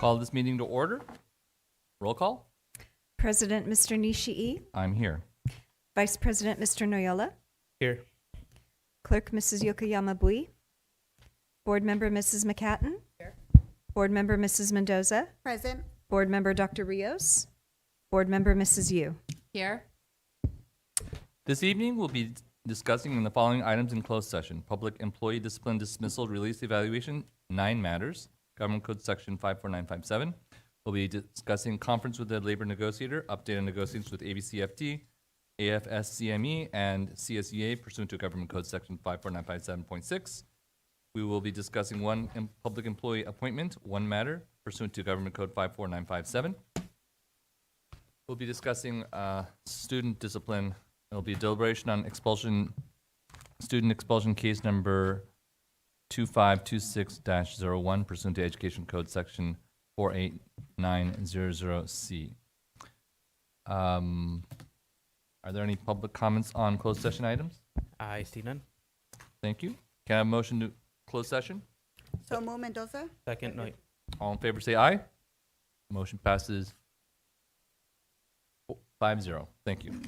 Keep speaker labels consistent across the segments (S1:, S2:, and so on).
S1: Call this meeting to order. Roll call.
S2: President Mr. Nishii,
S1: I'm here.
S2: Vice President Mr. Noyola,
S3: Here.
S2: Clerk Mrs. Yokoyama Bui, Board Member Mrs. McCatton, Board Member Mrs. Mendoza,
S4: Present.
S2: Board Member Dr. Rios, Board Member Mrs. Yu.
S4: Here.
S1: This evening, we'll be discussing the following items in closed session. Public employee discipline, dismissal, release, evaluation, 9 matters. Government Code Section 54957. We'll be discussing conference with the labor negotiator, update on negotiations with ABCFT, AFSCME, and CSEA pursuant to Government Code Section 54957.6. We will be discussing one public employee appointment, 1 matter pursuant to Government Code 54957. We'll be discussing student discipline. There'll be a deliberation on expulsion, student expulsion case number 2526-01 pursuant to Education Code Section 48900C. Are there any public comments on closed session items?
S3: I see none.
S1: Thank you. Can I have a motion to close session?
S4: So move Mendoza.
S3: Second, no.
S1: All in favor say aye. Motion passes 5-0. Thank you.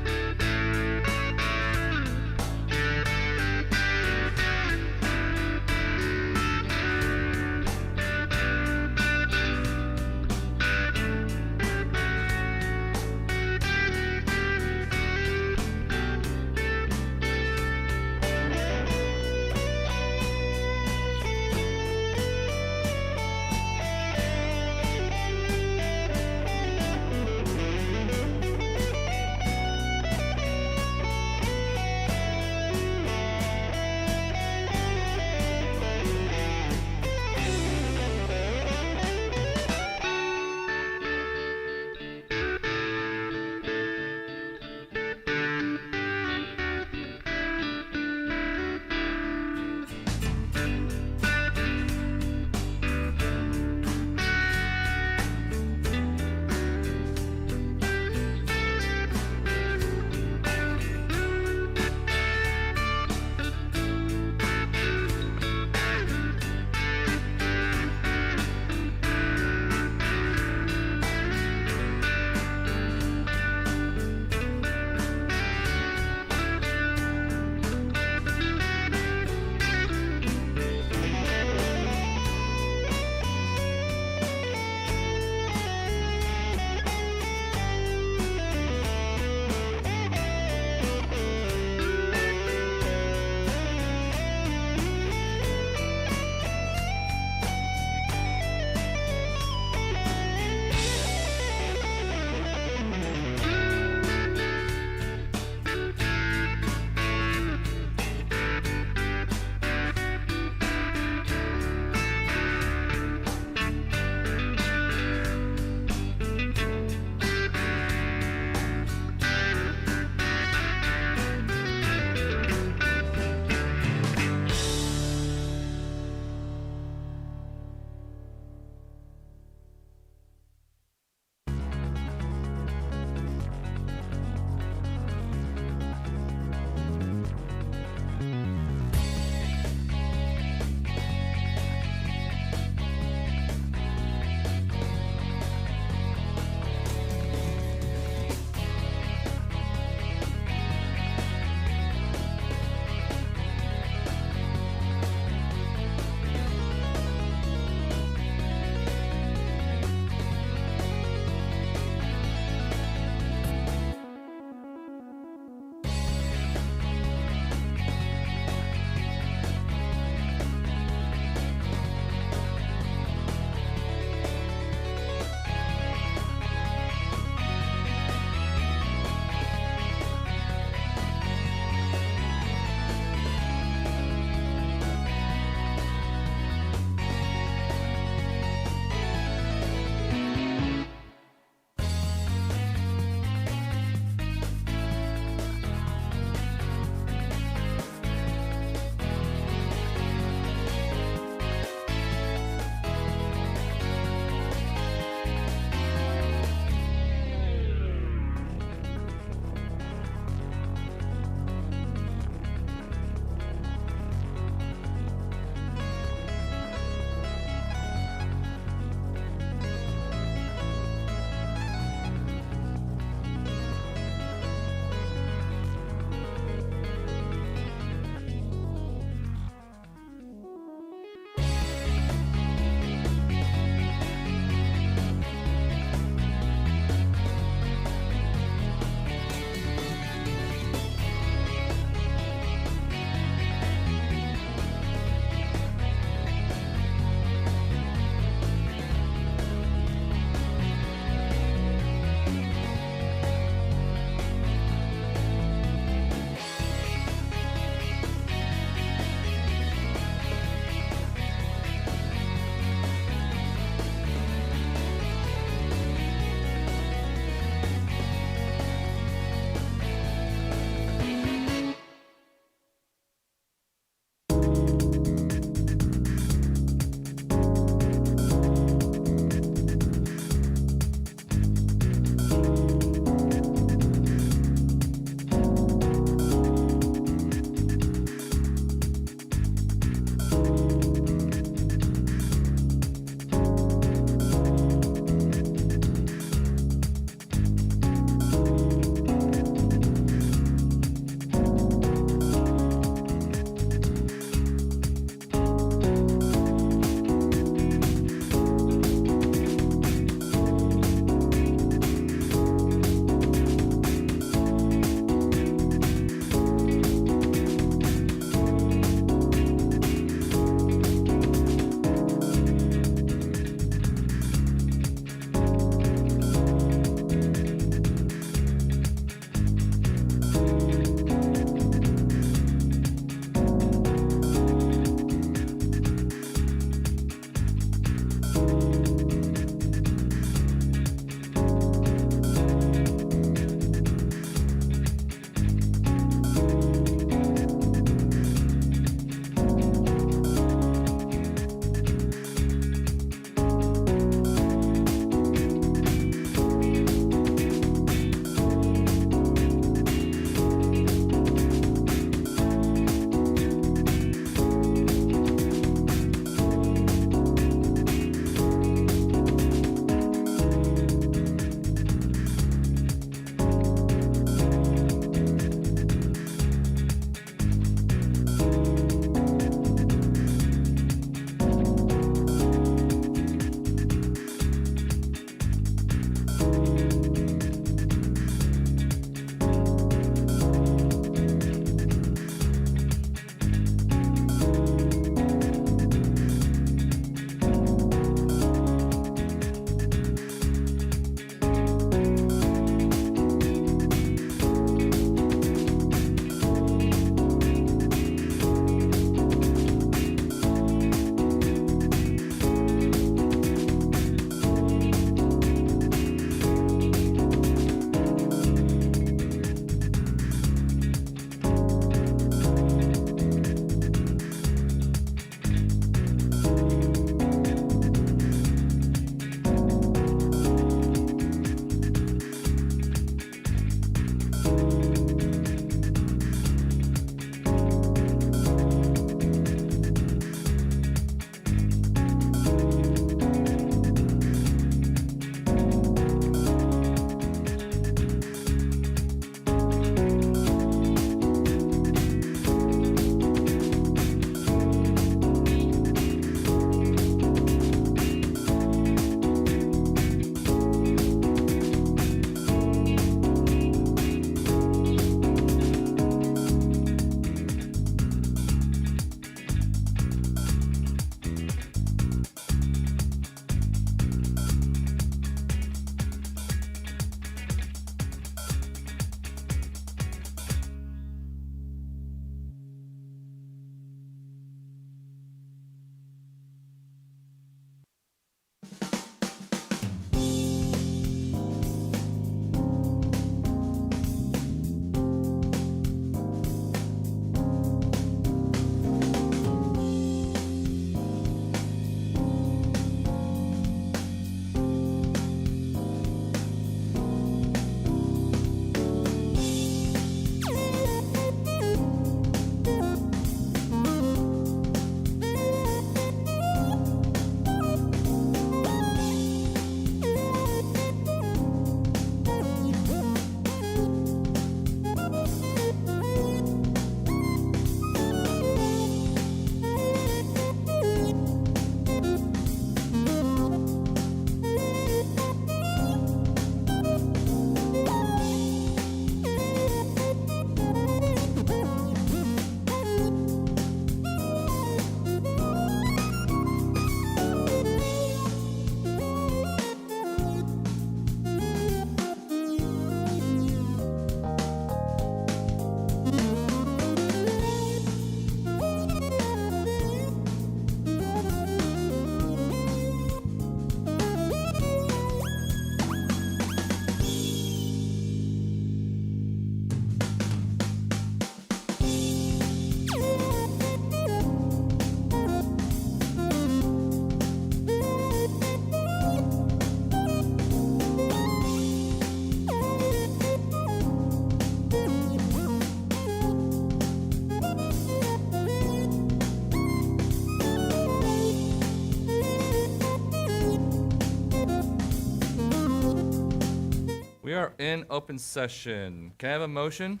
S1: in open session. Can I have a motion?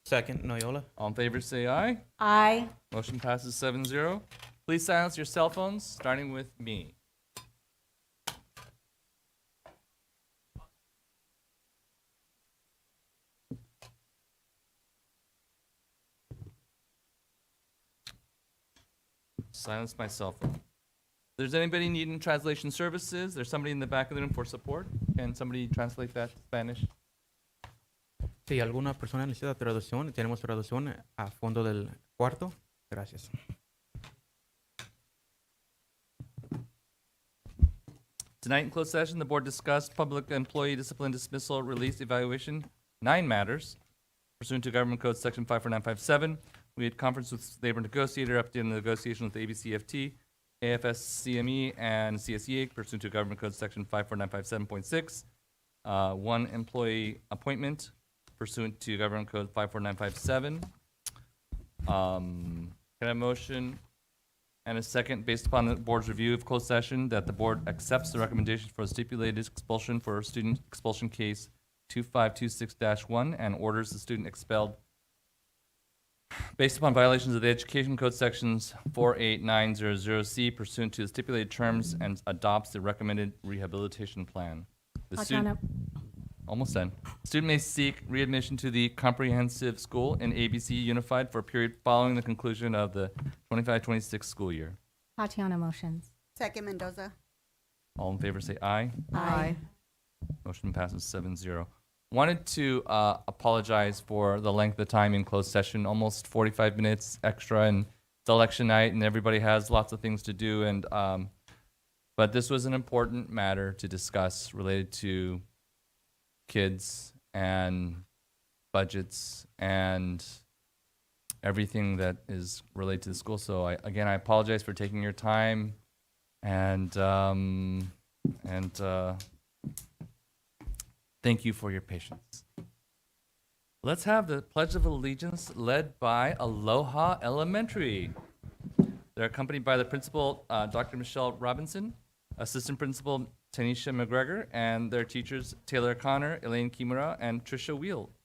S3: Second, Noyola.
S1: All in favor, say aye.
S5: Aye.
S1: Motion passes 7-0. Please silence your cell phones, starting with me. Silence my cell phone. If there's anybody needing translation services, there's somebody in the back of the room for support. Can somebody translate that to Spanish?
S3: Si alguna persona necesita traducción, tenemos traducción a fondo del cuarto. Gracias.
S1: Tonight in closed session, the board discussed public employee discipline dismissal, release, evaluation, 9 matters pursuant to Government Code Section 54957. We had conference with labor negotiator, updating the negotiation with the ABCFT, AFSCME, and CSEA pursuant to Government Code Section 54957.6. 1 employee appointment pursuant to Government Code 54957. Can I have a motion and a second, based upon the board's review of closed session, that the board accepts the recommendation for a stipulated expulsion for student expulsion case 2526-1 and orders the student expelled based upon violations of the Education Code sections 48900C pursuant to the stipulated terms and adopts the recommended rehabilitation plan. The student, almost done. Student may seek readmission to the comprehensive school in ABC Unified for a period following the conclusion of the 25-26 school year.
S5: Tatiana motions.
S4: Second, Mendoza.
S1: All in favor say aye.
S5: Aye.
S1: Motion passes 7-0. Wanted to apologize for the length of time in closed session, almost 45 minutes extra, and it's election night and everybody has lots of things to do. And but this was an important matter to discuss related to kids and budgets and everything that is related to the school. So I apologize for taking your time and thank you for your patience. Let's have the Pledge of Allegiance led by Aloha Elementary. They're accompanied by the principal, Dr. Michelle Robinson, assistant principal, Tanisha McGregor, and their teachers, Taylor Connor, Elaine Kimura, and Trisha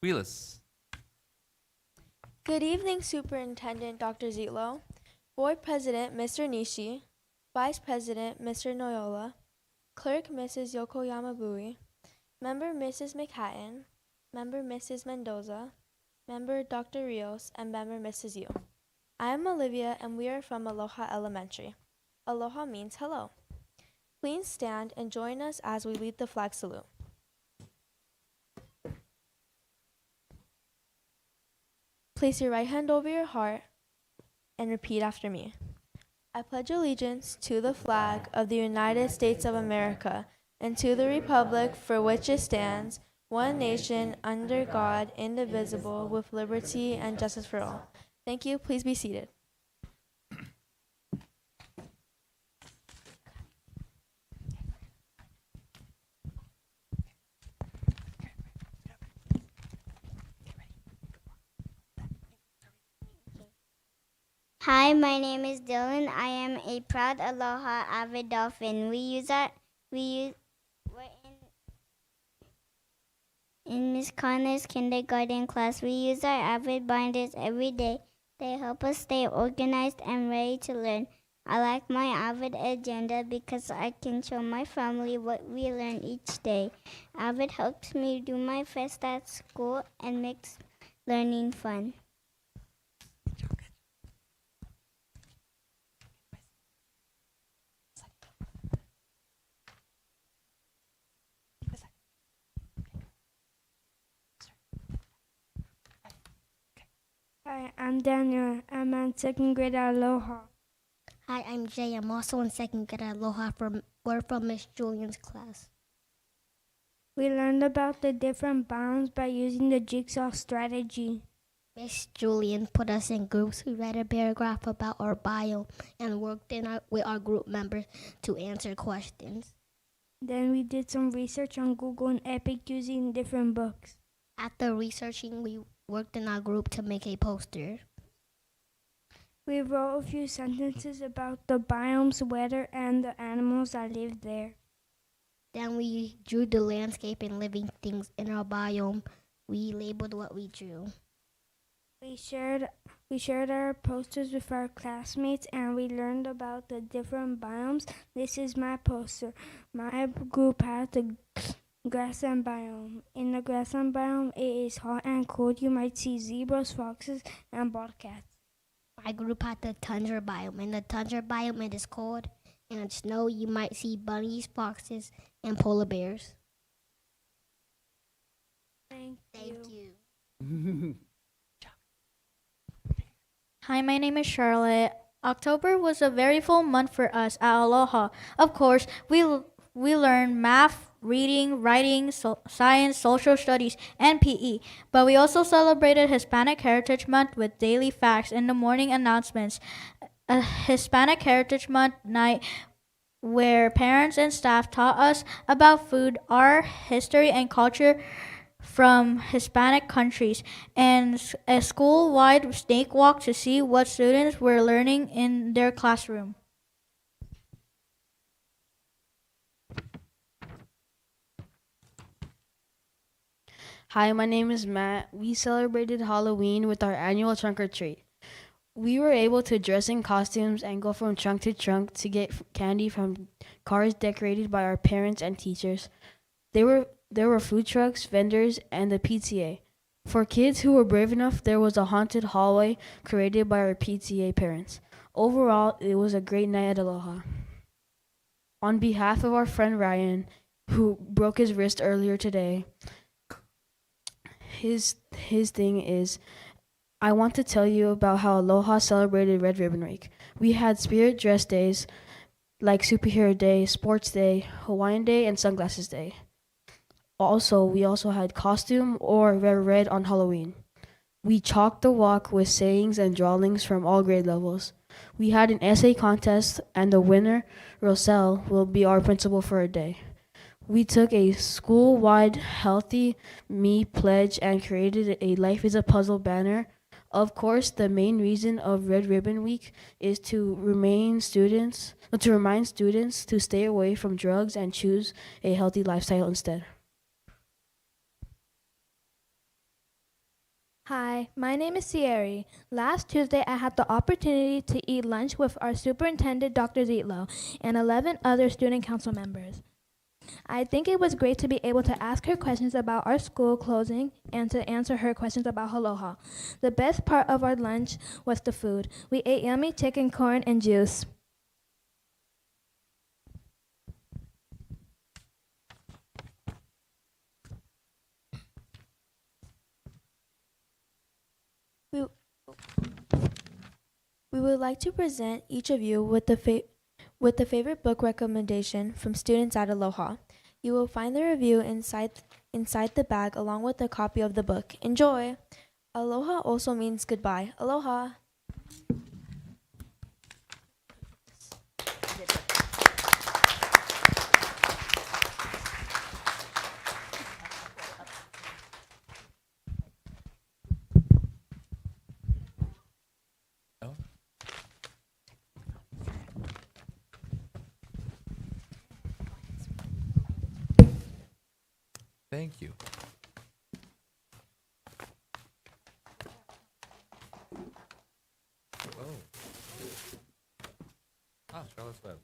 S1: Wheelis.
S6: Good evening, Superintendent Dr. Zitlo, Board President Mr. Nishi, Vice President Mr. Noyola, Clerk Mrs. Yokoyama Bui, Member Mrs. McHatton, Member Mrs. Mendoza, Member Dr. Rios, and Member Mrs. Yu. I am Olivia, and we are from Aloha Elementary. Aloha means hello. Please stand and join us as we lead the flag salute. Place your right hand over your heart and repeat after me. I pledge allegiance to the flag of the United States of America and to the republic for which it stands, one nation, under God, indivisible, with liberty and justice for all. Thank you. Please be seated.
S7: Hi, my name is Dylan. I am a proud Aloha avid dolphin. We're in Miss Connor's kindergarten class. We use our avid binders every day. They help us stay organized and ready to learn. I like my avid agenda because I can show my family what we learn each day. Avid helps me do my best at school and makes learning fun.
S8: Hi, I'm Daniel. I'm in second grade at Aloha.
S9: Hi, I'm Jay. I'm also in second grade at Aloha. We're from Miss Julian's class.
S8: We learned about the different biomes by using the jigsaw strategy.
S9: Miss Julian put us in groups. We read a paragraph about our biome and worked with our group members to answer questions.
S8: Then we did some research on Google and Epic using different books.
S9: After researching, we worked in our group to make a poster.
S8: We wrote a few sentences about the biome's weather and the animals that live there.
S9: Then we drew the landscape and living things in our biome. We labeled what we drew.
S8: We shared our posters with our classmates and we learned about the different biomes. This is my poster. My group had the grassland biome. In the grassland biome, it is hot and cold. You might see zebras, foxes, and bobcats.
S9: My group had the tundra biome. In the tundra biome, it is cold and snow. You might see bunnies, foxes, and polar bears.
S8: Thank
S9: you.
S5: Hi, my name is Charlotte. October was a very full month for us at Aloha. Of course, we learned math, reading, writing, science, social studies, and PE. But we also celebrated Hispanic Heritage Month with daily facts in the morning announcements. A Hispanic Heritage Month night where parents and staff taught us about food, our history, and culture from Hispanic countries, and a school-wide snake walk to see what students were learning in their classroom.
S10: Hi, my name is Matt. We celebrated Halloween with our annual trunk or treat. We were able to dress in costumes and go from trunk to trunk to get candy from cars decorated by our parents and teachers. There were food trucks, vendors, and the PTA. For kids who were brave enough, there was a haunted hallway created by our PTA parents. Overall, it was a great night at Aloha. On behalf of our friend Ryan, who broke his wrist earlier today, his thing is, I want to tell you about how Aloha celebrated Red Ribbon Week. We had spirit dress days like Superhero Day, Sports Day, Hawaiian Day, and Sunglasses Day. We also had costume or red on Halloween. We chalked the walk with sayings and drawings from all grade levels. We had an essay contest, and the winner, Roselle, will be our principal for a day. We took a school-wide Healthy Me pledge and created a Life is a Puzzle banner. Of course, the main reason of Red Ribbon Week is to remind students to stay away from drugs and choose a healthy lifestyle instead.
S11: Hi, my name is Sierra. Last Tuesday, I had the opportunity to eat lunch with our superintendent, Dr. Zietlow, and 11 other student council members. I think it was great to be able to ask her questions about our school closing and to answer her questions about Aloha. The best part of our lunch was the food. We ate yummy chicken, corn, and juice.
S6: We would like to present each of you with the favorite book recommendation from students at Aloha. You will find the review inside the bag along with a copy of the book. Enjoy! Aloha also means goodbye. Aloha!
S1: Thank you. Oh. Charlotte's Web.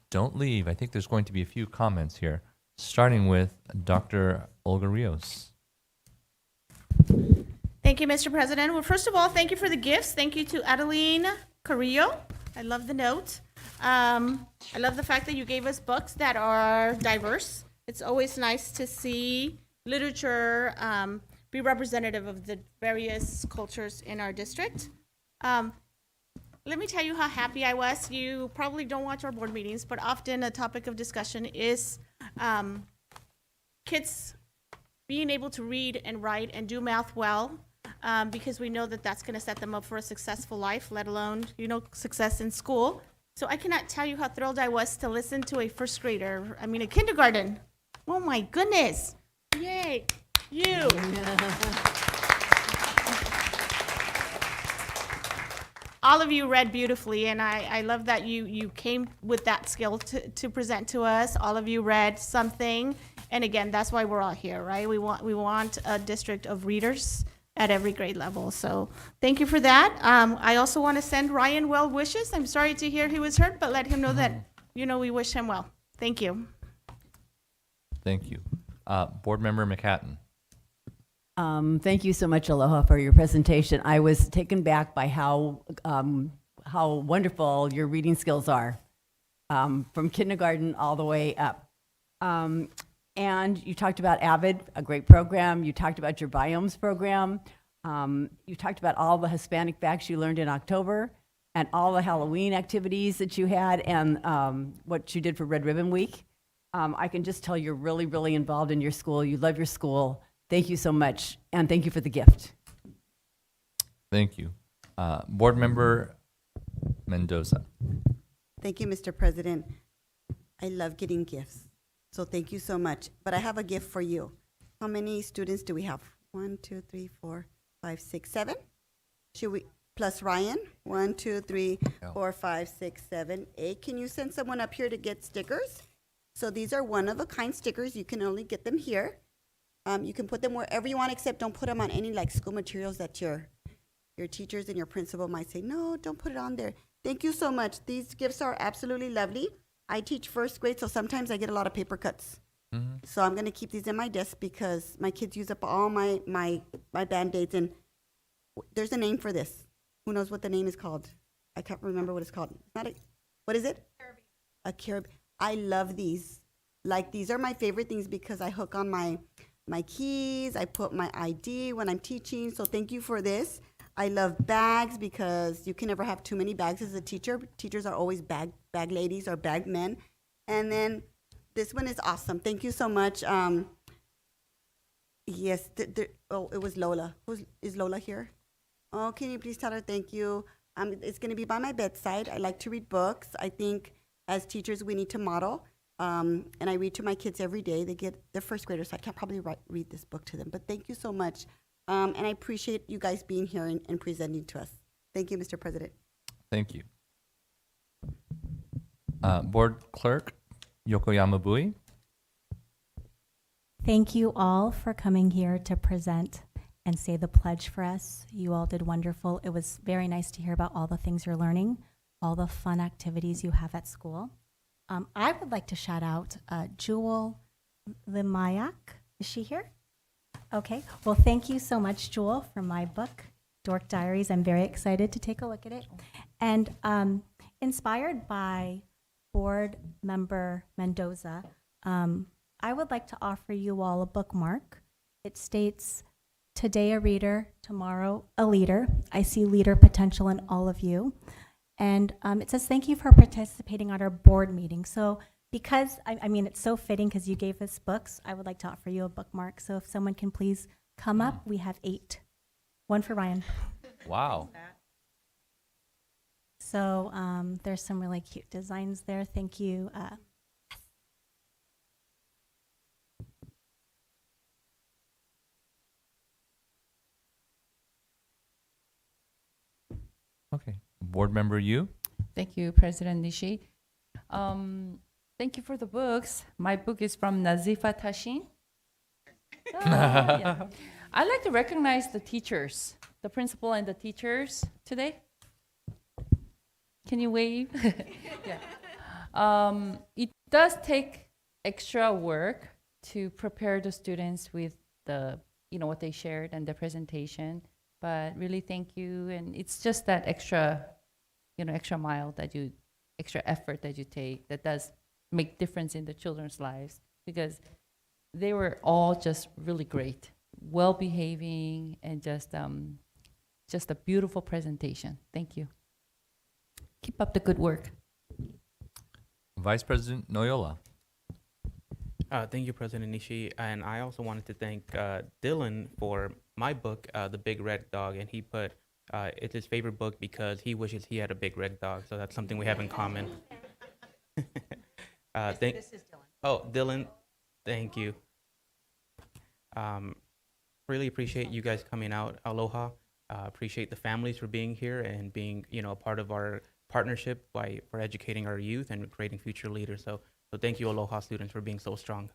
S1: Don't leave. I think there's going to be a few comments here, starting with Dr. Olga Rios.
S12: Thank you, Mr. President. Well, first of all, thank you for the gifts. Thank you to Adeline Carrillo. I love the note. I love the fact that you gave us books that are diverse. It's always nice to see literature be representative of the various cultures in our district. Let me tell you how happy I was. You probably don't watch our board meetings, but often a topic of discussion is kids being able to read and write and do math well, because we know that that's going to set them up for a successful life, let alone, success in school. So I cannot tell you how thrilled I was to listen to a kindergarten. Oh my goodness. Yay. You. All of you read beautifully, and I love that you came with that skill to present to us. All of you read something, and again, that's why we're all here, right? We want a district of readers at every grade level. So thank you for that. I also want to send Ryan well wishes. I'm sorry to hear he was hurt, but let him know that we wish him well. Thank you.
S1: Thank you. Board Member McHatton.
S13: Thank you so much, Aloha, for your presentation. I was taken back by how wonderful your reading skills are, from kindergarten all the way up. And you talked about AVID, a great program. You talked about your biomes program. You talked about all the Hispanic facts you learned in October and all the Halloween activities that you had and what you did for Red Ribbon Week. I can just tell you're really, really involved in your school. You love your school. Thank you so much, and thank you for the gift.
S1: Thank you. Board Member Mendoza.
S4: Thank you, Mr. President. I love getting gifts, so thank you so much. But I have a gift for you. How many students do we have? 1, 2, 3, 4, 5, 6, 7? Should we, plus Ryan? 1, 2, 3, 4, 5, 6, 7, 8. Can you send someone up here to get stickers? So these are one-of-a-kind stickers. You can only get them here. You can put them wherever you want, except don't put them on any like school materials that your teachers and your principal might say, no, don't put it on there. Thank you so much. These gifts are absolutely lovely. I teach first grade, so sometimes I get a lot of paper cuts. So I'm going to keep these in my desk because my kids use up all my Band-Aids, and there's a name for this. Who knows what the name is called? I can't remember what it's called. It's not what is it? A carabiner. I love these. Like, these are my favorite things because I hook on my keys. I put my ID when I'm teaching. So thank you for this. I love bags because you can never have too many bags as a teacher. Teachers are always bag ladies or bag men. And then this one is awesome. Thank you so much. Yes. It was Lola. Is Lola here? Oh, can you please tell her thank you? It's going to be by my bedside. I like to read books. I think as teachers we need to model. And I read to my kids every day. They're first graders, so I can't probably read this book to them. But thank you so much. And I appreciate you guys being here and presenting to us. Thank you, Mr. President.
S1: Thank you. Board Clerk Yokoyama Bui.
S14: Thank you all for coming here to present and say the pledge for us. You all did wonderful. It was very nice to hear about all the things you're learning, all the fun activities you have at school. I would like to shout out Jewel Limayak. Is she here? Okay. Well, thank you so much, Jewel, for my book, Dork Diaries. I'm very excited to take a look at it. And inspired by Board Member Mendoza, I would like to offer you all a bookmark. It states, today a reader, tomorrow a leader. I see leader potential in all of you. And it says, thank you for participating at our board meeting. So because, I mean, it's so fitting because you gave us books, I would like to offer you a bookmark. So if someone can please come up, we have 8. 1 for Ryan.
S1: Wow.
S14: So there's some really cute designs there. Thank you.
S1: Okay. Board Member Yu.
S15: Thank you, President Nishi. Thank you for the books. My book is from Nazifa Tashin. Yeah. I'd like to recognize the teachers, the principal and the teachers today. Can you wave? Yeah. It does take extra work to prepare the students with the, what they shared and the presentation. But really, thank you. And it's just that extra, extra mile extra effort that you take that does make difference in the children's lives, because they were all just really great, well behaving, and just a beautiful presentation. Thank you. Keep up the good work.
S1: Vice President Noyola.
S3: Thank you, President Nishi. And I also wanted to thank Dylan for my book, The Big Red Dog. And he put it's his favorite book because he wishes he had a big red dog. So that's something we have in common.
S12: This is Dylan.
S3: Oh, Dylan, thank you. really appreciate you guys coming out. Aloha. Appreciate the families for being here and being, a part of our partnership for educating our youth and creating future leaders. So thank you, Aloha students, for being so strong.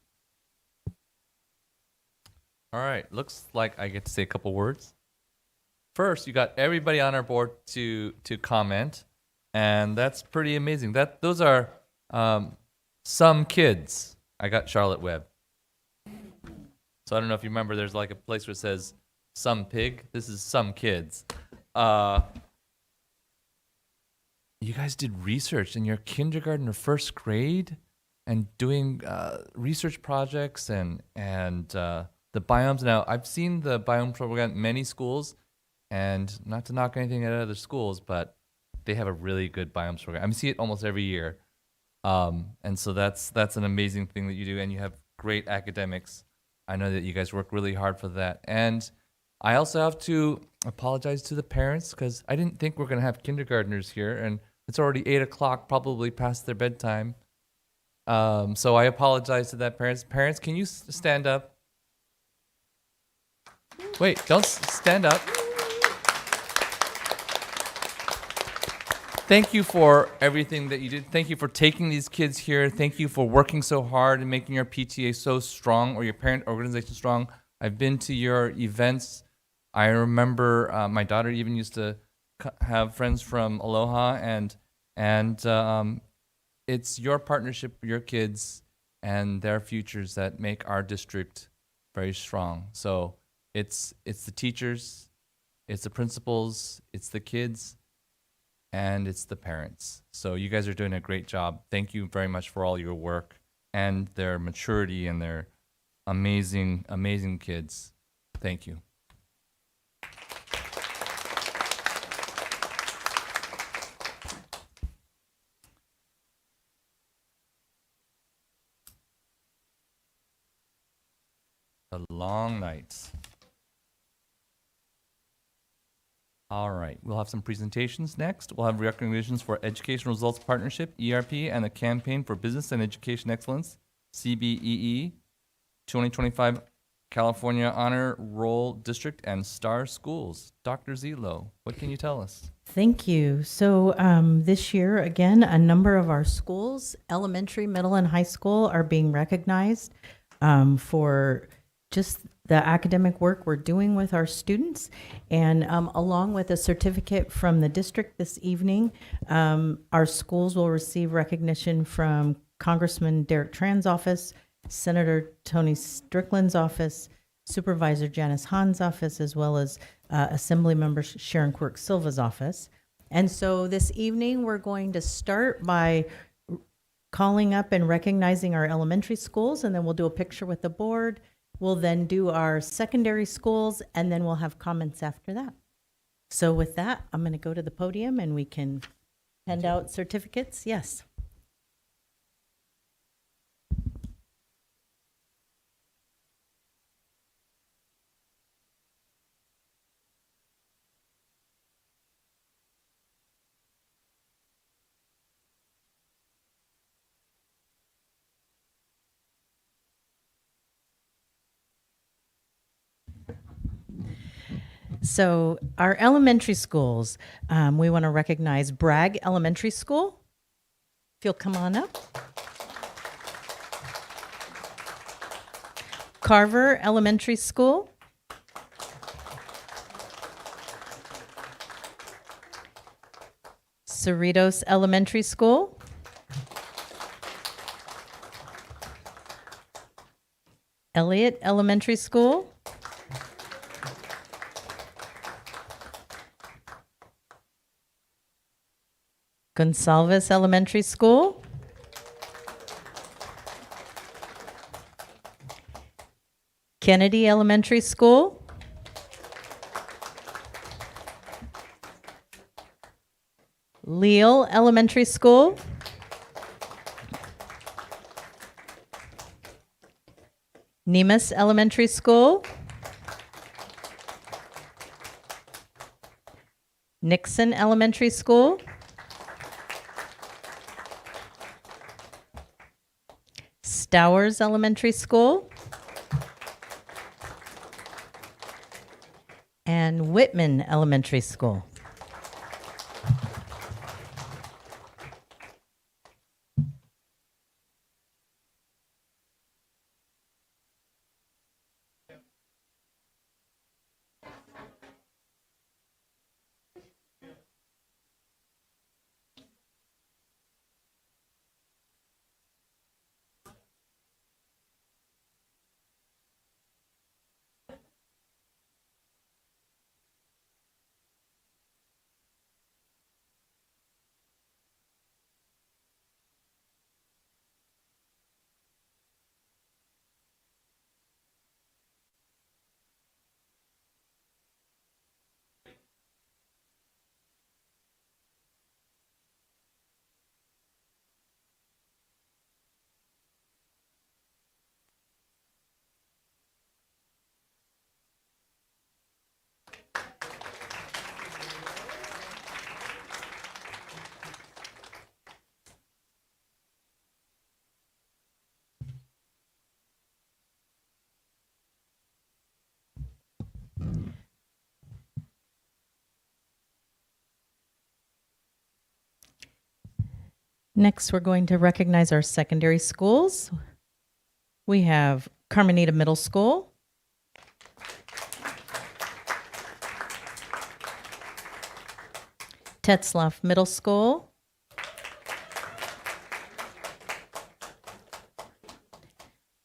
S1: All right, looks like I get to say a couple words. First, you got everybody on our board to comment, and that's pretty amazing. Those are some kids. I got Charlotte Webb. So I don't know if you remember, there's like a place where it says some pig. This is some kids. You guys did research in your kindergarten or first grade and doing research projects and the biomes. Now, I've seen the biome program at many schools, and not to knock anything at other schools, but they have a really good biomes program. I see it almost every year. And so that's an amazing thing that you do, and you have great academics. I know that you guys work really hard for that. And I also have to apologize to the parents because I didn't think we're going to have kindergartners here, and it's already 8 o'clock, probably past their bedtime. So I apologize to that parents. Parents, can you stand up? Wait, don't stand up. Thank you for everything that you did. Thank you for taking these kids here. Thank you for working so hard and making your PTA so strong, or your parent organization strong. I've been to your events. I remember my daughter even used to have friends from Aloha, and it's your partnership with your kids and their futures that make our district very strong. So it's the teachers, it's the principals, it's the kids, and it's the parents. So you guys are doing a great job. Thank you very much for all your work and their maturity and their amazing, amazing kids. Thank you. The long nights. All right, we'll have some presentations next. We'll have recognitions for Education Results Partnership, ERP, and the Campaign for Business and Education Excellence, CBEE, 2025 California Honor Roll District, and Star Schools. Dr. Zelo, what can you tell us?
S16: Thank you. So this year, again, a number of our schools, elementary, middle, and high school, are being recognized for just the academic work we're doing with our students. And along with a certificate from the district this evening, our schools will receive recognition from Congressman Derek Tran's office, Senator Tony Strickland's office, Supervisor Janice Hahn's office, as well as Assembly Member Sharon Quirk Silva's office. And so this evening, we're going to start by calling up and recognizing our elementary schools, and then we'll do a picture with the board. We'll then do our secondary schools, and then we'll have comments after that. So with that, I'm going to go to the podium and we can hand out certificates. Yes. So our elementary schools, we want to recognize Bragg Elementary School. If you'll come on up. Carver Elementary School. Cerritos Elementary School. Elliott Elementary School. Gonsalves Elementary School. Kennedy Elementary School. Leal Elementary School. Nemus Elementary School. Nixon Elementary School. Stowers Elementary School. and Whitman Elementary School. Next, we're going to recognize our secondary schools. We have Carmenita Middle School, Tetzlaff Middle School,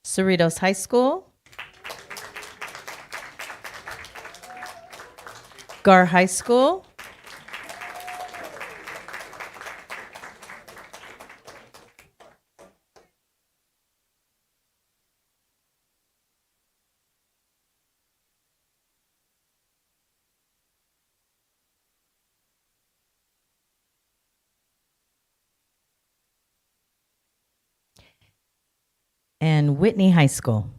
S16: Cerritos High School, Gar High School, and Whitney High School.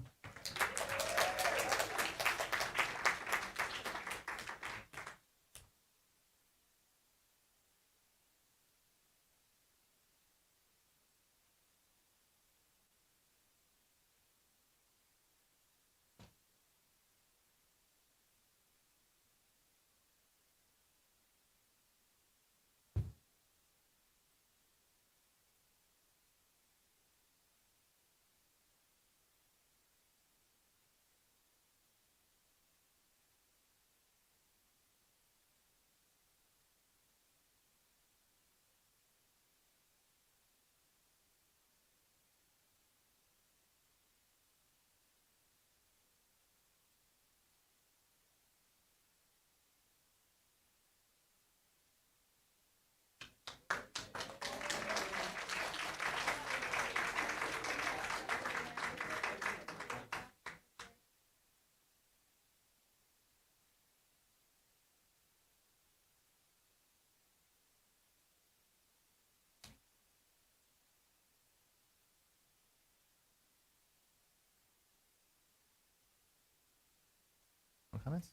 S1: No comments?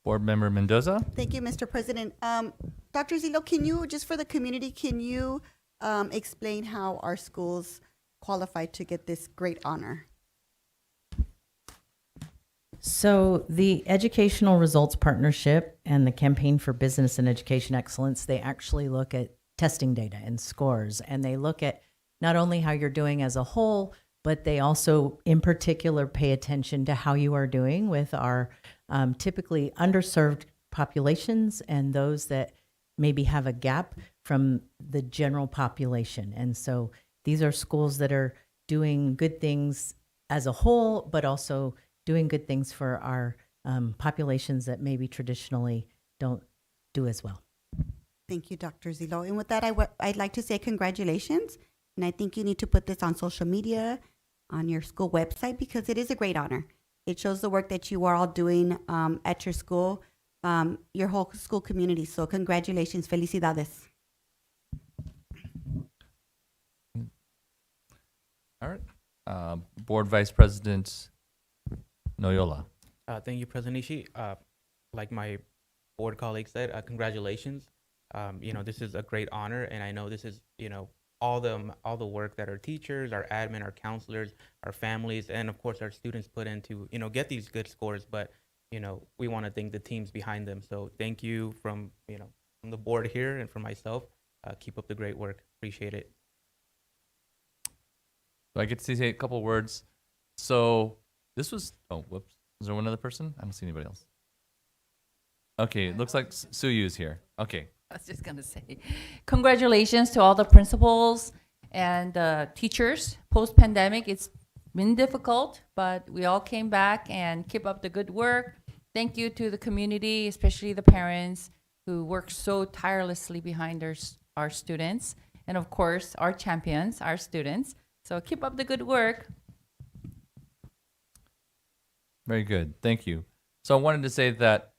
S1: Board Member Mendoza?
S4: Thank you, Mr. President. Dr. Zillo, can you, just for the community, can you explain how our schools qualify to get this great honor?
S16: So the Educational Results Partnership and the Campaign for Business and Education Excellence, they actually look at testing data and scores, and they look at not only how you're doing as a whole, but they also in particular pay attention to how you are doing with our typically underserved populations and those that maybe have a gap from the general population. And so these are schools that are doing good things as a whole, but also doing good things for our populations that maybe traditionally don't do as well.
S4: Thank you, Dr. Zillo. And with that, I'd like to say congratulations. And I think you need to put this on social media, on your school website, because it is a great honor. It shows the work that you are all doing at your school, your whole school community. So congratulations, felicidades.
S1: All right. Board Vice President Noyola.
S3: Thank you, President Ishii. Like my board colleague said, congratulations. This is a great honor, and I know this is, all the work that our teachers, our admin, our counselors, our families, and of course our students put into, get these good scores. But we want to thank the teams behind them. So thank you from the board here and from myself. Keep up the great work. Appreciate it.
S1: So I get to say a couple words. So this was, oh, whoops. Is there one other person? I don't see anybody else. Okay, it looks like Suyu is here. Okay.
S15: I was just going to say, congratulations to all the principals and teachers. Post-pandemic, it's been difficult, but we all came back and keep up the good work. Thank you to the community, especially the parents who work so tirelessly behind our students. And of course, our champions, our students. So keep up the good work.
S1: Very good. Thank you. So I wanted to say that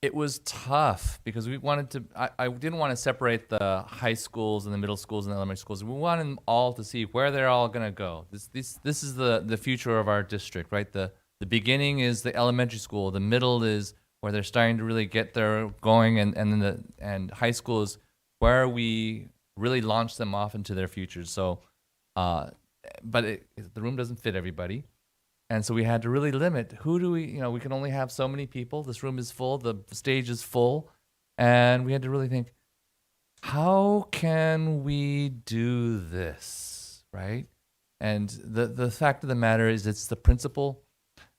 S1: it was tough because we wanted to, I didn't want to separate the high schools and the middle schools and the elementary schools. We wanted them all to see where they're all going to go. This is the future of our district, right? The beginning is the elementary school. The middle is where they're starting to really get their going. And then high school is where we really launch them off into their futures. So, but the room doesn't fit everybody. And so we had to really limit who do we can only have so many people. This room is full, the stage is full. And we had to really think, how can we do this, right? And the fact of the matter is it's the principal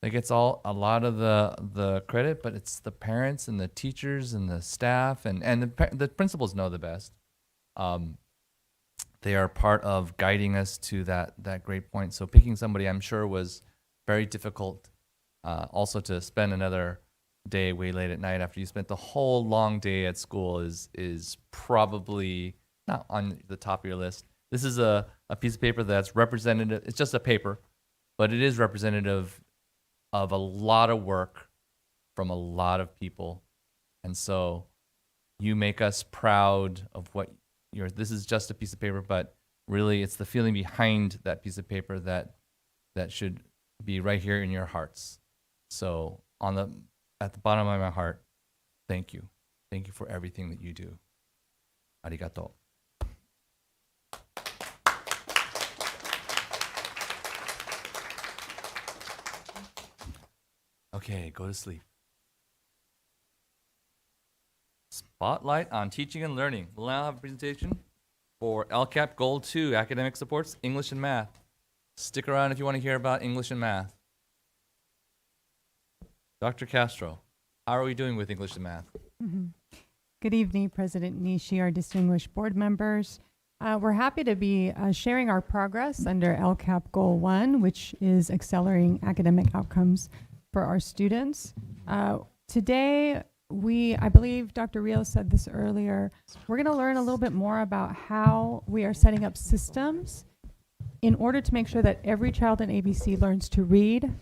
S1: that gets a lot of the credit, but it's the parents and the teachers and the staff and the principals know the best. They are part of guiding us to that great point. So picking somebody, I'm sure, was very difficult. Also to spend another day way late at night after you spent the whole long day at school is probably not on the top of your list. This is a piece of paper that's representative. It's just a paper, but it is representative of a lot of work from a lot of people. And so you make us proud of what this is just a piece of paper, but really it's the feeling behind that piece of paper that should be right here in your hearts. So at the bottom of my heart, thank you. Thank you for everything that you do. Arigato. Okay, go to sleep. Spotlight on teaching and learning. We'll now have a presentation for LCAP Goal 2, Academic Supports, English and Math. Stick around if you want to hear about English and math. Dr. Castro, how are we doing with English and math?
S17: Mm-hmm. Good evening, President Nishi, our distinguished board members. We're happy to be sharing our progress under LCAP Goal 1, which is accelerating academic outcomes for our students. Today, I believe Dr. Rios said this earlier, we're going to learn a little bit more about how we are setting up systems in order to make sure that every child in ABC learns to read,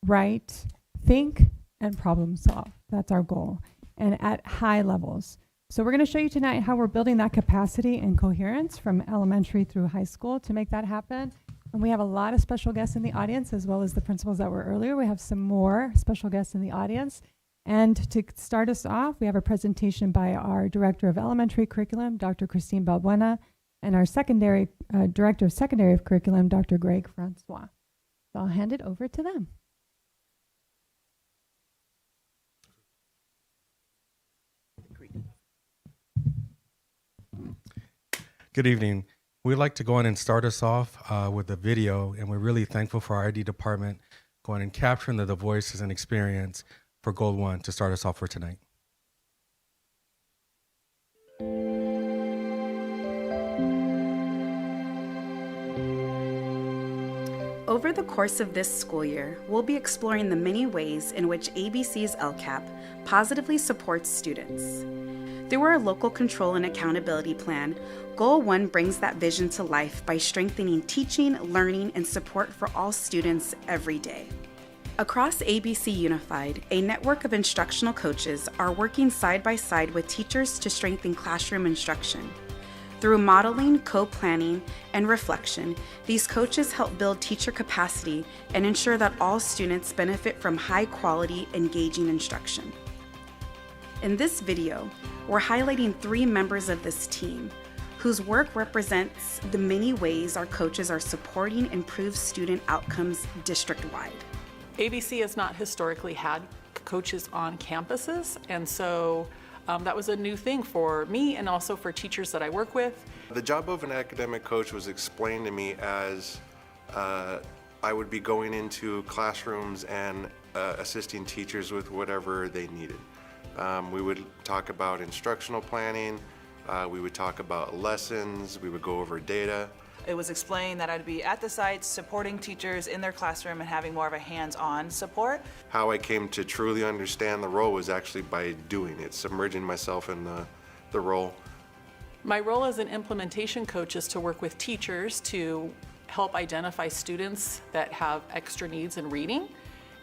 S17: write, think, and problem solve. That's our goal, and at high levels. So we're going to show you tonight how we're building that capacity and coherence from elementary through high school to make that happen. And we have a lot of special guests in the audience, as well as the principals that were earlier. We have some more special guests in the audience. And to start us off, we have a presentation by our Director of Elementary Curriculum, Dr. Christine Balbuena, and our Director of Secondary of Curriculum, Dr. Greg Francois. So I'll hand it over to them.
S18: Good evening. We'd like to go on and start us off with a video, and we're really thankful for our ID department going and capturing the voices and experience for Goal 1 to start us off for tonight.
S19: Over the course of this school year, we'll be exploring the many ways in which ABC's LCAP positively supports students. Through our local control and accountability plan, Goal 1 brings that vision to life by strengthening teaching, learning, and support for all students every day. Across ABC Unified, a network of instructional coaches are working side by side with teachers to strengthen classroom instruction. Through modeling, co-planning, and reflection, these coaches help build teacher capacity and ensure that all students benefit from high-quality, engaging instruction. In this video, we're highlighting 3 members of this team, whose work represents the many ways our coaches are supporting improved student outcomes district-wide.
S20: ABC has not historically had coaches on campuses, and so that was a new thing for me and also for teachers that I work with.
S21: The job of an academic coach was explained to me as I would be going into classrooms and assisting teachers with whatever they needed. We would talk about instructional planning, we would talk about lessons, we would go over data.
S22: It was explained that I'd be at the sites supporting teachers in their classroom and having more of a hands-on support.
S21: How I came to truly understand the role was actually by doing it, submerging myself in the role.
S20: My role as an implementation coach is to work with teachers to help identify students that have extra needs in reading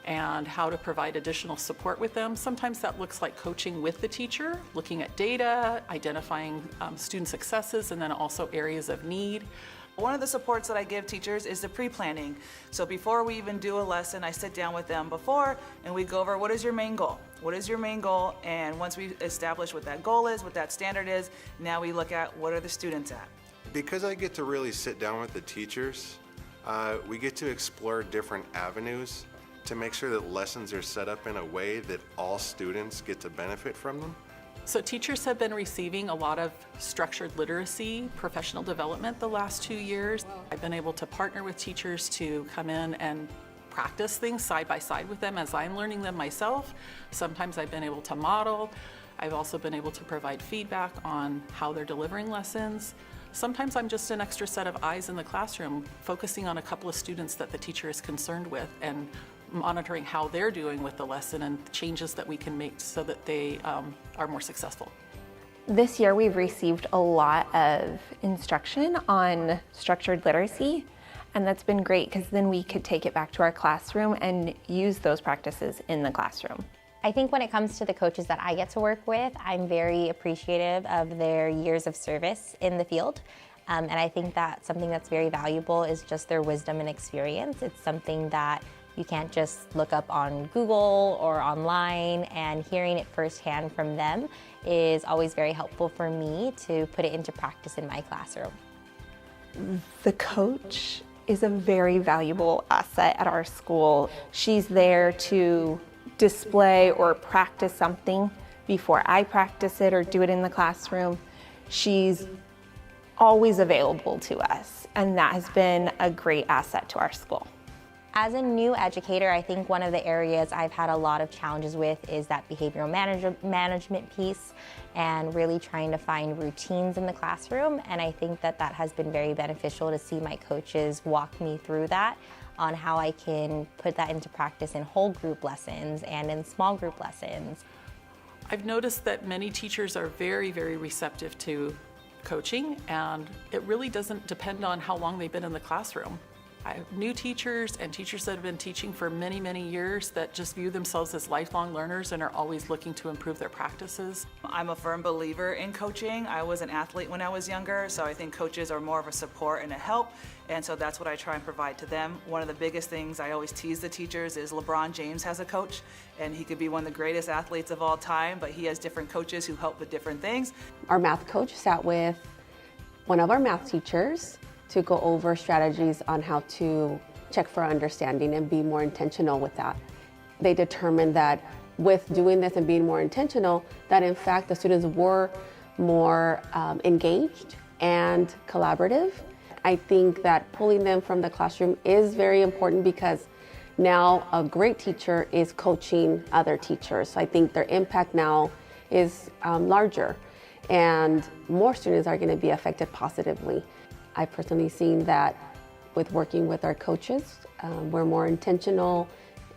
S20: and how to provide additional support with them. Sometimes that looks like coaching with the teacher, looking at data, identifying student successes, and then also areas of need.
S22: One of the supports that I give teachers is the pre-planning. So before we even do a lesson, I sit down with them before and we go over what is your main goal? What is your main goal? And once we establish what that goal is, what that standard is, now we look at what are the students at.
S21: Because I get to really sit down with the teachers, we get to explore different avenues to make sure that lessons are set up in a way that all students get to benefit from them.
S20: So teachers have been receiving a lot of structured literacy, professional development the last 2 years. I've been able to partner with teachers to come in and practice things side by side with them as I'm learning them myself. Sometimes I've been able to model. I've also been able to provide feedback on how they're delivering lessons. Sometimes I'm just an extra set of eyes in the classroom, focusing on a couple of students that the teacher is concerned with and monitoring how they're doing with the lesson and changes that we can make so that they are more successful.
S23: This year we've received a lot of instruction on structured literacy, and that's been great because then we could take it back to our classroom and use those practices in the classroom.
S24: I think when it comes to the coaches that I get to work with, I'm very appreciative of their years of service in the field. And I think that something that's very valuable is just their wisdom and experience. It's something that you can't just look up on Google or online, and hearing it firsthand from them is always very helpful for me to put it into practice in my classroom.
S23: The coach is a very valuable asset at our school. She's there to display or practice something before I practice it or do it in the classroom. She's always available to us, and that has been a great asset to our school.
S24: As a new educator, I think one of the areas I've had a lot of challenges with is that behavioral management piece and really trying to find routines in the classroom. And I think that that has been very beneficial to see my coaches walk me through that on how I can put that into practice in whole group lessons and in small group lessons.
S20: I've noticed that many teachers are very, very receptive to coaching, and it really doesn't depend on how long they've been in the classroom. I have new teachers and teachers that have been teaching for many, many years that just view themselves as lifelong learners and are always looking to improve their practices.
S22: I'm a firm believer in coaching. I was an athlete when I was younger, so I think coaches are more of a support and a help, and so that's what I try and provide to them. One of the biggest things I always tease the teachers is LeBron James has a coach, and he could be one of the greatest athletes of all time, but he has different coaches who help with different things.
S25: Our math coach sat with one of our math teachers to go over strategies on how to check for understanding and be more intentional with that. They determined that with doing this and being more intentional, that in fact the students were more engaged and collaborative. I think that pulling them from the classroom is very important because now a great teacher is coaching other teachers. So I think their impact now is larger and more students are going to be affected positively. I've personally seen that with working with our coaches, we're more intentional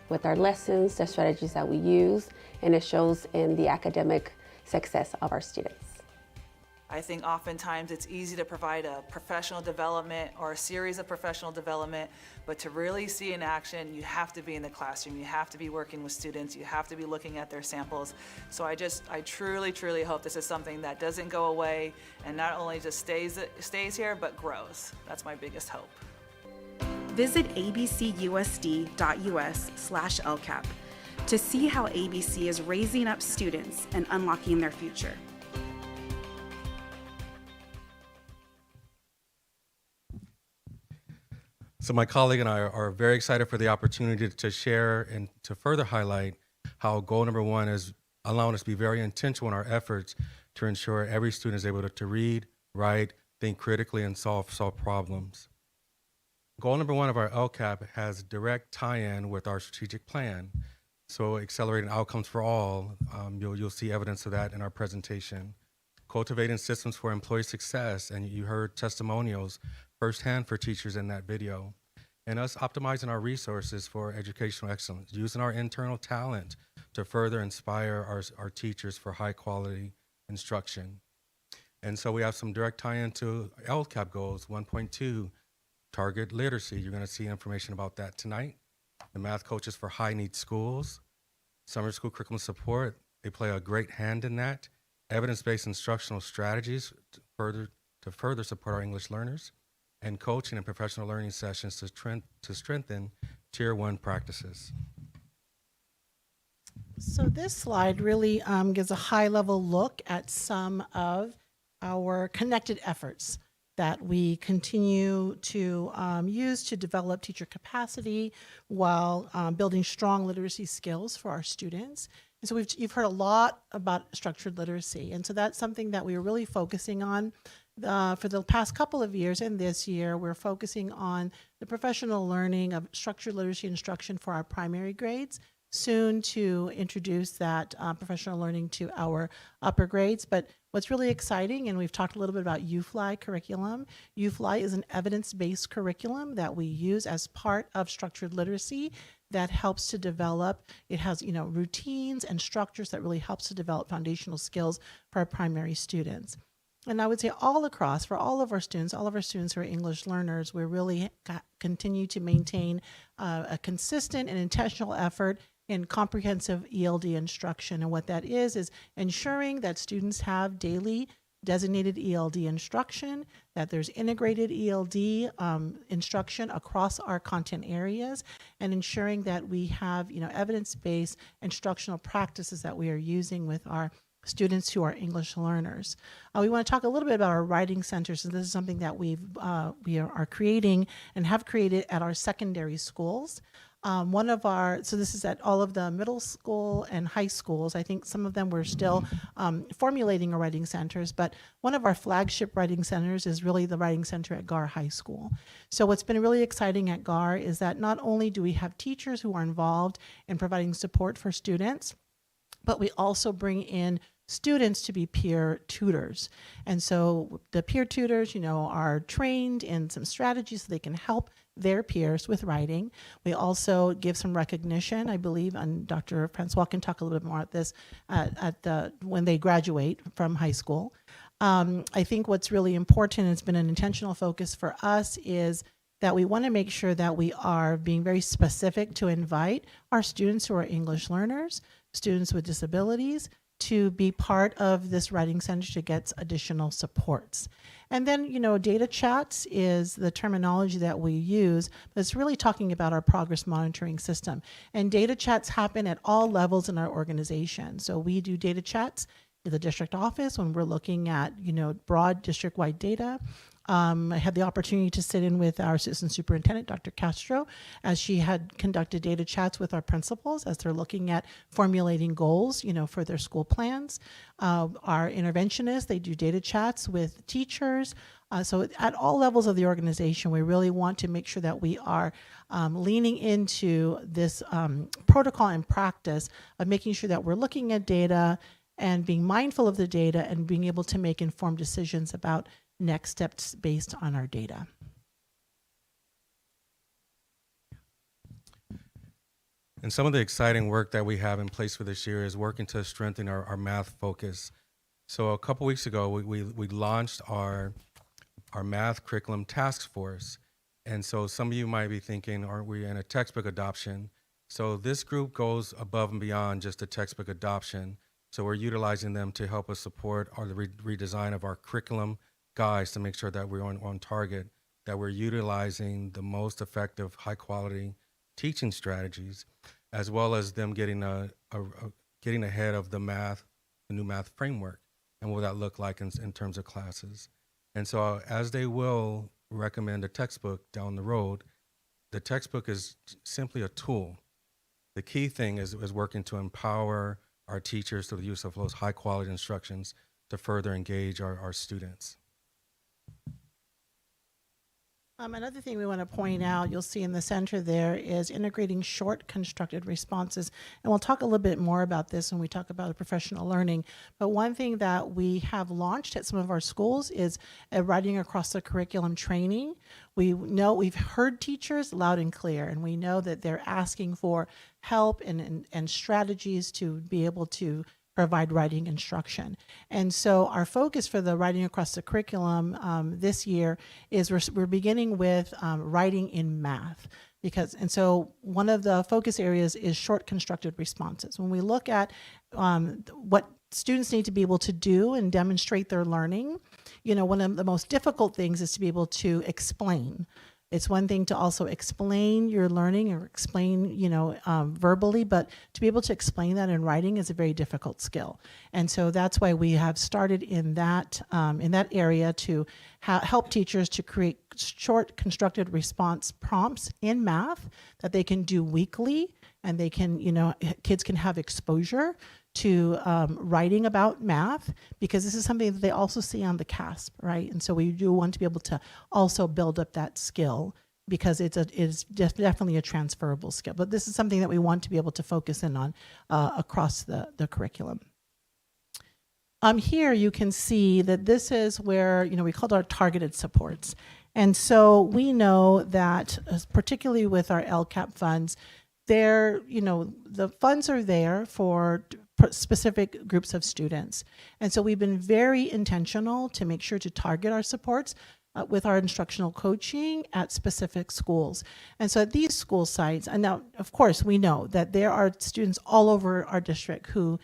S25: with our lessons, the strategies that we use, and it shows in the academic success of our students.
S22: I think oftentimes it's easy to provide a professional development or a series of professional development, but to really see in action, you have to be in the classroom, you have to be working with students, you have to be looking at their samples. So I truly, truly hope this is something that doesn't go away and not only just stays here, but grows. That's my biggest hope.
S19: Visit abcusd.us/LCAP to see how ABC is raising up students and unlocking their future.
S18: So my colleague and I are very excited for the opportunity to share and to further highlight how goal number 1 is allowing us to be very intentional in our efforts to ensure every student is able to read, write, think critically, and solve problems. Goal number 1 of our LCAP has direct tie-in with our strategic plan. So accelerating outcomes for all, you'll see evidence of that in our presentation. Cultivating systems for employee success, and you heard testimonials firsthand for teachers in that video. And us optimizing our resources for educational excellence, using our internal talent to further inspire our teachers for high quality instruction. And so we have some direct tie-in to LCAP goals. 1.2, target literacy. You're going to see information about that tonight. The math coaches for high need schools, summer school curriculum support, they play a great hand in that. Evidence-based instructional strategies to further support our English learners, and coaching and professional learning sessions to strengthen Tier 1 practices.
S2: So this slide really gives a high-level look at some of our connected efforts that we continue to use to develop teacher capacity while building strong literacy skills for our students. And so you've heard a lot about structured literacy, and so that's something that we are really focusing on for the past couple of years. And this year, we're focusing on the professional learning of structured literacy instruction for our primary grades, soon to introduce that professional learning to our upper grades. But what's really exciting, and we've talked a little bit about UFLY curriculum. UFLY is an evidence-based curriculum that we use as part of structured literacy that helps to develop. It has, routines and structures that really helps to develop foundational skills for our primary students. And I would say all across, for all of our students who are English learners, we really continue to maintain a consistent and intentional effort in comprehensive ELD instruction. And what that is ensuring that students have daily designated ELD instruction, that there's integrated ELD instruction across our content areas, and ensuring that we have, evidence-based instructional practices that we are using with our students who are English learners. We want to talk a little bit about our writing centers. So this is something that we are creating and have created at our secondary schools. So this is at all of the middle school and high schools. I think some of them we're still formulating our writing centers, but one of our flagship writing centers is really the writing center at GAR High School. So what's been really exciting at GAR is that not only do we have teachers who are involved in providing support for students, but we also bring in students to be peer tutors. And so the peer tutors, are trained in some strategies so they can help their peers with writing. We also give some recognition, I believe, and Dr. Francois can talk a little bit more about this when they graduate from high school. I think what's really important, and it's been an intentional focus for us, is that we want to make sure that we are being very specific to invite our students who are English learners, students with disabilities, to be part of this writing center to get additional supports. And then, data chats is the terminology that we use, but it's really talking about our progress monitoring system. And data chats happen at all levels in our organization. So we do data chats in the district office when we're looking at, broad district-wide data. I had the opportunity to sit in with our assistant superintendent, Dr. Castro, as she had conducted data chats with our principals as they're looking at formulating goals, for their school plans. Our interventionists, they do data chats with teachers. So at all levels of the organization, we really want to make sure that we are leaning into this protocol and practice of making sure that we're looking at data and being mindful of the data and being able to make informed decisions about next steps based on our data.
S18: And some of the exciting work that we have in place for this year is working to strengthen our math focus. So a couple weeks ago, we launched our math curriculum task force. And so some of you might be thinking, aren't we in a textbook adoption? So this group goes above and beyond just a textbook adoption. So we're utilizing them to help us support the redesign of our curriculum guides to make sure that we're on target, that we're utilizing the most effective, high quality teaching strategies, as well as them getting ahead of the new math framework, and what will that look like in terms of classes. And so as they will recommend a textbook down the road, the textbook is simply a tool. The key thing is working to empower our teachers through the use of those high quality instructions to further engage our students.
S2: Another thing we want to point out, you'll see in the center there, is integrating short constructed responses. And we'll talk a little bit more about this when we talk about professional learning. But one thing that we have launched at some of our schools is a writing across the curriculum training. We know we've heard teachers loud and clear, and we know that they're asking for help and strategies to be able to provide writing instruction. And so our focus for the writing across the curriculum this year is we're beginning with writing in math. And so one of the focus areas is short constructed responses. When we look at what students need to be able to do and demonstrate their learning, one of the most difficult things is to be able to explain. It's one thing to also explain your learning or explain, verbally, but to be able to explain that in writing is a very difficult skill. And so that's why we have started in that area to help teachers to create short constructed response prompts in math that they can do weekly, and they can, kids can have exposure to writing about math, because this is something that they also see on the CASP, right? And so we do want to be able to also build up that skill, because it's definitely a transferable skill. But this is something that we want to be able to focus in on across the curriculum. Here you can see that this is where, we called our targeted supports. And so we know that, particularly with our LCAP funds, the funds are there for specific groups of students. And so we've been very intentional to make sure to target our supports with our instructional coaching at specific schools. And so at these school sites, and now, of course, we know that there are students all over our district who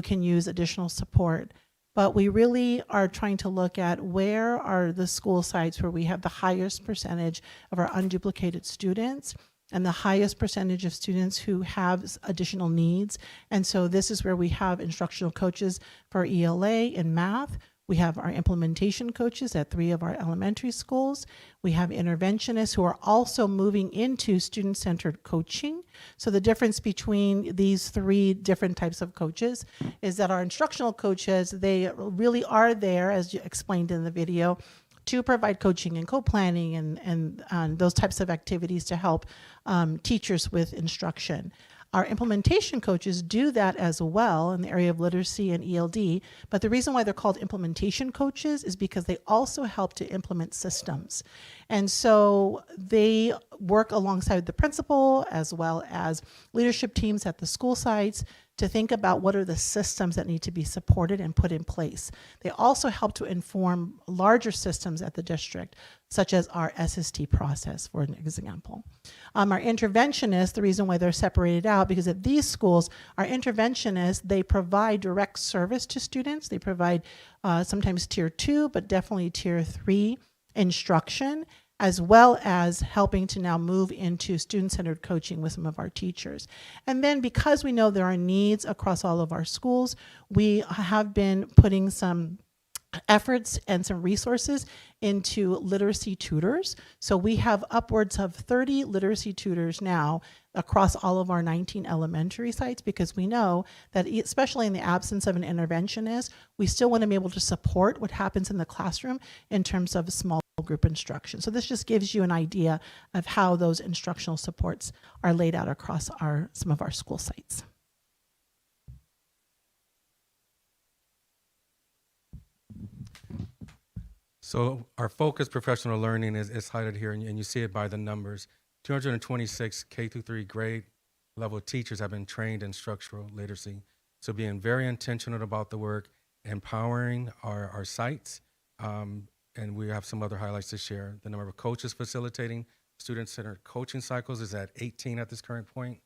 S2: can use additional support. But we really are trying to look at where are the school sites where we have the highest percentage of our unduplicated students and the highest percentage of students who have additional needs. And so this is where we have instructional coaches for ELA in math. We have our implementation coaches at 3 of our elementary schools. We have interventionists who are also moving into student-centered coaching. So the difference between these 3 different types of coaches is that our instructional coaches, they really are there, as you explained in the video, to provide coaching and co-planning and those types of activities to help teachers with instruction. Our implementation coaches do that as well in the area of literacy and ELD, but the reason why they're called implementation coaches is because they also help to implement systems. And so they work alongside the principal as well as leadership teams at the school sites to think about what are the systems that need to be supported and put in place. They also help to inform larger systems at the district, such as our SST process, for an example. Our interventionists, the reason why they're separated out, because at these schools, our interventionists, they provide direct service to students. They provide sometimes tier 2, but definitely tier 3 instruction, as well as helping to now move into student-centered coaching with some of our teachers. And then because we know there are needs across all of our schools, we have been putting some efforts and some resources into literacy tutors. So we have upwards of 30 literacy tutors now across all of our 19 elementary sites, because we know that especially in the absence of an interventionist, we still want to be able to support what happens in the classroom in terms of small group instruction. So this just gives you an idea of how those instructional supports are laid out across some of our school sites.
S18: So our focus professional learning is highlighted here, and you see it by the numbers. 226 K-3 grade level teachers have been trained in structural literacy. So being very intentional about the work, empowering our sites, and we have some other highlights to share. The number of coaches facilitating student-centered coaching cycles is at 18 at this current point.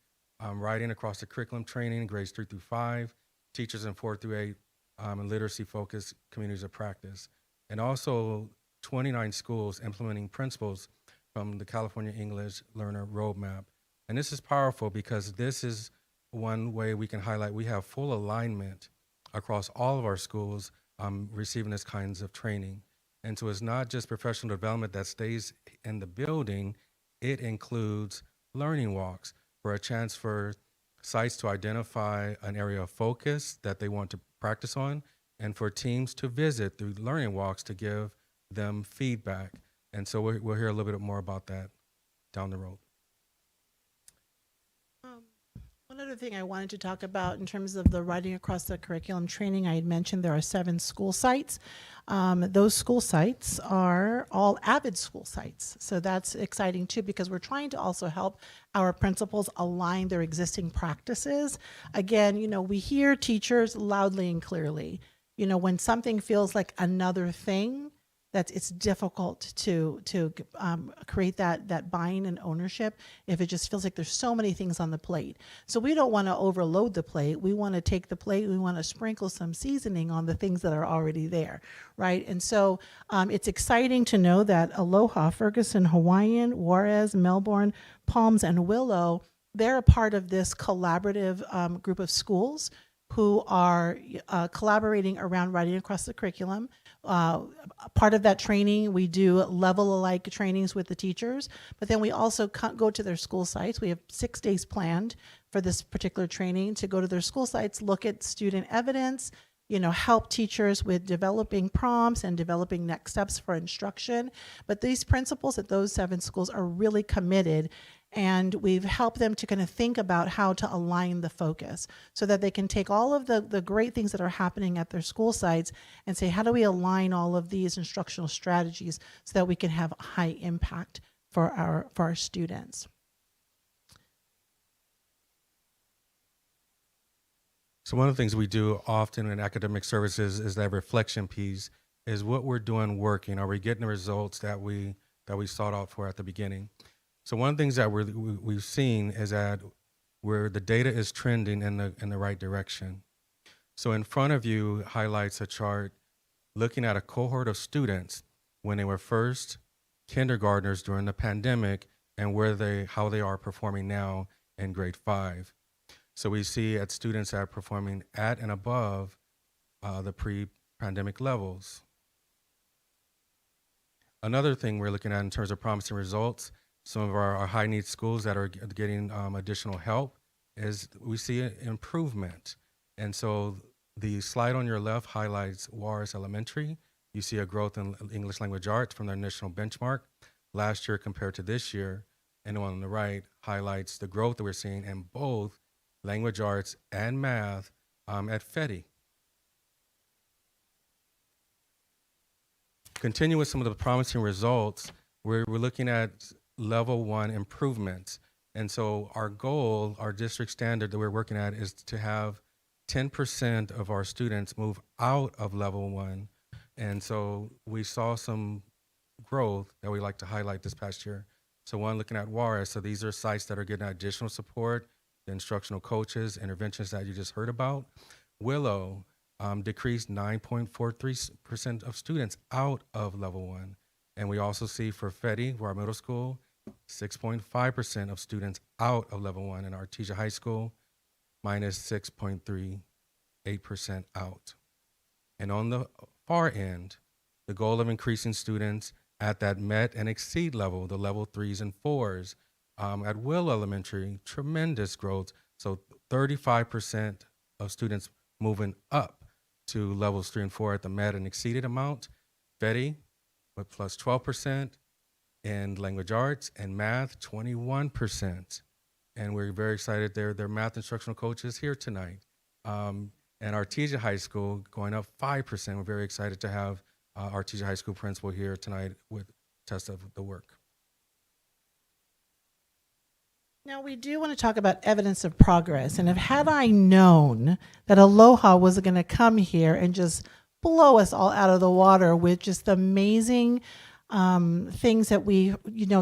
S18: Writing across the curriculum training, grades 3 through 5, teachers in 4 through 8, and literacy-focused communities of practice. And also 29 schools implementing principles from the California English Learner Roadmap. And this is powerful because this is one way we can highlight we have full alignment across all of our schools receiving this kinds of training. And so it's not just professional development that stays in the building, it includes learning walks for a chance for sites to identify an area of focus that they want to practice on, and for teams to visit through learning walks to give them feedback. And so we'll hear a little bit more about that down the road.
S2: One other thing I wanted to talk about in terms of the writing across the curriculum training, I had mentioned there are 7 school sites. Those school sites are all AVID school sites. So that's exciting too, because we're trying to also help our principals align their existing practices. Again, you know, we hear teachers loudly and clearly. You know, when something feels like another thing, it's difficult to create that buy-in and ownership if it just feels like there's so many things on the plate. So we don't want to overload the plate. We want to take the plate, we want to sprinkle some seasoning on the things that are already there, right? And so it's exciting to know that Aloha, Ferguson, Hawaiian, Juarez, Melbourne, Palms, and Willow, they're a part of this collaborative group of schools who are collaborating around writing across the curriculum. Part of that training, we do level-alike trainings with the teachers, but then we also go to their school sites. We have 6 days planned for this particular training to go to their school sites, look at student evidence, you know, help teachers with developing prompts and developing next steps for instruction. But these principals at those 7 schools are really committed, and we've helped them to kind of think about how to align the focus so that they can take all of the great things that are happening at their school sites and say, how do we align all of these instructional strategies so that we can have high impact for our students.
S18: So one of the things we do often in academic services is that reflection piece, is what we're doing working. Are we getting the results that we sought out for at the beginning? So one of the things that we've seen is that where the data is trending in the right direction. So in front of you highlights a chart looking at a cohort of students when they were first kindergartners during the pandemic and how they are performing now in grade 5. So we see at students that are performing at and above the pre-pandemic levels. Another thing we're looking at in terms of promising results, some of our high need schools that are getting additional help, is we see an improvement. And so the slide on your left highlights Juarez Elementary. You see a growth in English language arts from their initial benchmark last year compared to this year. And on the right highlights the growth that we're seeing in both language arts and math at FETI. Continue with some of the promising results. We're looking at level 1 improvements. And so our goal, our district standard that we're working at, is to have 10% of our students move out of level 1. And so we saw some growth that we like to highlight this past year. So one, looking at Juarez, so these are sites that are getting additional support, the instructional coaches, interventions that you just heard about. Willow decreased 9.43% of students out of level 1. And we also see for FETI, for our middle school, 6.5% of students out of level 1, and Artesia High School, minus 6.38% out. And on the far end, the goal of increasing students at that met and exceed level, the level 3s and 4s, at Will Elementary, tremendous growth. So 35% of students moving up to levels 3 and 4 at the met and exceeded amount. FETI, with plus 12%, and language arts and math, 21%. And we're very excited their math instructional coaches here tonight. And Artesia High School going up 5%. We're very excited to have Artesia High School principal here tonight with test of the work.
S2: Now, we do want to talk about evidence of progress. And had I known that Aloha was going to come here and just blow us all out of the water with just amazing things that we,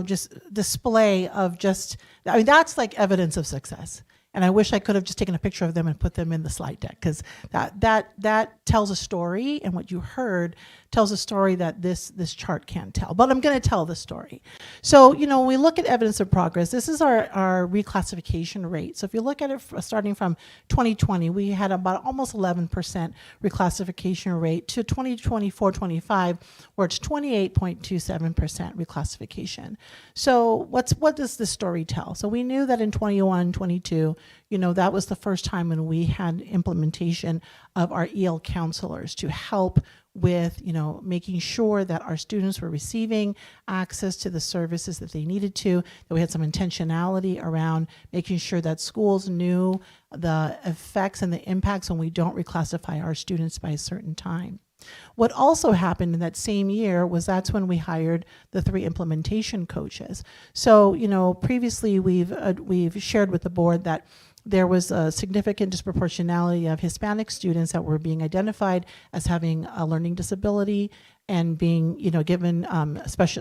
S2: just display of that's like evidence of success. And I wish I could have just taken a picture of them and put them in the slide deck, because that tells a story, and what you heard tells a story that this chart can't tell. But I'm going to tell the story. So, when we look at evidence of progress, this is our reclassification rate. So if you look at it starting from 2020, we had about almost 11% reclassification rate to 2024-25, where it's 28.27% reclassification. So what does this story tell? So we knew that in 21-22, that was the first time when we had implementation of our EL counselors to help with, making sure that our students were receiving access to the services that they needed to, that we had some intentionality around making sure that schools knew the effects and the impacts when we don't reclassify our students by a certain time. What also happened in that same year was that's when we hired the 3 implementation coaches. So, previously we've shared with the board that there was a significant disproportionality of Hispanic students that were being identified as having a learning disability and being, given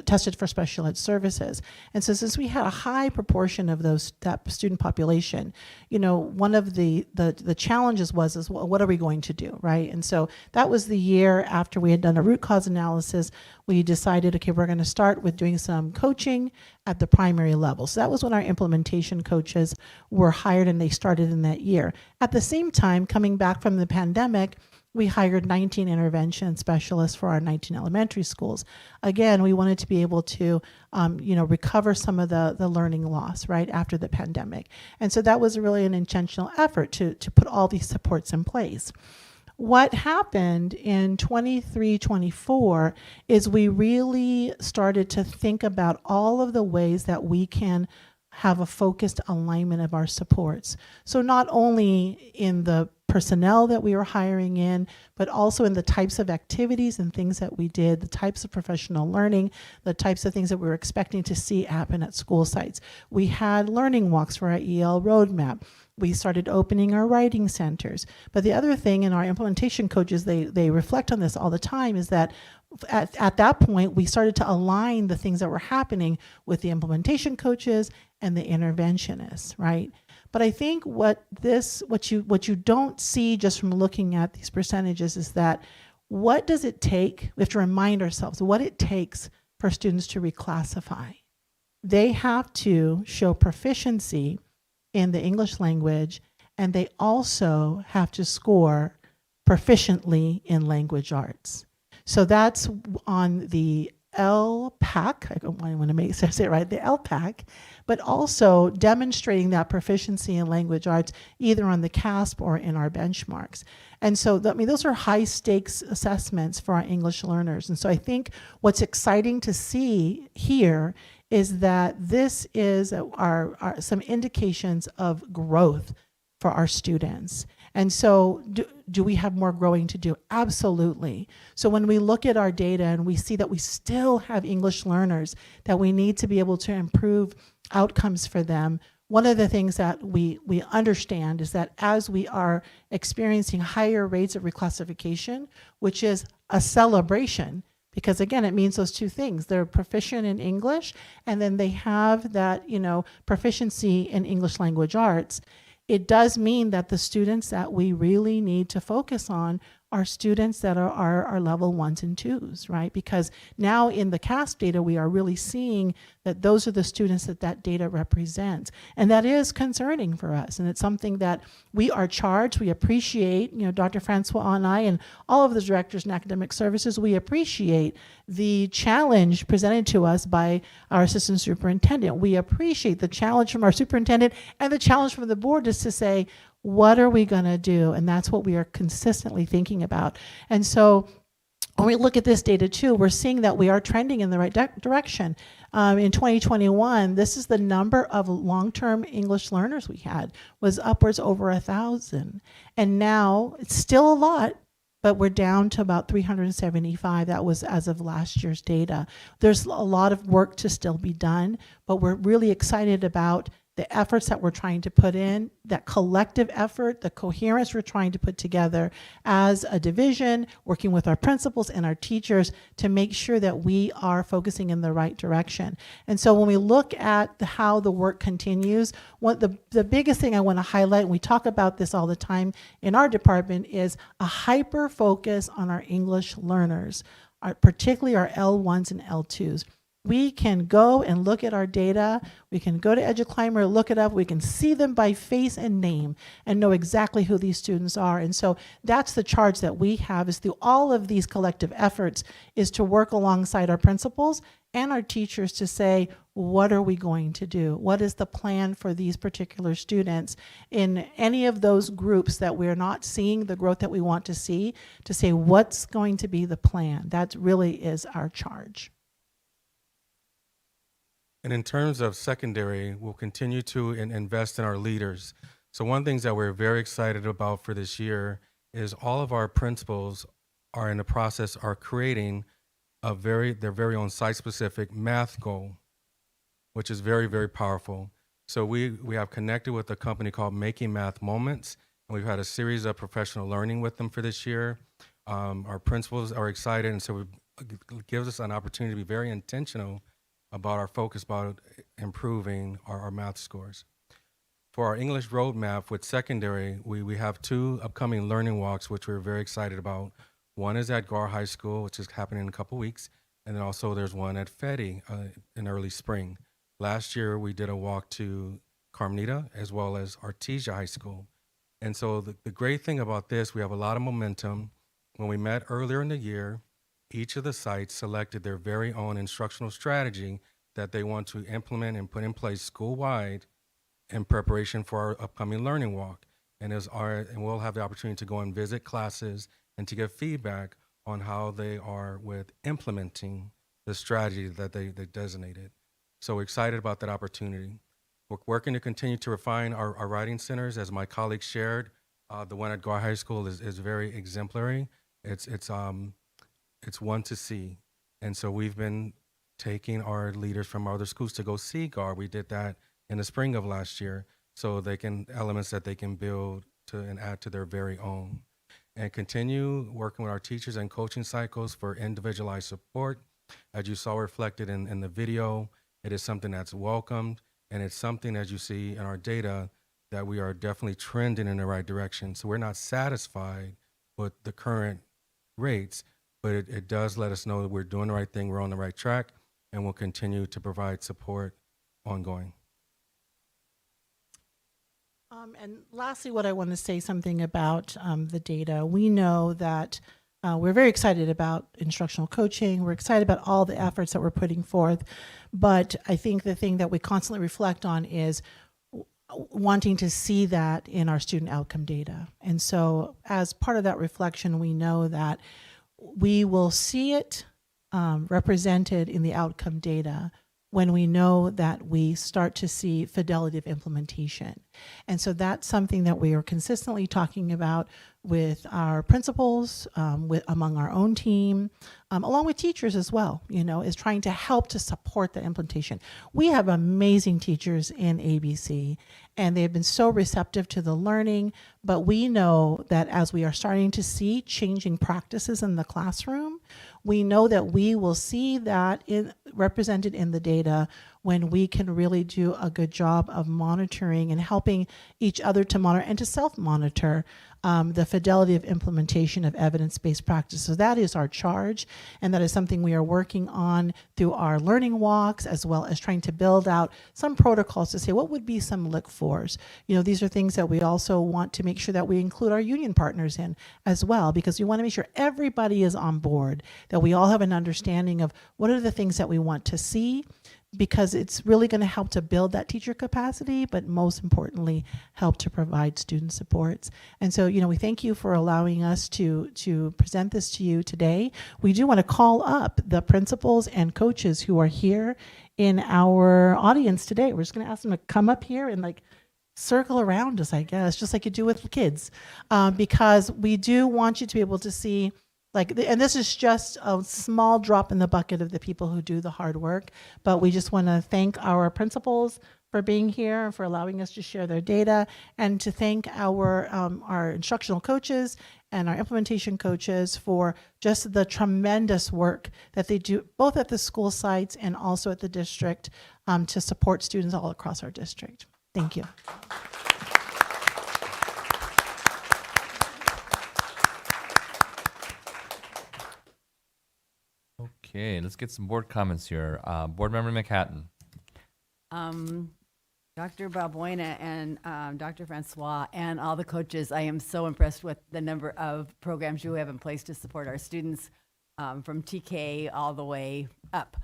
S2: tested for special ed services. And so since we had a high proportion of that student population, one of the challenges was well, what are we going to do, right? And so that was the year after we had done a root cause analysis, we decided, okay, we're going to start with doing some coaching at the primary level. So that was when our implementation coaches were hired, and they started in that year. At the same time, coming back from the pandemic, we hired 19 intervention specialists for our 19 elementary schools. Again, we wanted to be able to, recover some of the learning loss, right, after the pandemic. And so that was really an intentional effort to put all these supports in place. What happened in 23-24 is we really started to think about all of the ways that we can have a focused alignment of our supports. So not only in the personnel that we were hiring in, but also in the types of activities and things that we did, the types of professional learning, the types of things that we were expecting to see happen at school sites. We had learning walks for our EL roadmap. We started opening our writing centers. But the other thing, and our implementation coaches, they reflect on this all the time, is that at that point, we started to align the things that were happening with the implementation coaches and the interventionists, right? But I think what you don't see just from looking at these percentages is that what does it take? We have to remind ourselves what it takes for students to reclassify. They have to show proficiency in the English language, and they also have to score proficiently in language arts. So that's on the LPAC, I want to make sure I say it right, the LPAC, but also demonstrating that proficiency in language arts either on the CASP or in our benchmarks. And so, those are high stakes assessments for our English learners. And so I think what's exciting to see here is that this is some indications of growth for our students. And so do we have more growing to do? Absolutely. So when we look at our data and we see that we still have English learners, that we need to be able to improve outcomes for them, one of the things that we understand is that as we are experiencing higher rates of reclassification, which is a celebration, because again, it means those two things. They're proficient in English, and then they have that, proficiency in English language arts. It does mean that the students that we really need to focus on are students that are level 1s and 2s, right? Because now in the CASP data, we are really seeing that those are the students that data represents. And that is concerning for us. And it's something that we are charged, we appreciate, Dr. Francois and I and all of the directors in academic services, we appreciate the challenge presented to us by our assistant superintendent. We appreciate the challenge from our superintendent and the challenge from the board is to say, what are we going to do? And that's what we are consistently thinking about. And so when we look at this data too, we're seeing that we are trending in the right direction. In 2021, this is the number of long-term English learners we had was upwards over 1,000. And now it's still a lot, but we're down to about 375. That was as of last year's data. There's a lot of work to still be done, but we're really excited about the efforts that we're trying to put in, that collective effort, the coherence we're trying to put together as a division, working with our principals and our teachers to make sure that we are focusing in the right direction. And so when we look at how the work continues, the biggest thing I want to highlight, and we talk about this all the time in our department, is a hyper focus on our English learners. particularly our L1s and L2s. We can go and look at our data. We can go to EduClimber, look it up. We can see them by face and name and know exactly who these students are. And so that's the charge that we have, is through all of these collective efforts, is to work alongside our principals and our teachers to say, what are we going to do? What is the plan for these particular students in any of those groups that we're not seeing the growth that we want to see, to say what's going to be the plan? That really is our charge.
S18: And in terms of secondary, we'll continue to invest in our leaders. So one of the things that we're very excited about for this year is all of our principals are in the process, are creating their very own site-specific math goal, which is very, very powerful. So we have connected with a company called Making Math Moments, and we've had a series of professional learning with them for this year. Our principals are excited, and so it gives us an opportunity to be very intentional about our focus about improving our math scores. For our English roadmap with secondary, we have 2 upcoming learning walks, which we're very excited about. One is at Gar High School, which is happening in a couple weeks, and then also there's one at Fetty in early spring. Last year, we did a walk to Carmelita as well as Artesia High School. And so the great thing about this, we have a lot of momentum. When we met earlier in the year, each of the sites selected their very own instructional strategy that they want to implement and put in place school-wide in preparation for our upcoming learning walk. And we'll have the opportunity to go and visit classes and to get feedback on how they are with implementing the strategy that they designated. So we're excited about that opportunity. We're working to continue to refine our writing centers. As my colleagues shared, the one at Gar High School is very exemplary. It's one to see. And so we've been taking our leaders from our other schools to go see Gar. We did that in the spring of last year, so elements that they can build and add to their very own. And continue working with our teachers and coaching cycles for individualized support. As you saw reflected in the video, it is something that's welcomed, and it's something, as you see in our data, that we are definitely trending in the right direction. So we're not satisfied with the current rates, but it does let us know that we're doing the right thing, we're on the right track, and we'll continue to provide support ongoing.
S2: And lastly, what I want to say something about the data. We know that we're very excited about instructional coaching. We're excited about all the efforts that we're putting forth. But I think the thing that we constantly reflect on is wanting to see that in our student outcome data. And so as part of that reflection, we know that we will see it represented in the outcome data when we know that we start to see fidelity of implementation. And so that's something that we are consistently talking about with our principals, among our own team, along with teachers as well, is trying to help to support the implementation. We have amazing teachers in ABC, and they've been so receptive to the learning, but we know that as we are starting to see changing practices in the classroom, we know that we will see that represented in the data when we can really do a good job of monitoring and helping each other to monitor and to self-monitor the fidelity of implementation of evidence-based practice. So that is our charge, and that is something we are working on through our learning walks, as well as trying to build out some protocols to say what would be some look-fors. These are things that we also want to make sure that we include our union partners in as well, because we want to make sure everybody is on board, that we all have an understanding of what are the things that we want to see, because it's really going to help to build that teacher capacity, but most importantly, help to provide student supports. And so, we thank you for allowing us to present this to you today. We do want to call up the principals and coaches who are here in our audience today. We're just going to ask them to come up here and circle around us, I guess, just like you do with kids, because we do want you to be able to see and this is just a small drop in the bucket of the people who do the hard work, but we just want to thank our principals for being here and for allowing us to share their data, and to thank our instructional coaches and our implementation coaches for just the tremendous work that they do, both at the school sites and also at the district, to support students all across our district. Thank you.
S1: Okay, let's get some board comments here. Board Member McHatton.
S13: Dr. Balbuena and Dr. Francois and all the coaches, I am so impressed with the number of programs you have in place to support our students from TK all the way up.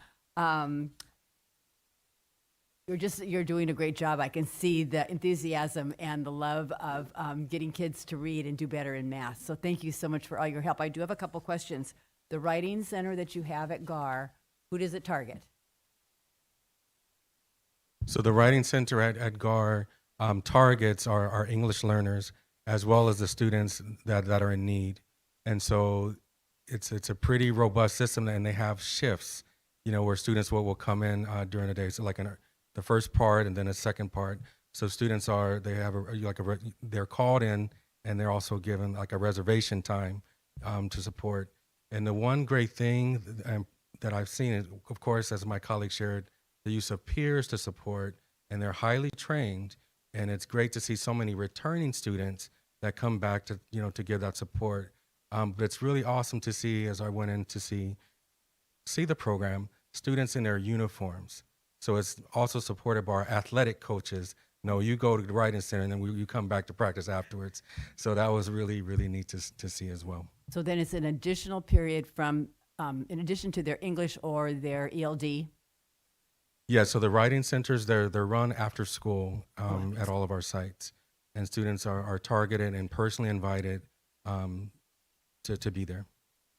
S13: You're doing a great job. I can see the enthusiasm and the love of getting kids to read and do better in math. So thank you so much for all your help. I do have a couple questions. The writing center that you have at GAR, who does it target?
S18: So the Writing Center at GAR targets our English learners as well as the students that are in need. And so it's a pretty robust system, and they have shifts, where students will come in during the day. So like in the first part and then a second part. So students they're called in, and they're also given like a reservation time to support. And the one great thing that I've seen is, of course, as my colleague shared, the use of peers to support, and they're highly trained. And it's great to see so many returning students that come back to give that support. But it's really awesome to see, as I went in to see the program, students in their uniforms. So it's also supported by our athletic coaches. No, you go to the Writing Center and then you come back to practice afterwards. So that was really, really neat to see as well.
S13: So then it's an additional period from, in addition to their English or their ELD.
S18: Yeah, so the Writing Centers, they're run after school at all of our sites. And students are targeted and personally invited to be there.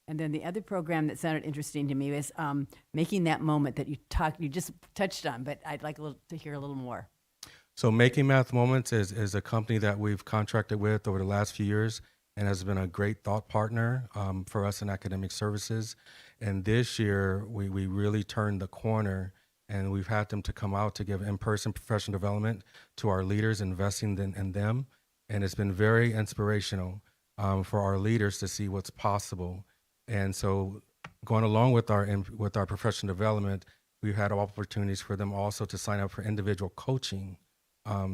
S13: And then the other program that sounded interesting to me is making that moment that you just touched on, but I'd like to hear a little more.
S18: So Making Math Moments is a company that we've contracted with over the last few years and has been a great thought partner for us in academic services. And this year, we really turned the corner, and we've had them to come out to give in-person professional development to our leaders, investing in them. And it's been very inspirational for our leaders to see what's possible. And so going along with our professional development, we've had opportunities for them also to sign up for individual coaching.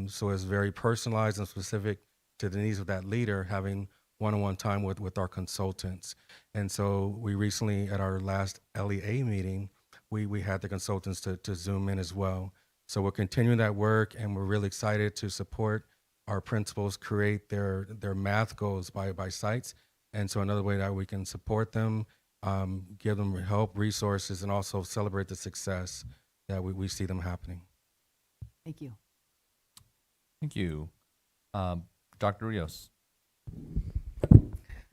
S18: So it's very personalized and specific to the needs of that leader, having one-on-one time with our consultants. And so we recently, at our last LEA meeting, we had the consultants to Zoom in as well. So we're continuing that work, and we're really excited to support our principals create their math goals by sites. And so another way that we can support them, give them help, resources, and also celebrate the success that we see them happening.
S13: Thank you.
S1: Thank you. Dr. Rios.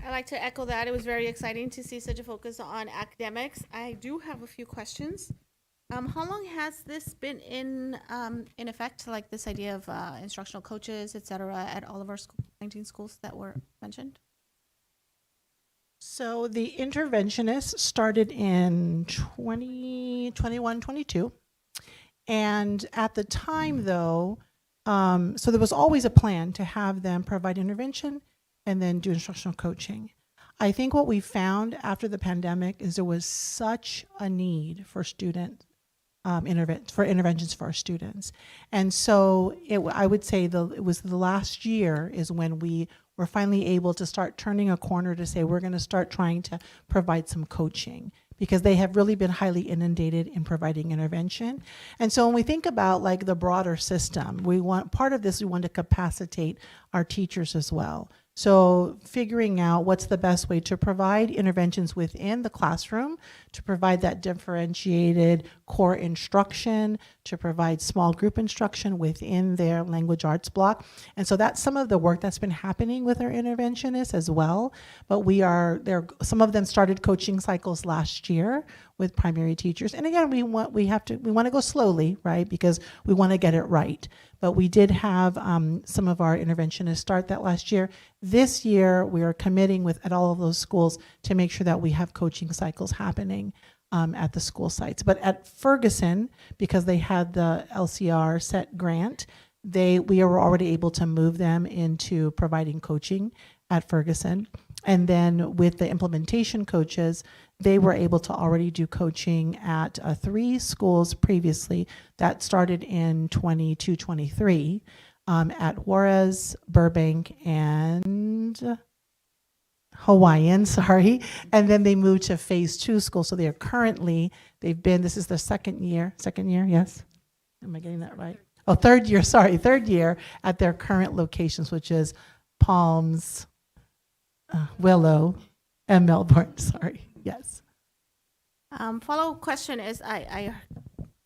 S12: I'd like to echo that. It was very exciting to see such a focus on academics. I do have a few questions. How long has this been in effect, like this idea of instructional coaches, et cetera, at all of our 19 schools that were mentioned?
S2: So the interventionists started in 2021, 22. And at the time, though, so there was always a plan to have them provide intervention and then do instructional coaching. I think what we found after the pandemic is there was such a need for interventions for our students. And so I would say it was the last year is when we were finally able to start turning a corner to say we're going to start trying to provide some coaching, because they have really been highly inundated in providing intervention. And so when we think about like the broader system, we want to capacitate our teachers as well. So figuring out what's the best way to provide interventions within the classroom, to provide that differentiated core instruction, to provide small group instruction within their language arts block. And so that's some of the work that's been happening with our interventionists as well. But some of them started coaching cycles last year with primary teachers. And again, we want to go slowly, right? Because we want to get it right. But we did have some of our interventionists start that last year. This year, we are committing at all of those schools to make sure that we have coaching cycles happening at the school sites. But at Ferguson, because they had the LCR set grant, we were already able to move them into providing coaching at Ferguson. And then with the implementation coaches, they were able to already do coaching at 3 schools previously. That started in 22-23 at Juarez, Burbank, and Hawaiian, sorry, and then they moved to phase 2 school. So they are currently, this is their second year, yes? Am I getting that right? Oh, third year at their current locations, which is Palms, Willow, and Melbourne, sorry, yes.
S12: Follow-up question is,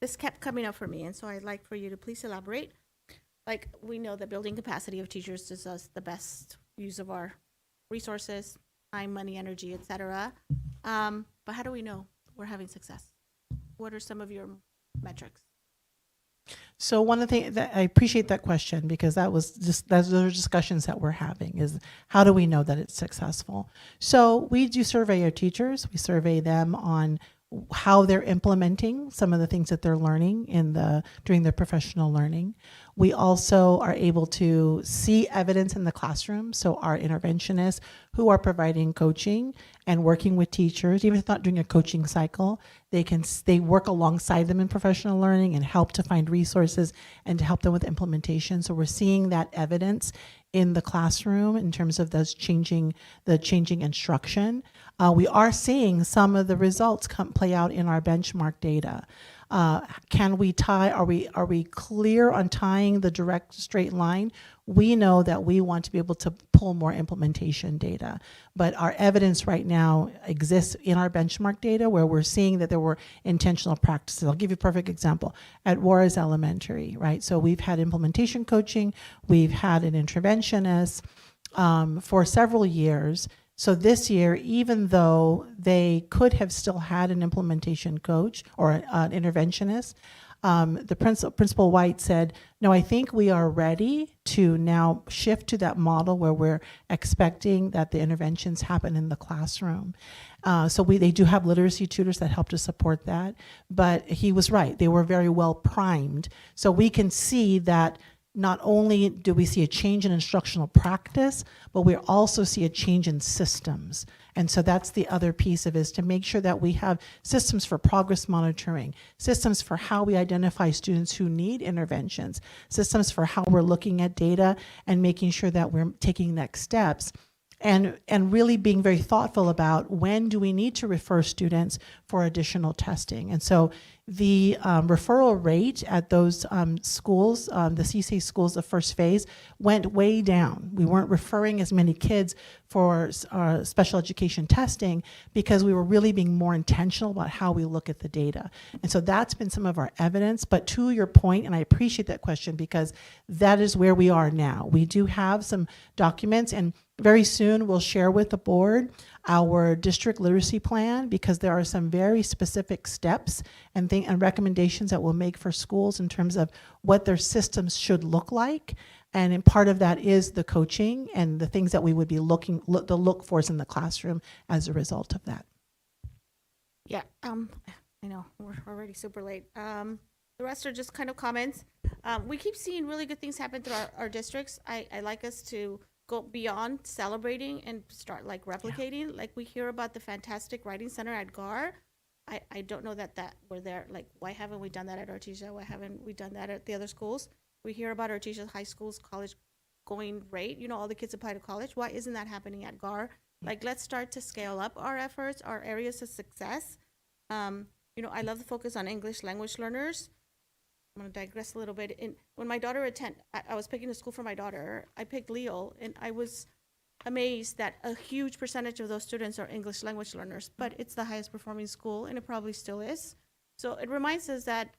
S12: this kept coming up for me, and so I'd like for you to please elaborate. Like, we know the building capacity of teachers is us the best use of our resources, time, money, energy, etc. But how do we know we're having success? What are some of your metrics?
S2: So one of the things that I appreciate that question, because those are discussions that we're having, is how do we know that it's successful? So we do survey our teachers. We survey them on how they're implementing some of the things that they're learning during their professional learning. We also are able to see evidence in the classroom. So our interventionists who are providing coaching and working with teachers, even if it's not doing a coaching cycle, they work alongside them in professional learning and help to find resources and to help them with implementation. So we're seeing that evidence in the classroom in terms of the changing instruction. We are seeing some of the results play out in our benchmark data. Can we tie? Are we clear on tying the direct straight line? We know that we want to be able to pull more implementation data, but our evidence right now exists in our benchmark data where we're seeing that there were intentional practices. I'll give you a perfect example. At Juarez Elementary, right? So we've had implementation coaching, we've had an interventionist for several years. So this year, even though they could have still had an implementation coach or an interventionist, Principal White said, no, I think we are ready to now shift to that model where we're expecting that the interventions happen in the classroom. So they do have literacy tutors that help to support that. But he was right. They were very well primed. So we can see that not only do we see a change in instructional practice, but we also see a change in systems. And so that's the other piece of it, is to make sure that we have systems for progress monitoring, systems for how we identify students who need interventions, systems for how we're looking at data and making sure that we're taking next steps. And really being very thoughtful about when do we need to refer students for additional testing. And so the referral rate at those schools, the CSA schools, the first phase, went way down. We weren't referring as many kids for special education testing because we were really being more intentional about how we look at the data. And so that's been some of our evidence. But to your point, and I appreciate that question because that is where we are now. We do have some documents, and very soon we'll share with the board our district literacy plan, because there are some very specific steps and recommendations that we'll make for schools in terms of what their systems should look like. And in part of that is the coaching and the things that we would be look for in the classroom as a result of that.
S12: Yeah, I know we're already super late. The rest are just kind of comments. We keep seeing really good things happen through our districts. I like us to go beyond celebrating and start like replicating. Yeah. Like we hear about the fantastic writing center at GAR. I don't know that we're there. Like, why haven't we done that at Artesia? Why haven't we done that at the other schools? We hear about Artesia high schools, college going great. You know, all the kids apply to college. Why isn't that happening at GAR? Like, let's start to scale up our efforts, our areas of success. You know, I love the focus on English language learners. I'm going to digress a little bit. When my daughter I was picking a school for my daughter. I picked Leo, and I was amazed that a huge percentage of those students are English language learners, but it's the highest performing school, and it probably still is. So it reminds us that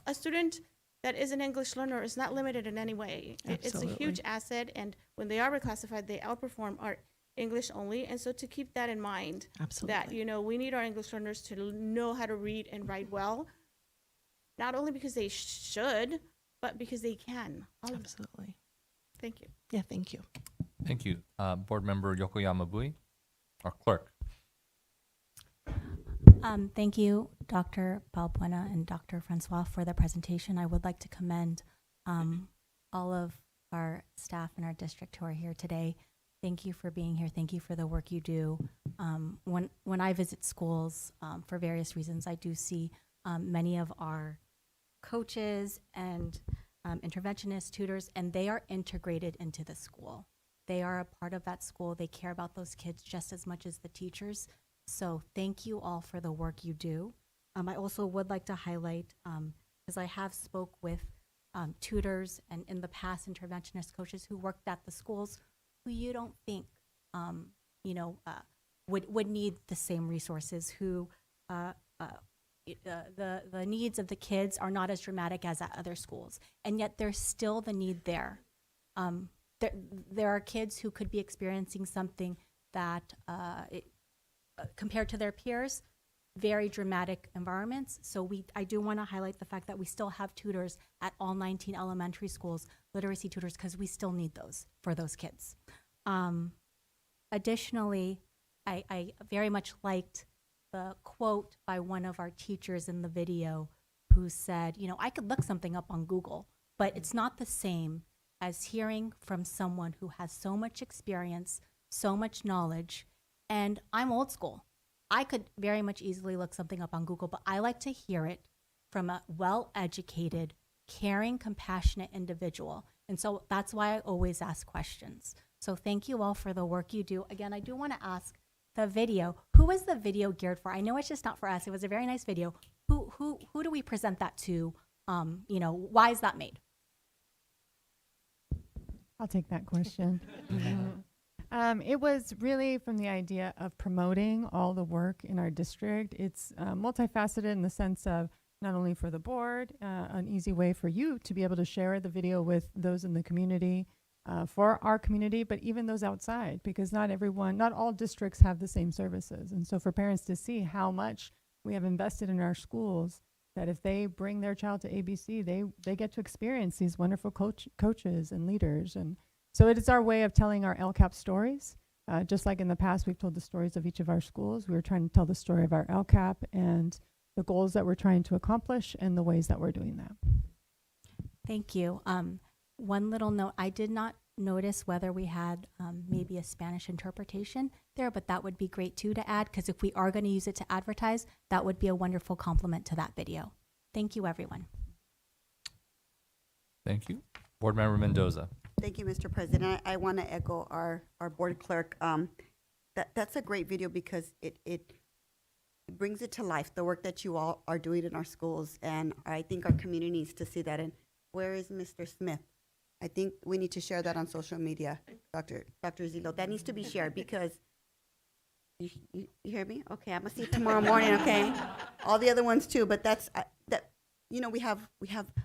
S12: a student that is an English learner is not limited in any way. It's a huge asset, and when they are reclassified, they outperform our English only. And so to keep that in mind, that, you know, we need our English learners to know how to read and write well, not only because they should, but because they can.
S2: Absolutely.
S12: Thank you.
S2: Yeah, thank you.
S1: Thank you. Board Member Yokoyama Bui, our clerk.
S14: Thank you, Dr. Balbuena and Dr. Francois, for the presentation. I would like to commend all of our staff in our district who are here today. Thank you for being here. Thank you for the work you do. When I visit schools, for various reasons, I do see many of our coaches and interventionists, tutors, and they are integrated into the school. They are a part of that school. They care about those kids just as much as the teachers. So thank you all for the work you do. I also would like to highlight, because I have spoke with tutors and in the past interventionist coaches who worked at the schools who you don't think, would need the same resources, who the needs of the kids are not as dramatic as at other schools, and yet there's still the need there. There are kids who could be experiencing something that, compared to their peers, very dramatic environments. So I do want to highlight the fact that we still have tutors at all 19 elementary schools, literacy tutors, because we still need those for those kids. Additionally, I very much liked the quote by one of our teachers in the video who said, I could look something up on Google, but it's not the same as hearing from someone who has so much experience, so much knowledge. And I'm old school. I could very much easily look something up on Google, but I like to hear it from a well-educated, caring, compassionate individual. And so that's why I always ask questions. So thank you all for the work you do. Again, I do want to ask the video, who is the video geared for? I know it's just not for us. It was a very nice video. Who do we present that to? Why is that made?
S17: I'll take that question. It was really from the idea of promoting all the work in our district. It's multifaceted in the sense of not only for the board, an easy way for you to be able to share the video with those in the community, for our community, but even those outside, because not all districts have the same services. And so for parents to see how much we have invested in our schools, that if they bring their child to ABC, they get to experience these wonderful coaches and leaders. And so it is our way of telling our LCAP stories. Just like in the past, we've told the stories of each of our schools. We're trying to tell the story of our LCAP and the goals that we're trying to accomplish and the ways that we're doing that.
S14: Thank you. One little note, I did not notice whether we had maybe a Spanish interpretation there, but that would be great too to add, because if we are going to use it to advertise, that would be a wonderful complement to that video. Thank you, everyone.
S1: Thank you. Board Member Mendoza.
S4: Thank you, Mr. President. I want to echo our board clerk. That's a great video because it brings it to life, the work that you all are doing in our schools, and I think our community needs to see that. And where is Mr. Smith? I think we need to share that on social media, Dr. Zillo. That needs to be shared because, you hear me? Okay, I'm gonna see it tomorrow morning, okay? All the other ones too, but that's, we have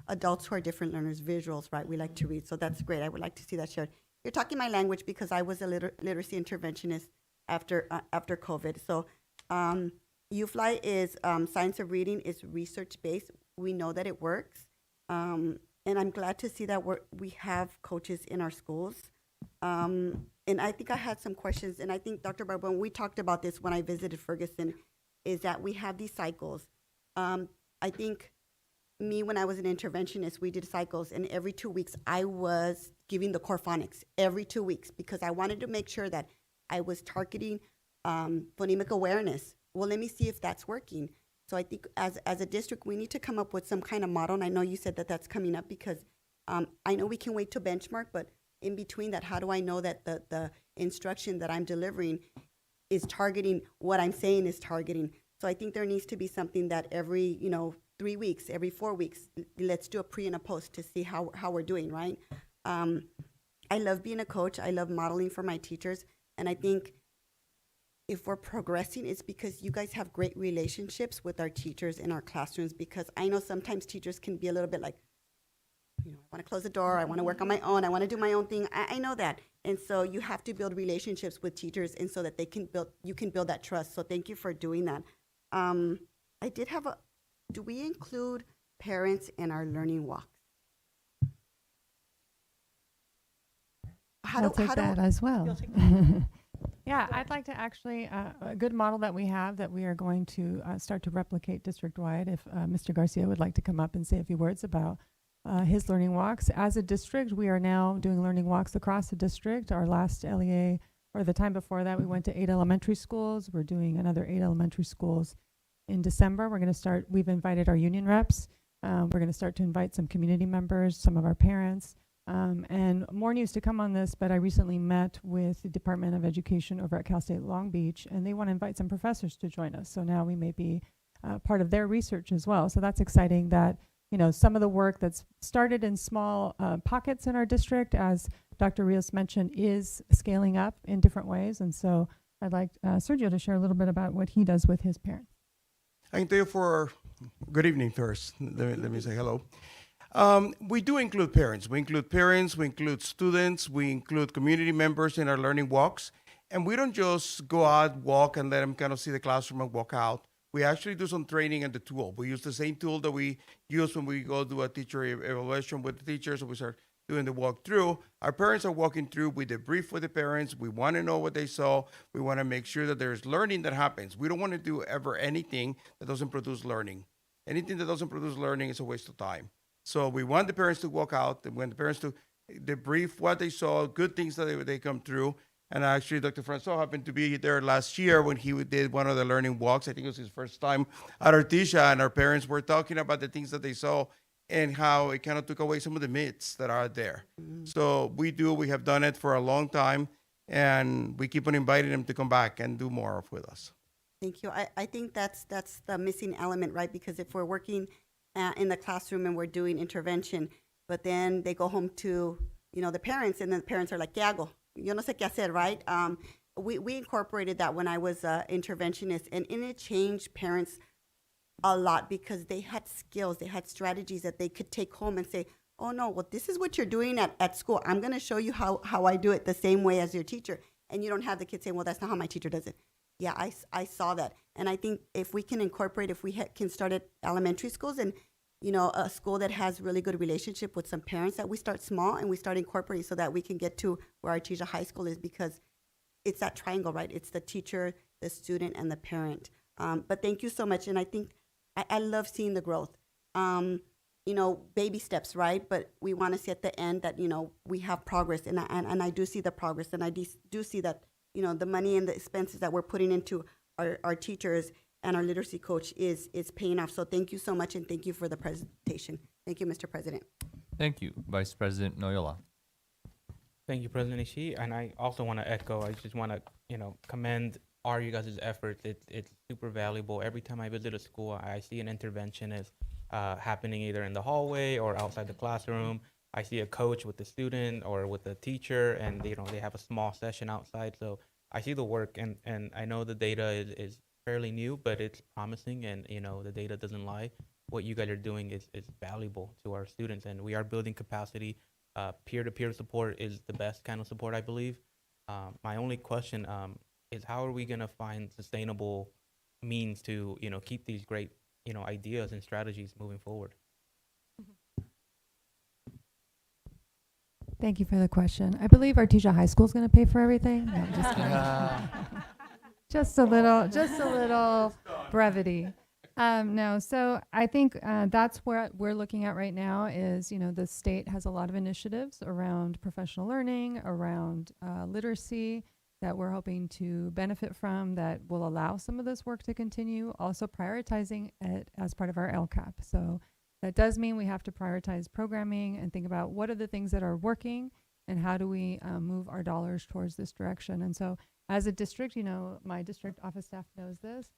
S4: adults who are different learners, visuals, right? We like to read, so that's great. I would like to see that shared. You're talking my language because I was a literacy interventionist after COVID. So UFly is science of reading, is research-based. We know that it works. And I'm glad to see that we have coaches in our schools. And I think I had some questions, and I think, Dr. Barber, when we talked about this when I visited Ferguson, is that we have these cycles. I think when I was an interventionist, we did cycles, and every 2 weeks I was giving the core phonics every 2 weeks because I wanted to make sure that I was targeting phonemic awareness. Well, let me see if that's working. So I think as a district, we need to come up with some kind of model. And I know you said that that's coming up because I know we can wait to benchmark, but in between that, how do I know that the instruction that I'm delivering is targeting what I'm saying is targeting? So I think there needs to be something that every 3 weeks, every 4 weeks, let's do a pre and a post to see how we're doing, right? I love being a coach. I love modeling for my teachers. And I think if we're progressing, it's because you guys have great relationships with our teachers in our classrooms, because I know sometimes teachers can be a little bit like, I want to close the door, I want to work on my own, I want to do my own thing. I know that. And so you have to build relationships with teachers, and so that you can build that trust. So thank you for doing that. I did have do we include parents in our learning walks?
S17: I'll take that as well. Yeah, I'd like to actually, a good model that we have that we are going to start to replicate district-wide, if Mr. Garcia would like to come up and say a few words about his learning walks. As a district, we are now doing learning walks across the district. Our last LEA, or the time before that, we went to 8 elementary schools. We're doing another 8 elementary schools in December. We're going to start, we've invited our union reps. We're going to start to invite some community members, some of our parents. And more news to come on this, but I recently met with the Department of Education over at Cal State Long Beach, and they want to invite some professors to join us. So now we may be part of their research as well. So that's exciting that, some of the work that's started in small pockets in our district, as Dr. Rios mentioned, is scaling up in different ways. And so I'd like Sergio to share a little bit about what he does with his parents.
S5: I can tell you good evening first. Let me say hello. We do include parents. We include students, we include community members in our learning walks. And we don't just go out, walk, and let them kind of see the classroom and walk out. We actually do some training in the tool. We use the same tool that we use when we go do a teacher evaluation with the teachers, and we start doing the walkthrough. Our parents are walking through. We debrief with the parents. We want to know what they saw. We want to make sure that there's learning that happens. We don't want to do ever anything that doesn't produce learning. Anything that doesn't produce learning is a waste of time. So we want the parents to walk out, and want the parents to debrief what they saw, good things that they come through. And actually, Dr. Francois happened to be there last year when he did one of the learning walks. I think it was his first time at Artesia, and our parents were talking about the things that they saw and how it kind of took away some of the myths that are there. So we have done it for a long time, and we keep on inviting them to come back and do more with us.
S4: Thank you. I think that's the missing element, right? Because if we're working in the classroom and we're doing intervention, but then they go home to, the parents, and then the parents are like, ¿qué hago? Yo no sé qué hacer, right? We incorporated that when I was an interventionist, and it changed parents a lot because they had skills, they had strategies that they could take home and say, oh no, well, this is what you're doing at school. I'm going to show you how I do it the same way as your teacher. And you don't have the kids saying, well, that's not how my teacher does it. Yeah, I saw that. And I think if we can incorporate, if we can start at elementary schools and, a school that has really good relationship with some parents, that we start small and we start incorporating so that we can get to where Artesia High School is, because it's that triangle, right? It's the teacher, the student, and the parent. But thank you so much. And I think I love seeing the growth. Baby steps, right? But we want to see at the end that, we have progress. And I do see the progress. And I do see that, the money and the expenses that we're putting into our teachers and our literacy coach is paying off. So thank you so much, and thank you for the presentation. Thank you, Mr. President.
S1: Thank you, Vice President Noyola.
S3: Thank you, President Ishii. And I also want to echo, I just want to, commend all you guys' efforts. It's super valuable. Every time I visit a school, I see an intervention is happening either in the hallway or outside the classroom. I see a coach with the student or with the teacher, and they have a small session outside. So I see the work, and I know the data is fairly new, but it's promising, and the data doesn't lie. What you guys are doing is valuable to our students, and we are building capacity. Peer-to-peer support is the best kind of support, I believe. My only question is, how are we going to find sustainable means to keep these great ideas and strategies moving forward?
S17: Thank you for the question. I believe Artesia High School is going to pay for everything. No, I'm just kidding. Just a little brevity. No, so I think that's where we're looking at right now is, the state has a lot of initiatives around professional learning, around literacy that we're hoping to benefit from, that will allow some of this work to continue, also prioritizing it as part of our LCAP. So that does mean we have to prioritize programming and think about what are the things that are working and how do we move our dollars towards this direction. And so as a district, my district office staff knows this.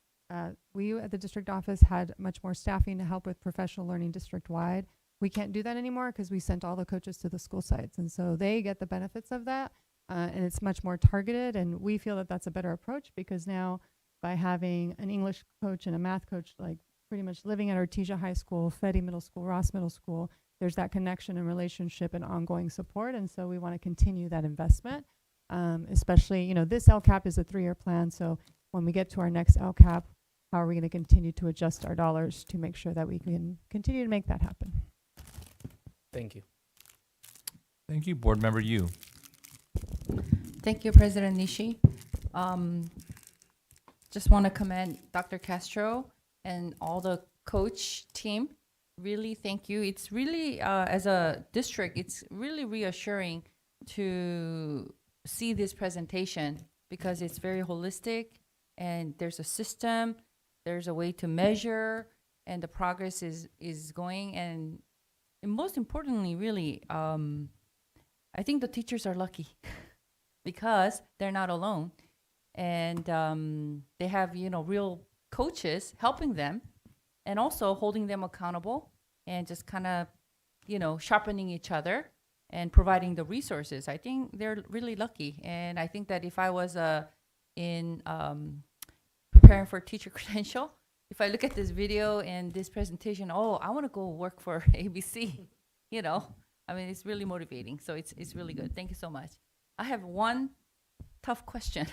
S17: We at the district office had much more staffing to help with professional learning district-wide. We can't do that anymore because we sent all the coaches to the school sites. And so they get the benefits of that, and it's much more targeted. And we feel that that's a better approach because now by having an English coach and a math coach, like pretty much living at Artesia High School, Feddy Middle School, Ross Middle School, there's that connection and relationship and ongoing support. And so we want to continue that investment. Especially, this LCAP is a 3-year plan. So when we get to our next LCAP, how are we going to continue to adjust our dollars to make sure that we can continue to make that happen?
S3: Thank you.
S1: Thank you, Board Member Yu.
S15: Thank you, President Nishi. Just want to commend Dr. Castro and all the coach team. Really, thank you. It's really, as a district, it's really reassuring to see this presentation because it's very holistic and there's a system, there's a way to measure, and the progress is going. And most importantly, really, I think the teachers are lucky because they're not alone, and they have real coaches helping them, and also holding them accountable, and just kind of sharpening each other and providing the resources. I think they're really lucky, and I think that if I was in preparing for teacher credential, if I look at this video and this presentation, oh, I want to go work for ABC. I mean, it's really motivating. So it's really good. Thank you so much. I have one tough question.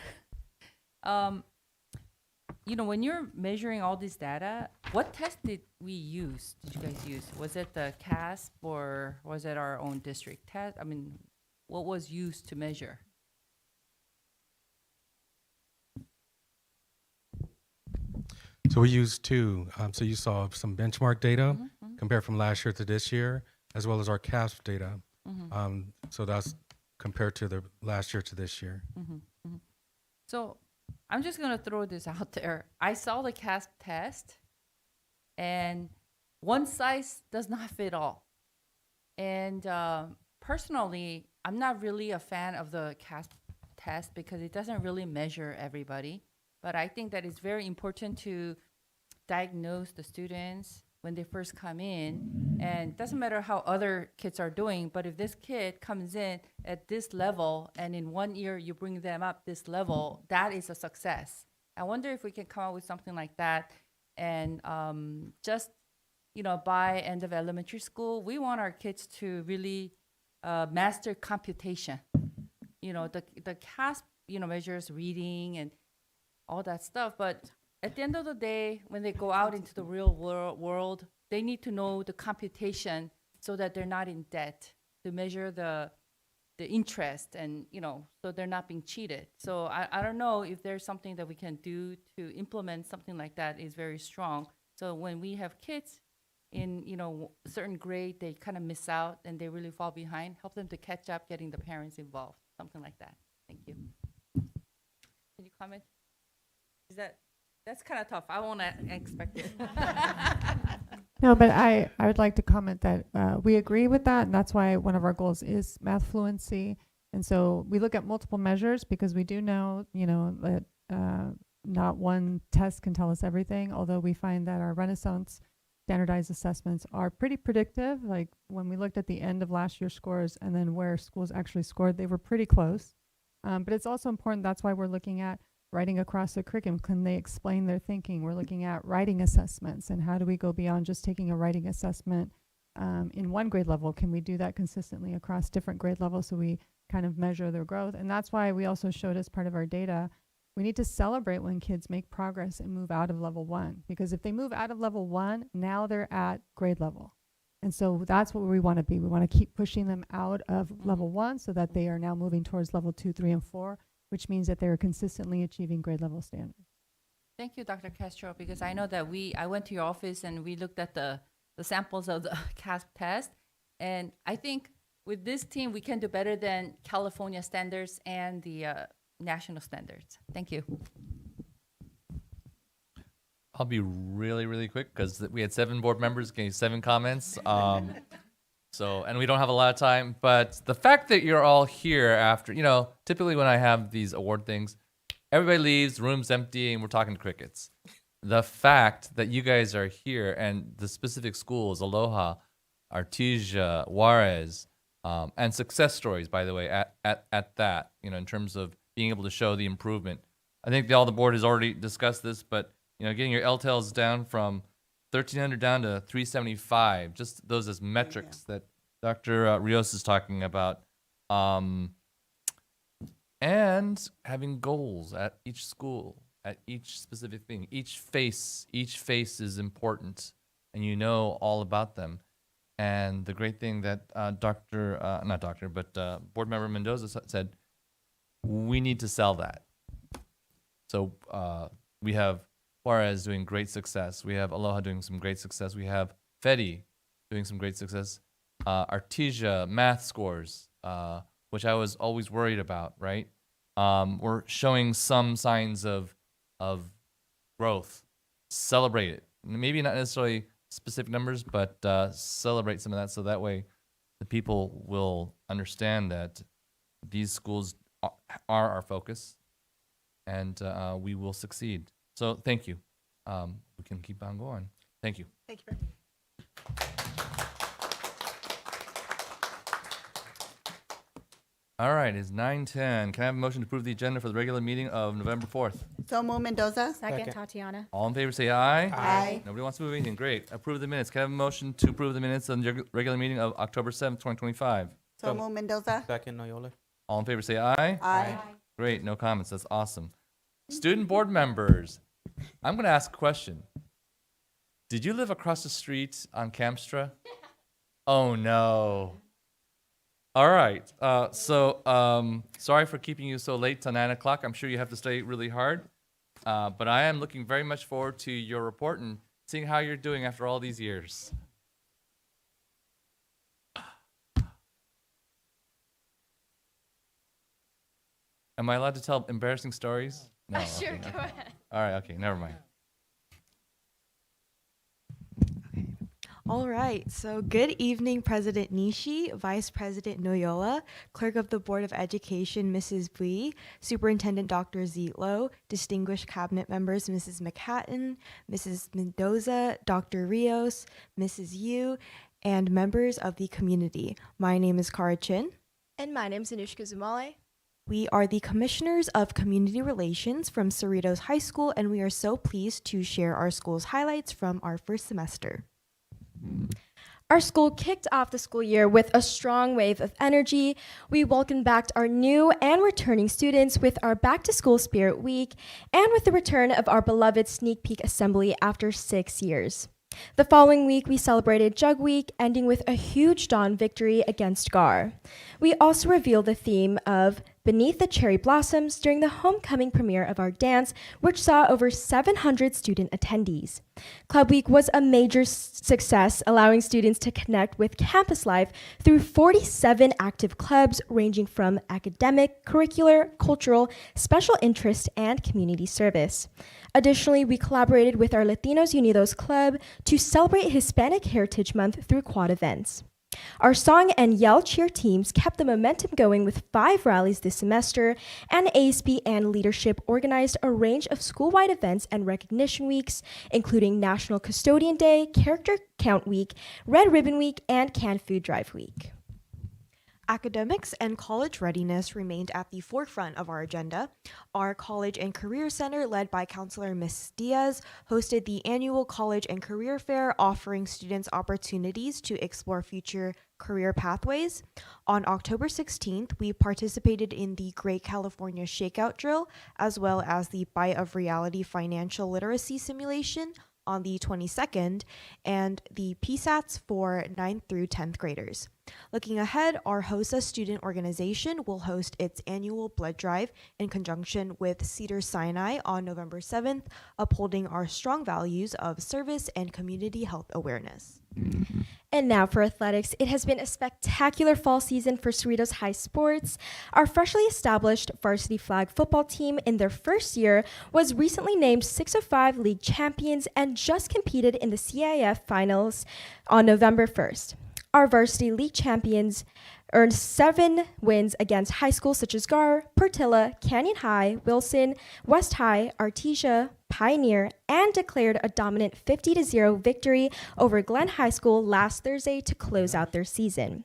S15: When you're measuring all this data, what test did you guys use? Was it the CASP or was it our own district test? I mean, what was used to measure?
S18: So we used two. So you saw some benchmark data compared from last year to this year, as well as our CASP data. So that's compared to the last year to this year.
S15: So I'm just going to throw this out there. I saw the CASP test, and one size does not fit all. And personally, I'm not really a fan of the CASP test because it doesn't really measure everybody. But I think that it's very important to diagnose the students when they first come in. And it doesn't matter how other kids are doing, but if this kid comes in at this level and in 1 year you bring them up this level, that is a success. I wonder if we can come up with something like that. And just, by end of elementary school, we want our kids to really master computation. The CASP, measures reading and all that stuff. But at the end of the day, when they go out into the real world, they need to know the computation so that they're not in debt, to measure the interest and, so they're not being cheated. So I don't know if there's something that we can do to implement something like that is very strong. So when we have kids in, a certain grade, they kind of miss out and they really fall behind, help them to catch up, getting the parents involved, something like that. Thank you. Can you comment? That's kind of tough. I won't expect it.
S17: No, but I would like to comment that we agree with that, and that's why one of our goals is math fluency. And so we look at multiple measures because we do know, that not one test can tell us everything, although we find that our Renaissance standardized assessments are pretty predictive. Like when we looked at the end of last year's scores and then where schools actually scored, they were pretty close. But it's also important, that's why we're looking at writing across the curriculum. Can they explain their thinking? We're looking at writing assessments and how do we go beyond just taking a writing assessment in one grade level? Can we do that consistently across different grade levels so we kind of measure their growth? And that's why we also showed as part of our data, we need to celebrate when kids make progress and move out of level 1, because if they move out of level 1, now they're at grade level. And so that's what we want to be. We want to keep pushing them out of level 1 so that they are now moving towards level 2, 3, and 4, which means that they're consistently achieving grade level standards.
S15: Thank you, Dr. Castro, because I know that I went to your office and we looked at the samples of the CASP test. And I think with this team, we can do better than California standards and the national standards. Thank you.
S1: I'll be really, really quick because we had 7 board members gave 7 comments. And we don't have a lot of time, but the fact that you're all here after, typically when I have these award things, everybody leaves, the room's empty, and we're talking crickets. The fact that you guys are here and the specific schools, Aloha, Artesia, Juarez, and success stories, by the way, at that, in terms of being able to show the improvement. I think all the board has already discussed this, but, getting your LTLs down from 1,300 down to 375, just those as metrics that Dr. Rios is talking about. And having goals at each school, at each specific thing. Each face is important, and all about them. And the great thing that Board Member Mendoza said, we need to sell that. So we have Juarez doing great success. We have Aloha doing some great success. We have Fedi doing some great success. Artesia math scores, which I was always worried about, right? We're showing some signs of growth. Celebrate it. Maybe not necessarily specific numbers, but celebrate some of that so that way the people will understand that these schools are our focus, and we will succeed. So thank you. We can keep on going. Thank you.
S2: Thank you very much.
S1: All right, it's 9:10. Can I have a motion to approve the agenda for the regular meeting of November 4th?
S4: So move Mendoza.
S17: Second.
S15: Tatiana.
S1: All in favor, say aye.
S4: Aye.
S1: Nobody wants to move anything. Great. Approve the minutes. Can I have a motion to approve the minutes of the regular meeting of October 7th, 2025?
S4: So move Mendoza.
S3: Second, Noyola.
S1: All in favor, say aye.
S4: Aye.
S1: Great, no comments. That's awesome. Student board members, I'm going to ask a question. Did you live across the street on Campstra? Oh, no. All right. Sorry for keeping you so late till 9 o'clock. I'm sure you have to stay really hard. But I am looking very much forward to your report and seeing how you're doing after all these years. Am I allowed to tell embarrassing stories? No.
S6: Sure,
S1: okay,
S6: go
S1: okay.
S6: ahead.
S1: All right, okay, never mind.
S7: All right, so good evening, President Nishi, Vice President Noyola, Clerk of the Board of Education, Mrs. Bui, Superintendent Dr. Zietlow, distinguished cabinet members, Mrs. McHatton, Mrs. Mendoza, Dr. Rios, Mrs. Yu, and members of the community. My name is Kara Chin.
S6: And my name's Anushka Zumale.
S7: We are the Commissioners of Community Relations from Cerritos High School, and we are so pleased to share our school's highlights from our first semester.
S6: Our school kicked off the school year with a strong wave of energy. We welcomed back our new and returning students with our Back to School Spirit Week and with the return of our beloved Sneak Peek Assembly after 6 years. The following week, we celebrated Jug Week, ending with a huge dawn victory against GAR. We also revealed the theme of Beneath the Cherry Blossoms during the homecoming premiere of our dance, which saw over 700 student attendees. Club Week was a major success, allowing students to connect with campus life through 47 active clubs ranging from academic, curricular, cultural, special interest, and community service. Additionally, we collaborated with our Latinos Unidos Club to celebrate Hispanic Heritage Month through quad events. Our song and yell cheer teams kept the momentum going with 5 rallies this semester, and ASB and leadership organized a range of school-wide events and recognition weeks, including National Custodian Day, Character Count Week, Red Ribbon Week, and Canned Food Drive Week.
S7: Academics and college readiness remained at the forefront of our agenda. Our College and Career Center, led by Counselor Ms. Diaz, hosted the annual College and Career Fair, offering students opportunities to explore future career pathways. On October 16th, we participated in the Great California Shakeout Drill, as well as the Bite of Reality Financial Literacy Simulation on the 22nd, and the PSATs for 9th through 10th graders. Looking ahead, our HOSA student organization will host its annual blood drive in conjunction with Cedar Sinai on November 7th, upholding our strong values of service and community health awareness.
S6: And now for athletics. It has been a spectacular fall season for Cerritos High sports. Our freshly established varsity flag football team in their first year was recently named 605 league champions and just competed in the CIF finals on November 1st. Our varsity league champions earned 7 wins against high schools such as GAR, Portilla, Canyon High, Wilson, West High, Artesia, Pioneer, and declared a dominant 50-0 victory over Glen High School last Thursday to close out their season.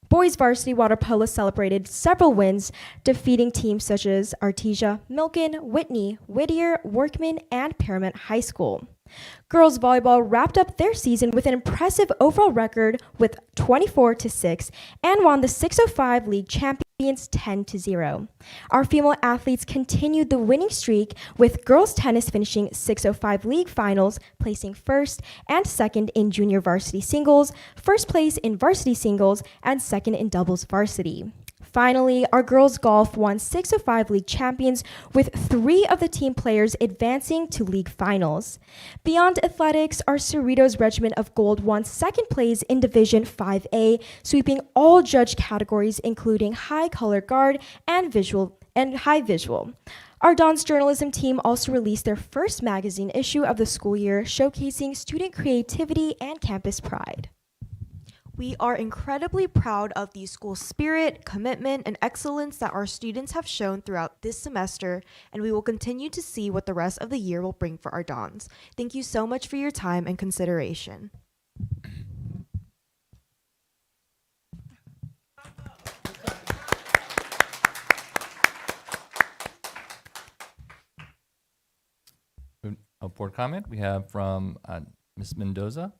S6: Boys varsity water polo celebrated several wins, defeating teams such as Artesia, Milken, Whitney, Whittier, Workman, and Paramount High School. Girls volleyball wrapped up their season with an impressive overall record with 24-6 and won the 605 league champions 10-0. Our female athletes continued the winning streak, with girls tennis finishing 605 league finals, placing first and second in junior varsity singles, first place in varsity singles, and second in doubles varsity. Finally, our girls golf won 605 league champions, with 3 of the team players advancing to league finals. Beyond athletics, our Cerritos Regiment of Gold won second place in Division 5A, sweeping all judge categories, including high color guard and high visual. Our Don's journalism team also released their first magazine issue of the school year, showcasing student creativity and campus pride.
S7: We are incredibly proud of the school spirit, commitment, and excellence that our students have shown throughout this semester, and we will continue to see what the rest of the year will bring for our Dons. Thank you so much for your time and consideration.
S1: A board comment we have from Ms. Mendoza.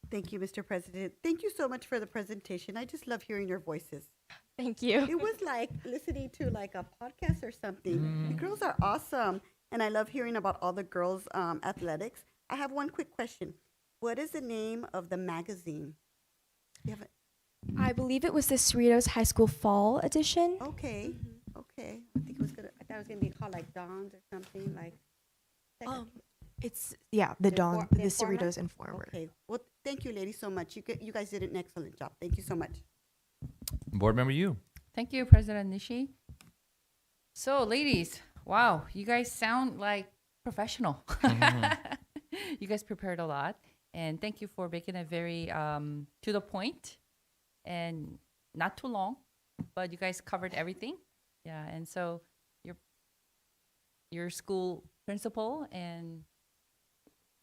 S4: Thank you, Mr. President. Thank you so much for the presentation. I just love hearing your voices.
S24: Thank you.
S4: It was like listening to like a podcast or something. The girls are awesome, and I love hearing about all the girls' athletics. I have one quick question. What is the name of the magazine? You have
S6: I believe it was the Cerritos High School Fall edition.
S4: okay, okay. I thought it was gonna be called like Dons or something like.
S7: It's the Dawn, the Cerritos Informer.
S4: Okay. Well, thank you, ladies, so much. You guys did an excellent job. Thank you so much.
S1: Board member you.
S15: Thank you, President Nishi. So, ladies, wow, you guys sound like professional. You guys prepared a lot, and thank you for making it very to the point and not too long, but you guys covered everything. Yeah, and so your school principal and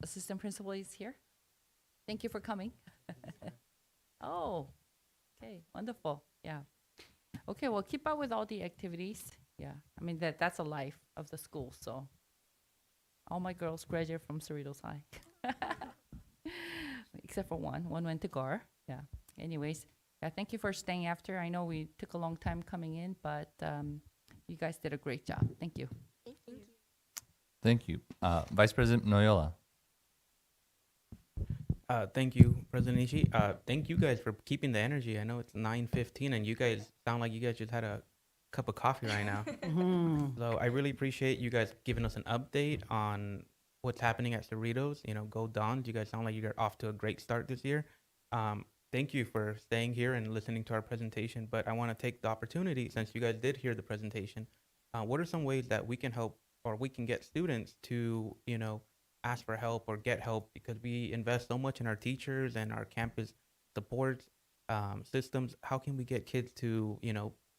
S15: assistant principal is here. Thank you for coming. Oh, okay, wonderful. Yeah. Okay, well, keep up with all the activities. Yeah, I mean, that's a life of the school, so. All my girls graduated from Cerritos High. Except for one. One went to GAR. Yeah. Anyways, yeah, thank you for staying after. I know we took a long time coming in, but you guys did a great job. Thank you.
S24: Thank you.
S1: Thank you. Vice President Noyola.
S3: Thank you, President Ishii. Thank you guys for keeping the energy. I know it's 9:15, and you guys sound like you guys just had a cup of coffee right now. So I really appreciate you guys giving us an update on what's happening at Cerritos. Go Dons. You guys sound like you're off to a great start this year. Thank you for staying here and listening to our presentation. But I want to take the opportunity, since you guys did hear the presentation, what are some ways that we can help or we can get students to, ask for help or get help, because we invest so much in our teachers and our campus support systems. How can we get kids to,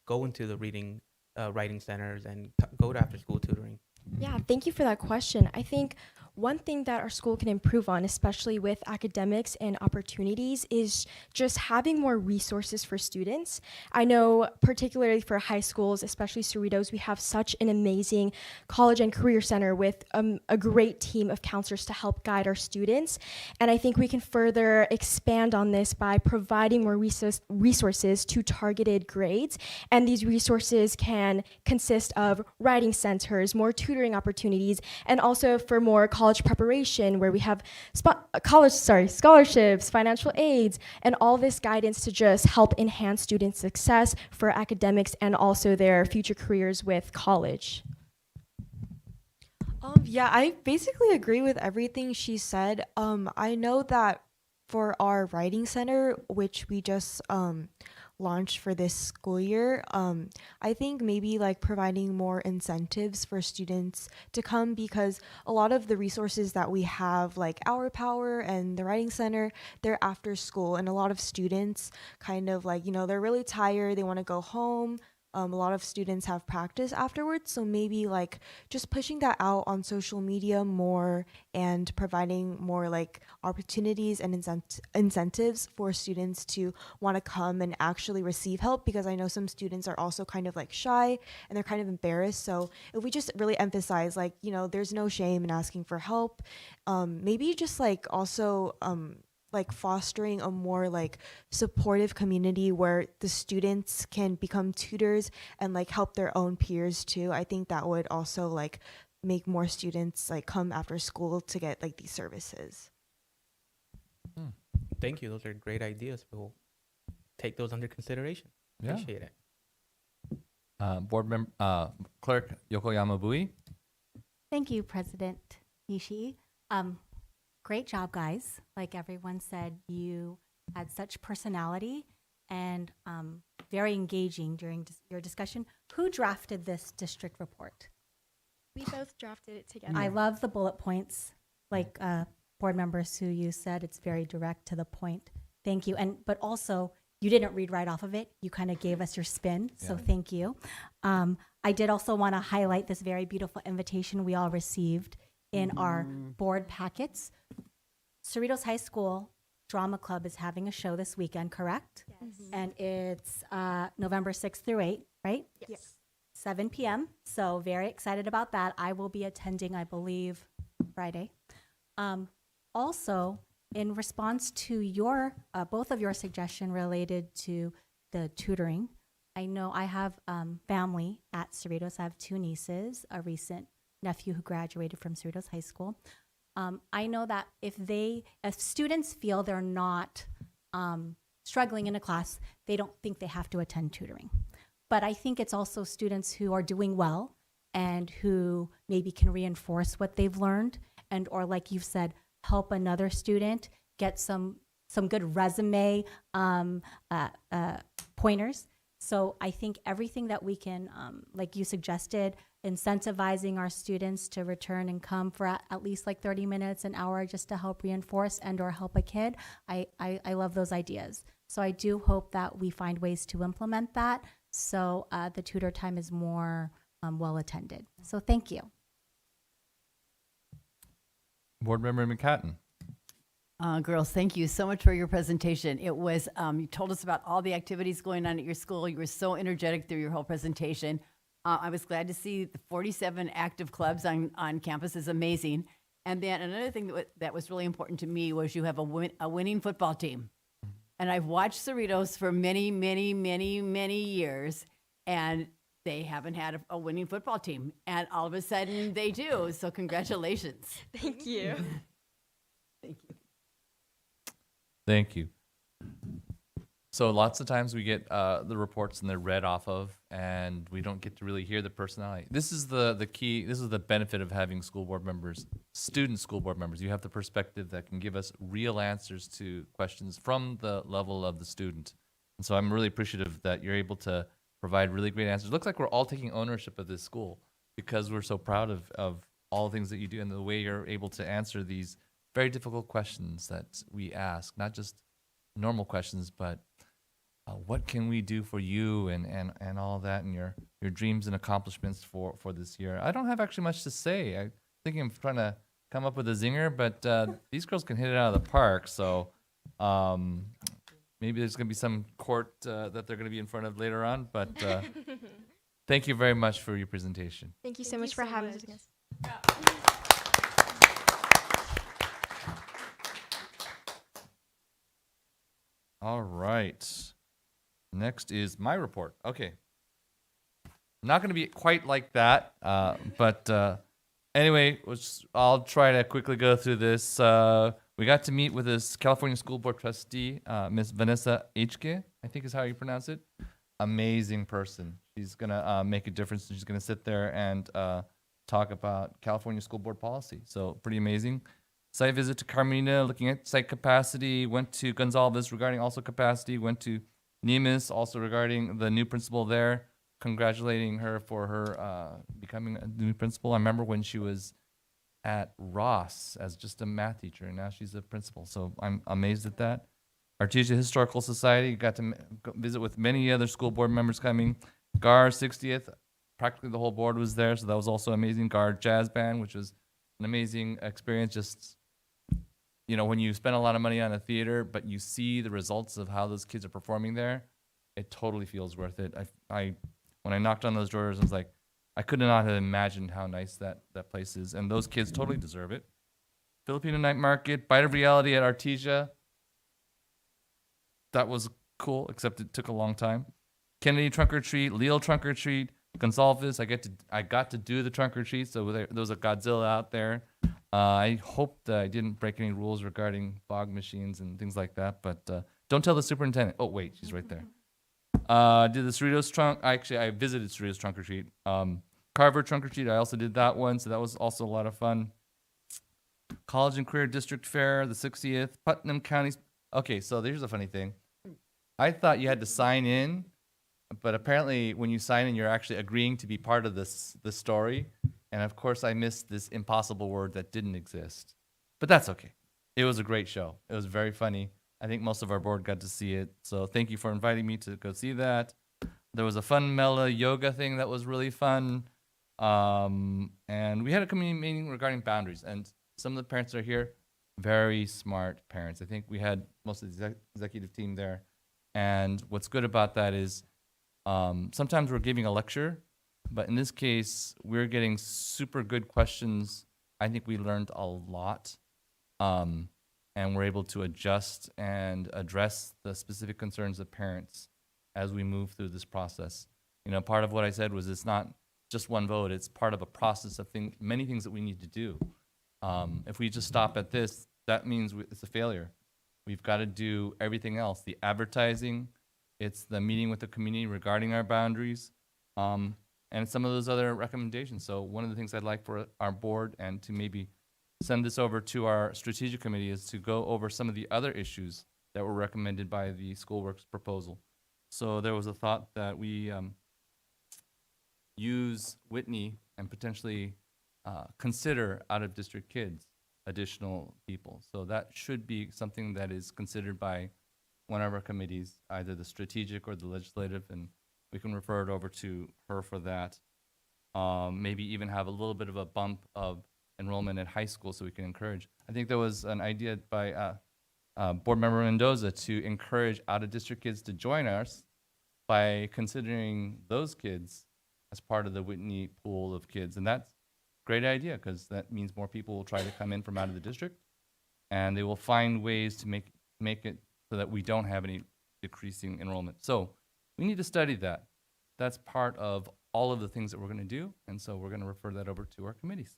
S3: go into the writing centers and go to after school tutoring?
S6: Yeah, thank you for that question. I think one thing that our school can improve on, especially with academics and opportunities, is just having more resources for students. I know particularly for high schools, especially Cerritos, we have such an amazing college and career center with a great team of counselors to help guide our students. And I think we can further expand on this by providing more resources to targeted grades. And these resources can consist of writing centers, more tutoring opportunities, and also for more college preparation, where we have scholarships, financial aids, and all this guidance to just help enhance students' success for academics and also their future careers with college.
S7: Yeah, I basically agree with everything she said. I know that for our writing center, which we just launched for this school year, I think maybe like providing more incentives for students to come, because a lot of the resources that we have, like Our Power and the Writing Center, they're after school, and a lot of students kind of like, they're really tired, they want to go home. A lot of students have practice afterwards, so maybe like just pushing that out on social media more and providing more like opportunities and incentives for students to want to come and actually receive help, because I know some students are also kind of like shy and they're kind of embarrassed. So if we just really emphasize like, there's no shame in asking for help, maybe just like also like fostering a more like supportive community where the students can become tutors and like help their own peers too. I think that would also like make more students like come after school to get like these services.
S3: Thank you. Those are great ideas. We'll take those under consideration.
S1: Yeah.
S3: Appreciate it.
S1: Board member, Clerk Yokoyama Bui.
S14: Thank you, President Nishi. Great job, guys. Like everyone said, you had such personality and very engaging during your discussion. Who drafted this district report?
S6: We both drafted it together.
S14: I love the bullet points. Like board member Su, you said, it's very direct to the point. Thank you. But also, you didn't read right off of it. You kind of gave us your spin. So thank you. I did also want to highlight this very beautiful invitation we all received in our board packets. Cerritos High School Drama Club is having a show this weekend, correct?
S6: Yes.
S14: And it's November 6th through 8th, right?
S6: Yes.
S14: 7 p.m. So very excited about that. I will be attending, I believe, Friday. Also, in response to your both of your suggestion related to the tutoring, I know I have family at Cerritos. I have 2 nieces, a recent nephew who graduated from Cerritos High School. I know that if students feel they're not struggling in a class, they don't think they have to attend tutoring. But I think it's also students who are doing well and who maybe can reinforce what they've learned and, or like you've said, help another student get some good resume pointers. So I think everything that we can, like you suggested, incentivizing our students to return and come for at least like 30 minutes, an hour, just to help reinforce and or help a kid. I love those ideas. So I do hope that we find ways to implement that so the tutor time is more well attended. So thank you.
S1: Board Member McCatton.
S13: Girls, thank you so much for your presentation. It was, you told us about all the activities going on at your school. You were so energetic through your whole presentation. I was glad to see the 47 active clubs on campus is amazing. And then another thing that was really important to me was you have a winning football team. And I've watched Cerritos for many, many, many, many years, and they haven't had a winning football team. And all of a sudden they do. So congratulations.
S6: Thank you.
S13: Thank you.
S1: Thank you. So lots of times we get the reports and they're read off of, and we don't get to really hear the personality. This is the key. This is the benefit of having school board members, student school board members. You have the perspective that can give us real answers to questions from the level of the student. And so I'm really appreciative that you're able to provide really great answers. It looks like we're all taking ownership of this school because we're so proud of all the things that you do and the way you're able to answer these very difficult questions that we ask, not just normal questions, but what can we do for you and all that, and your dreams and accomplishments for this year. I don't have actually much to say. I think I'm trying to come up with a zinger, but these girls can hit it out of the park. So maybe there's going to be some court that they're going to be in front of later on. But thank you very much for your presentation.
S6: Thank you so much for having us.
S1: All right. Next is my report. Okay. Not going to be quite like that, but anyway, I'll try to quickly go through this. We got to meet with this California School Board trustee, Miss Vanessa Hke, I think is how you pronounce it. Amazing person. She's going to make a difference. She's going to sit there and talk about California School Board policy. So pretty amazing. Site visit to Carmina, looking at site capacity. Went to Gonzalez regarding also capacity. Went to Nemis also regarding the new principal there. Congratulating her for her becoming a new principal. I remember when she was at Ross as just a math teacher, and now she's a principal. So I'm amazed at that. Artesia Historical Society, got to visit with many other school board members coming. GAR 60th, practically the whole board was there, so that was also amazing. GAR Jazz Band, which was an amazing experience. Just, you know, when you spend a lot of money on a theater, but you see the results of how those kids are performing there, it totally feels worth it. When I knocked on those doors, I was like, I could not have imagined how nice that place is. And those kids totally deserve it. Filipino Night Market, Bite of Reality at Artesia. That was cool, except it took a long time. Kennedy Trunk or Treat, Leo Trunk or Treat, Gonzalez. I got to do the trunk or treat, so there was a Godzilla out there. I hope that I didn't break any rules regarding fog machines and things like that, but don't tell the superintendent. Oh, wait, she's right there. Did the Cerritos trunk. Actually, I visited Cerritos Trunk or Treat. Carver Trunk or Treat, I also did that one, so that was also a lot of fun. College and Career District Fair, the 60th. Putnam County. Okay, so there's a funny thing. I thought you had to sign in, but apparently when you sign in, you're actually agreeing to be part of this story. And of course, I missed this impossible word that didn't exist. But that's okay. It was a great show. It was very funny. I think most of our board got to see it. So thank you for inviting me to go see that. There was a fun Mela yoga thing that was really fun. And we had a community meeting regarding boundaries. And some of the parents that are here, very smart parents. I think we had most of the executive team there. And what's good about that is sometimes we're giving a lecture, but in this case, we're getting super good questions. I think we learned a lot. And we're able to adjust and address the specific concerns of parents as we move through this process. You know, part of what I said was it's not just one vote, it's part of a process of many things that we need to do. If we just stop at this, that means it's a failure. We've got to do everything else, the advertising, it's the meeting with the community regarding our boundaries, and some of those other recommendations. So one of the things I'd like for our board and to maybe send this over to our strategic committee is to go over some of the other issues that were recommended by the SchoolWorks proposal. So there was a thought that we use Whitney and potentially consider out-of-district kids, additional people. So that should be something that is considered by one of our committees, either the strategic or the legislative, and we can refer it over to her for that. Maybe even have a little bit of a bump of enrollment at high school so we can encourage. I think there was an idea by Board Member Mendoza to encourage out-of-district kids to join us by considering those kids as part of the Whitney pool of kids. And that's a great idea because that means more people will try to come in from out of the district and they will find ways to make it so that we don't have any decreasing enrollment. So we need to study that. That's part of all of the things that we're going to do. And so we're going to refer that over to our committees.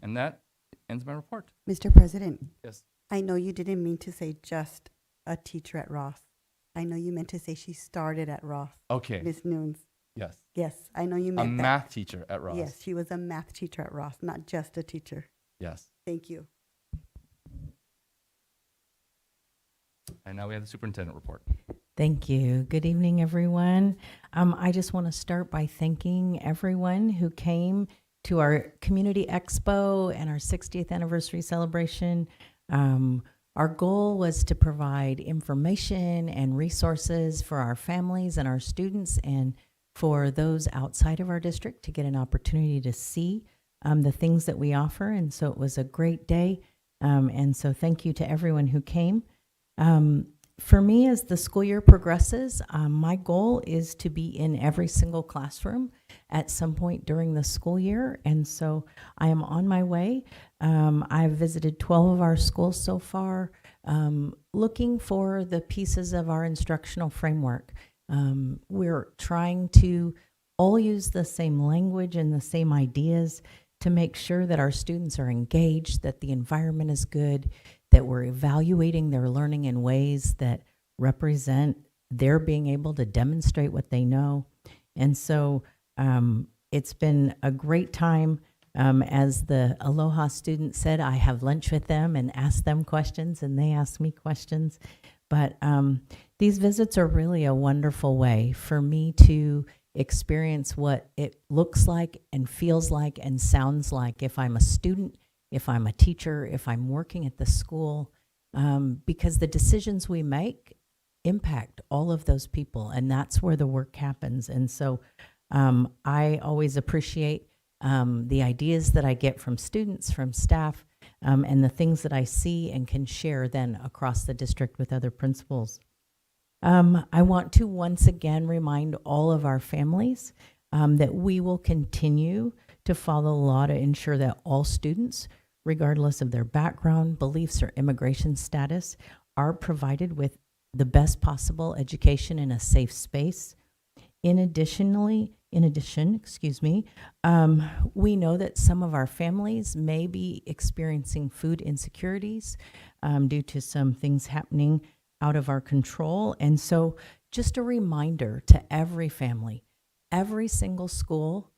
S1: And that ends my report.
S4: Mr. President.
S1: Yes.
S4: I know you didn't mean to say just a teacher at Ross. I know you meant to say she started at Ross.
S1: Okay.
S4: Ms. Nunes.
S1: Yes.
S4: Yes, I know you meant
S1: A
S4: that.
S1: math teacher at Ross.
S4: Yes, she was a math teacher at Ross, not just a teacher.
S1: Yes.
S4: Thank you.
S1: And now we have the superintendent report.
S8: Thank you. Good evening, everyone. I just want to start by thanking everyone who came to our Community Expo and our 60th anniversary celebration. Our goal was to provide information and resources for our families and our students and for those outside of our district to get an opportunity to see the things that we offer. And so it was a great day. And so thank you to everyone who came. For me, as the school year progresses, my goal is to be in every single classroom at some point during the school year. And so I am on my way. I've visited 12 of our schools so far, looking for the pieces of our instructional framework. We're trying to all use the same language and the same ideas to make sure that our students are engaged, that the environment is good, that we're evaluating their learning in ways that represent their being able to demonstrate what they know. And so it's been a great time. As the Aloha student said, I have lunch with them and ask them questions, and they ask me questions. But these visits are really a wonderful way for me to experience what it looks like and feels like and sounds like if I'm a student, if I'm a teacher, if I'm working at the school, because the decisions we make impact all of those people, and that's where the work happens. And so I always appreciate the ideas that I get from students, from staff, and the things that I see and can share then across the district with other principals. I want to once again remind all of our families that we will continue to follow the law to ensure that all students, regardless of their background, beliefs, or immigration status, are provided with the best possible education in a safe space. In addition, we know that some of our families may be experiencing food insecurities due to some things happening out of our control. And so just a reminder to every family, every single school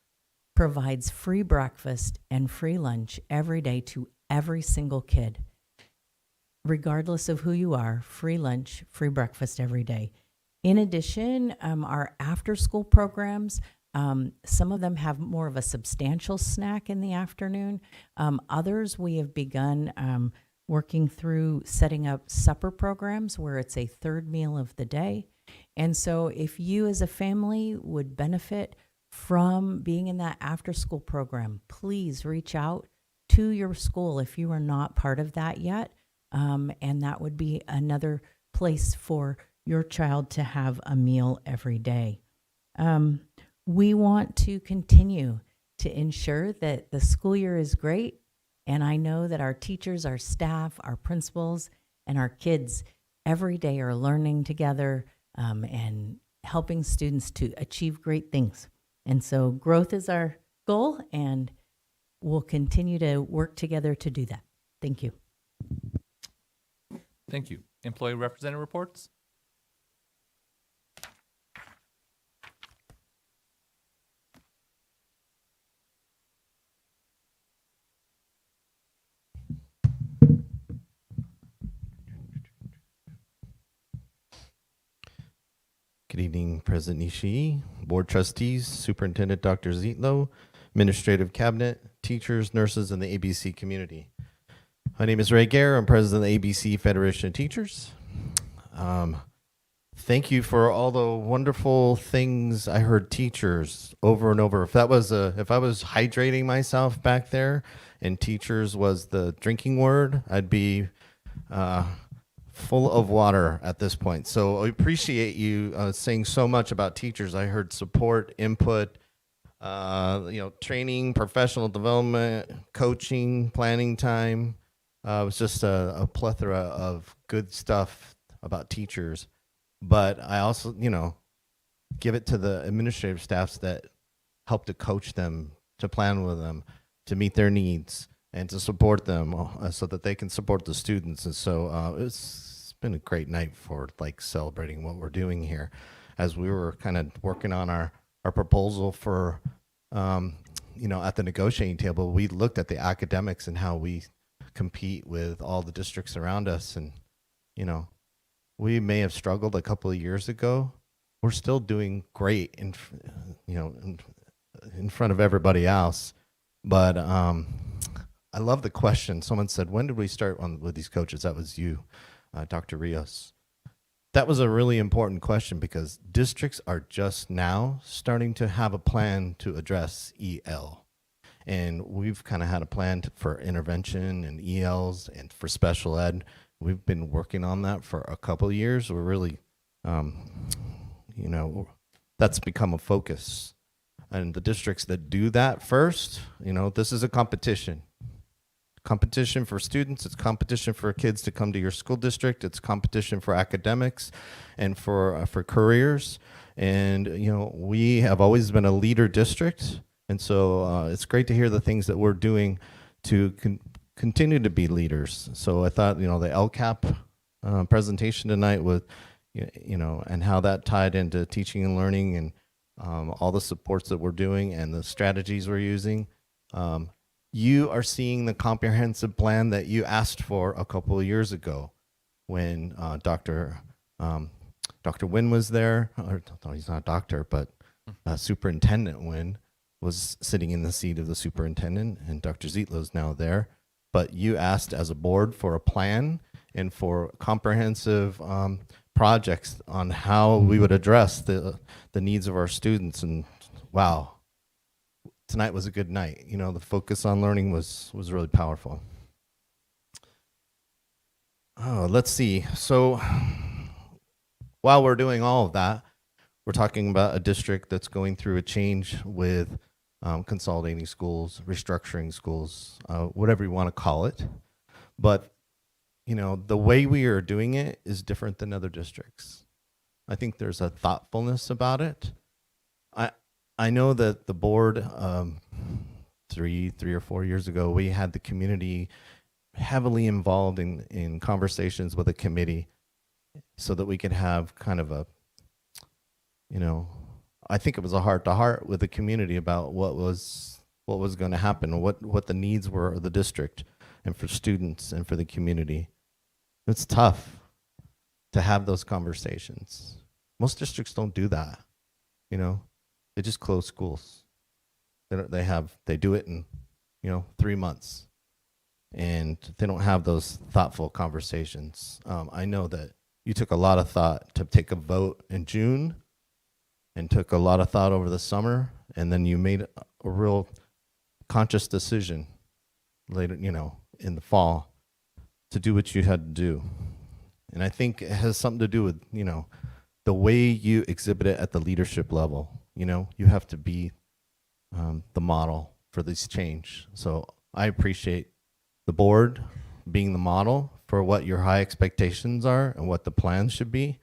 S8: provides free breakfast and free lunch every day to every single kid. Regardless of who you are, free lunch, free breakfast every day. In addition, our after-school programs, some of them have more of a substantial snack in the afternoon. Others we have begun working through setting up supper programs where it's a third meal of the day. And so if you as a family would benefit from being in that after school program, please reach out to your school if you are not part of that yet. And that would be another place for your child to have a meal every day. We want to continue to ensure that the school year is great. And I know that our teachers, our staff, our principals, and our kids every day are learning together and helping students to achieve great things. And so growth is our goal, and we'll continue to work together to do that. Thank you.
S1: Thank you. Employee representative reports?
S9: Good evening, President Ishii, Board Trustees, Superintendent Dr. Zietlow, Administrative Cabinet, teachers, nurses, and the ABC community. My name is Ray Gare. I'm President of the ABC Federation of Teachers. Thank you for all the wonderful things I heard teachers over and over. If I was hydrating myself back there and teachers was the drinking word, I'd be full of water at this point. So I appreciate you saying so much about teachers. I heard support, input, training, professional development, coaching, planning time. It was just a plethora of good stuff about teachers. But I also, give it to the administrative staffs that help to coach them, to plan with them, to meet their needs, and to support them so that they can support the students. And so it's been a great night for celebrating what we're doing here. As we were kind of working on our proposal for, at the negotiating table, we looked at the academics and how we compete with all the districts around us. And, we may have struggled a couple of years ago. We're still doing great in front of everybody else. But I love the question. Someone said, when did we start with these coaches? That was you, Dr. Rios. That was a really important question because districts are just now starting to have a plan to address EL. And we've kind of had a plan for intervention and ELs and for special ed. We've been working on that for a couple of years. We're really, that's become a focus. And the districts that do that first, this is a competition. Competition for students, it's competition for kids to come to your school district, it's competition for academics and for careers. And, we have always been a leader district. And so it's great to hear the things that we're doing to continue to be leaders. So I thought, the LCAP presentation tonight with, and how that tied into teaching and learning and all the supports that we're doing and the strategies we're using. You are seeing the comprehensive plan that you asked for a couple of years ago when Dr. Wynn was there. No, he's not a doctor, but Superintendent Wynn was sitting in the seat of the superintendent, and Dr. Zietlow is now there. But you asked as a board for a plan and for comprehensive projects on how we would address the needs of our students. And wow, tonight was a good night. The focus on learning was really powerful. Oh, let's see. So while we're doing all of that, we're talking about a district that's going through a change with consolidating schools, restructuring schools, whatever you want to call it. But, the way we are doing it is different than other districts. I think there's a thoughtfulness about it. I know that the board, 3 or 4 years ago, we had the community heavily involved in conversations with a committee so that we could have kind of a, I think it was a heart-to-heart with the community about what was going to happen, what the needs were of the district and for students and for the community. It's tough to have those conversations. Most districts don't do that. They just close schools. They do it in 3 months. and they don't have those thoughtful conversations. I know that you took a lot of thought to take a vote in June and took a lot of thought over the summer, and then you made a real conscious decision later, in the fall to do what you had to do. And I think it has something to do with, the way you exhibit it at the leadership level. You have to be the model for this change. So I appreciate the board being the model for what your high expectations are and what the plans should be.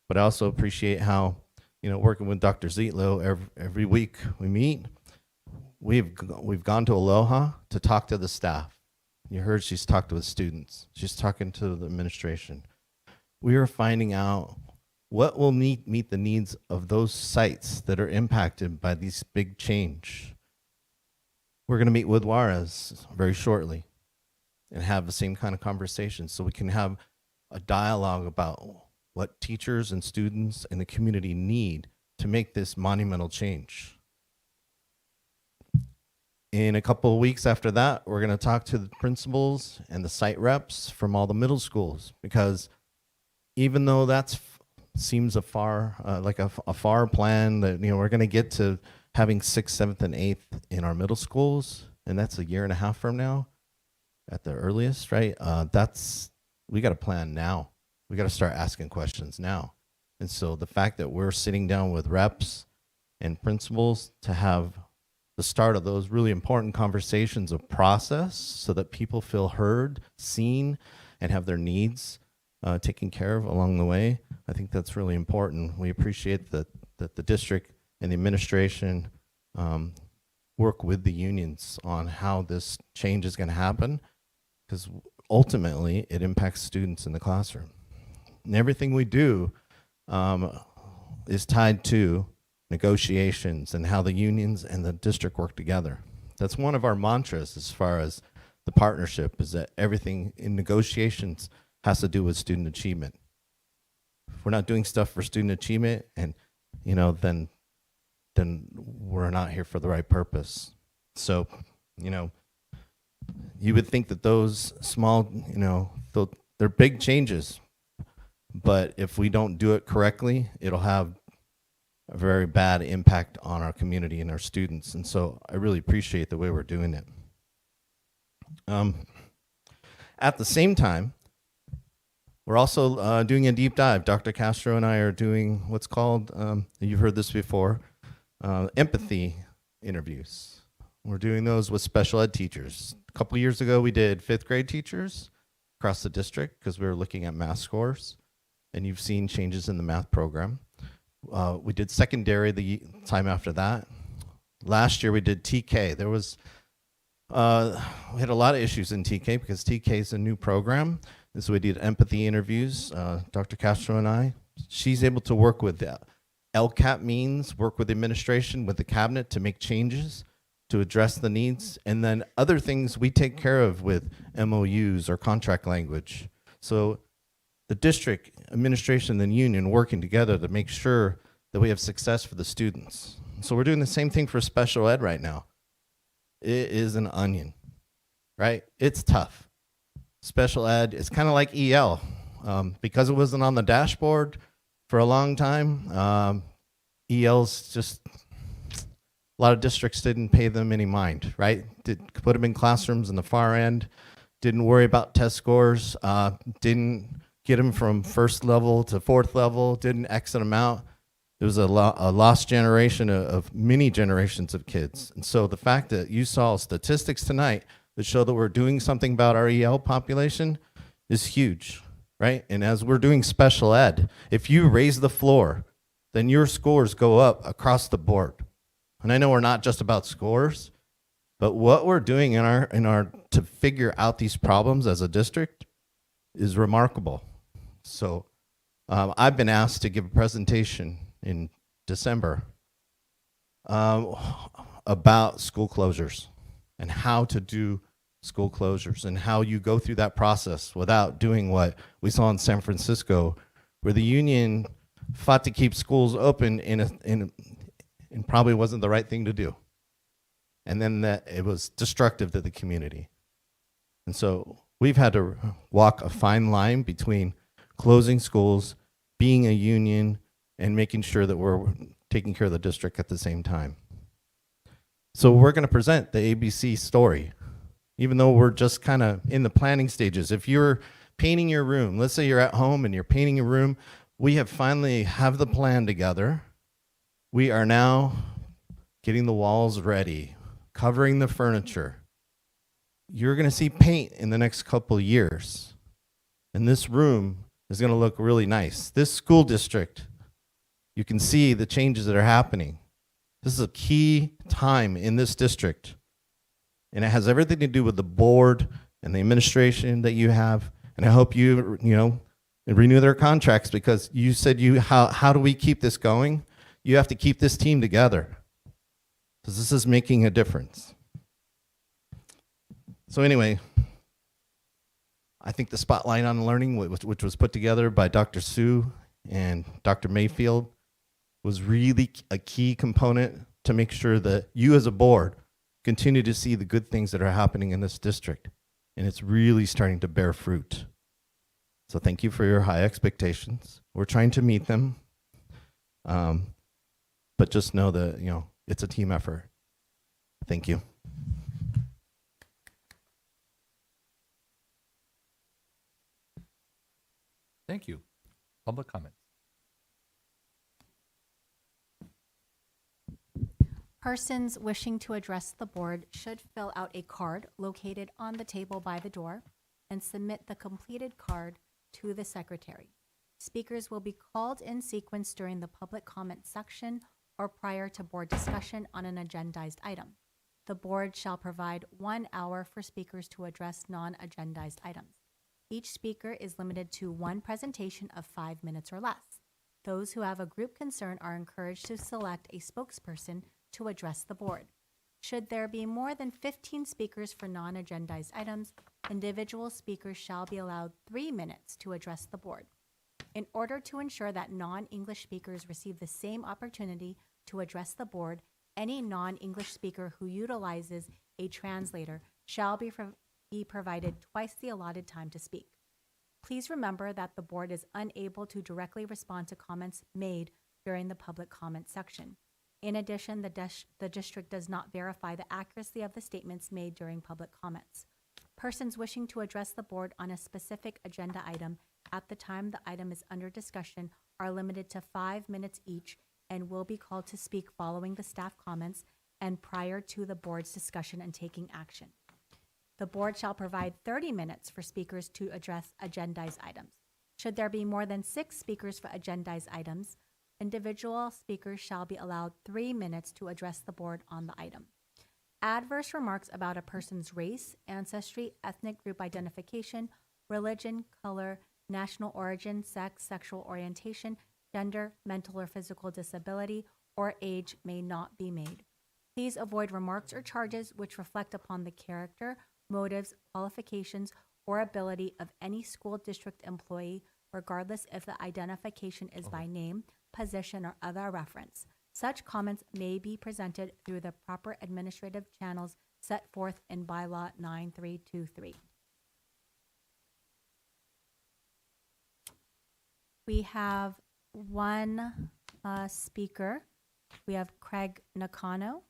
S9: But I also appreciate how, working with Dr. Zietlow every week we meet, we've gone to Aloha to talk to the staff. You heard she's talked with students. She's talking to the administration. We are finding out what will meet the needs of those sites that are impacted by these big change. We're going to meet with Juarez very shortly and have the same kind of conversation so we can have a dialogue about what teachers and students and the community need to make this monumental change. In a couple of weeks after that, we're going to talk to the principals and the site reps from all the middle schools, because even though that seems a far plan that we're going to get to having 6th, 7th, and 8th in our middle schools, and that's a year and a half from now at the earliest, right? We got to plan now. We got to start asking questions now. And so the fact that we're sitting down with reps and principals to have the start of those really important conversations of process so that people feel heard, seen, and have their needs taken care of along the way, I think that's really important. We appreciate that the district and the administration work with the unions on how this change is going to happen, because ultimately it impacts students in the classroom. And everything we do is tied to negotiations and how the unions and the district work together. That's one of our mantras as far as the partnership, is that everything in negotiations has to do with student achievement. If we're not doing stuff for student achievement, and then we're not here for the right purpose. So, you would think that those small, they're big changes, but if we don't do it correctly, it'll have a very bad impact on our community and our students. And so I really appreciate the way we're doing it. At the same time, we're also doing a deep dive. Dr. Castro and I are doing what's called, you've heard this before, empathy interviews. We're doing those with special ed teachers. A couple years ago, we did 5th grade teachers across the district because we were looking at math scores, and you've seen changes in the math program. We did secondary the time after that. Last year we did TK. There was, we had a lot of issues in TK because TK is a new program. And so we did empathy interviews, Dr. Castro and I. She's able to work with the LCAP means, work with the administration, with the cabinet to make changes to address the needs. And then other things we take care of with MOUs or contract language. So the district administration and the union working together to make sure that we have success for the students. So we're doing the same thing for special ed right now. It is an onion, right? It's tough. Special ed is kind of like EL. Because it wasn't on the dashboard for a long time, EL's just, a lot of districts didn't pay them any mind, right? Put them in classrooms in the far end, didn't worry about test scores, didn't get them from 1st level to 4th level, didn't exit them out. It was a lost generation of many generations of kids. And so the fact that you saw statistics tonight that show that we're doing something about our EL population is huge, right? And as we're doing special ed, if you raise the floor, then your scores go up across the board. And I know we're not just about scores, but what we're doing in our to figure out these problems as a district is remarkable. So I've been asked to give a presentation in December about school closures and how to do school closures and how you go through that process without doing what we saw in San Francisco, where the union fought to keep schools open and probably wasn't the right thing to do. And then that it was destructive to the community. And so we've had to walk a fine line between closing schools, being a union, and making sure that we're taking care of the district at the same time. So we're going to present the ABC story, even though we're just kind of in the planning stages. If you're painting your room, let's say you're at home and you're painting your room, we have finally have the plan together. We are now getting the walls ready, covering the furniture. You're going to see paint in the next couple of years. And this room is going to look really nice. This school district, you can see the changes that are happening. This is a key time in this district. And it has everything to do with the board and the administration that you have. And I hope you renew their contracts, because you said how do we keep this going? You have to keep this team together, because this is making a difference. So anyway, I think the spotlight on learning, which was put together by Dr. Sue and Dr. Mayfield, was really a key component to make sure that you as a board continue to see the good things that are happening in this district. And it's really starting to bear fruit. So thank you for your high expectations. We're trying to meet them. But just know that, it's a team effort. Thank you.
S1: Thank you. Public comment.
S14: Persons wishing to address the board should fill out a card located on the table by the door and submit the completed card to the secretary. Speakers will be called in sequence during the public comment section or prior to board discussion on an agendized item. The board shall provide 1 hour for speakers to address non-agendized items. Each speaker is limited to one presentation of 5 minutes or less. Those who have a group concern are encouraged to select a spokesperson to address the board. Should there be more than 15 speakers for non-agendized items, individual speakers shall be allowed 3 minutes to address the board. In order to ensure that non-English speakers receive the same opportunity to address the board, any non-English speaker who utilizes a translator shall be provided twice the allotted time to speak. Please remember that the board is unable to directly respond to comments made during the public comment section. In addition, the district does not verify the accuracy of the statements made during public comments. Persons wishing to address the board on a specific agenda item at the time the item is under discussion are limited to 5 minutes each and will be called to speak following the staff comments and prior to the board's discussion and taking action. The board shall provide 30 minutes for speakers to address agendized items. Should there be more than 6 speakers for agendized items, individual speakers shall be allowed 3 minutes to address the board on the item. Adverse remarks about a person's race, ancestry, ethnic group identification, religion, color, national origin, sex, sexual orientation, gender, mental or physical disability, or age may not be made. Please avoid remarks or charges which reflect upon the character, motives, qualifications, or ability of any school district employee, regardless if the identification is by name, position, or other reference. Such comments may be presented through the proper administrative channels set forth in Bylaw 9323. We have one speaker. We have Craig Nakano,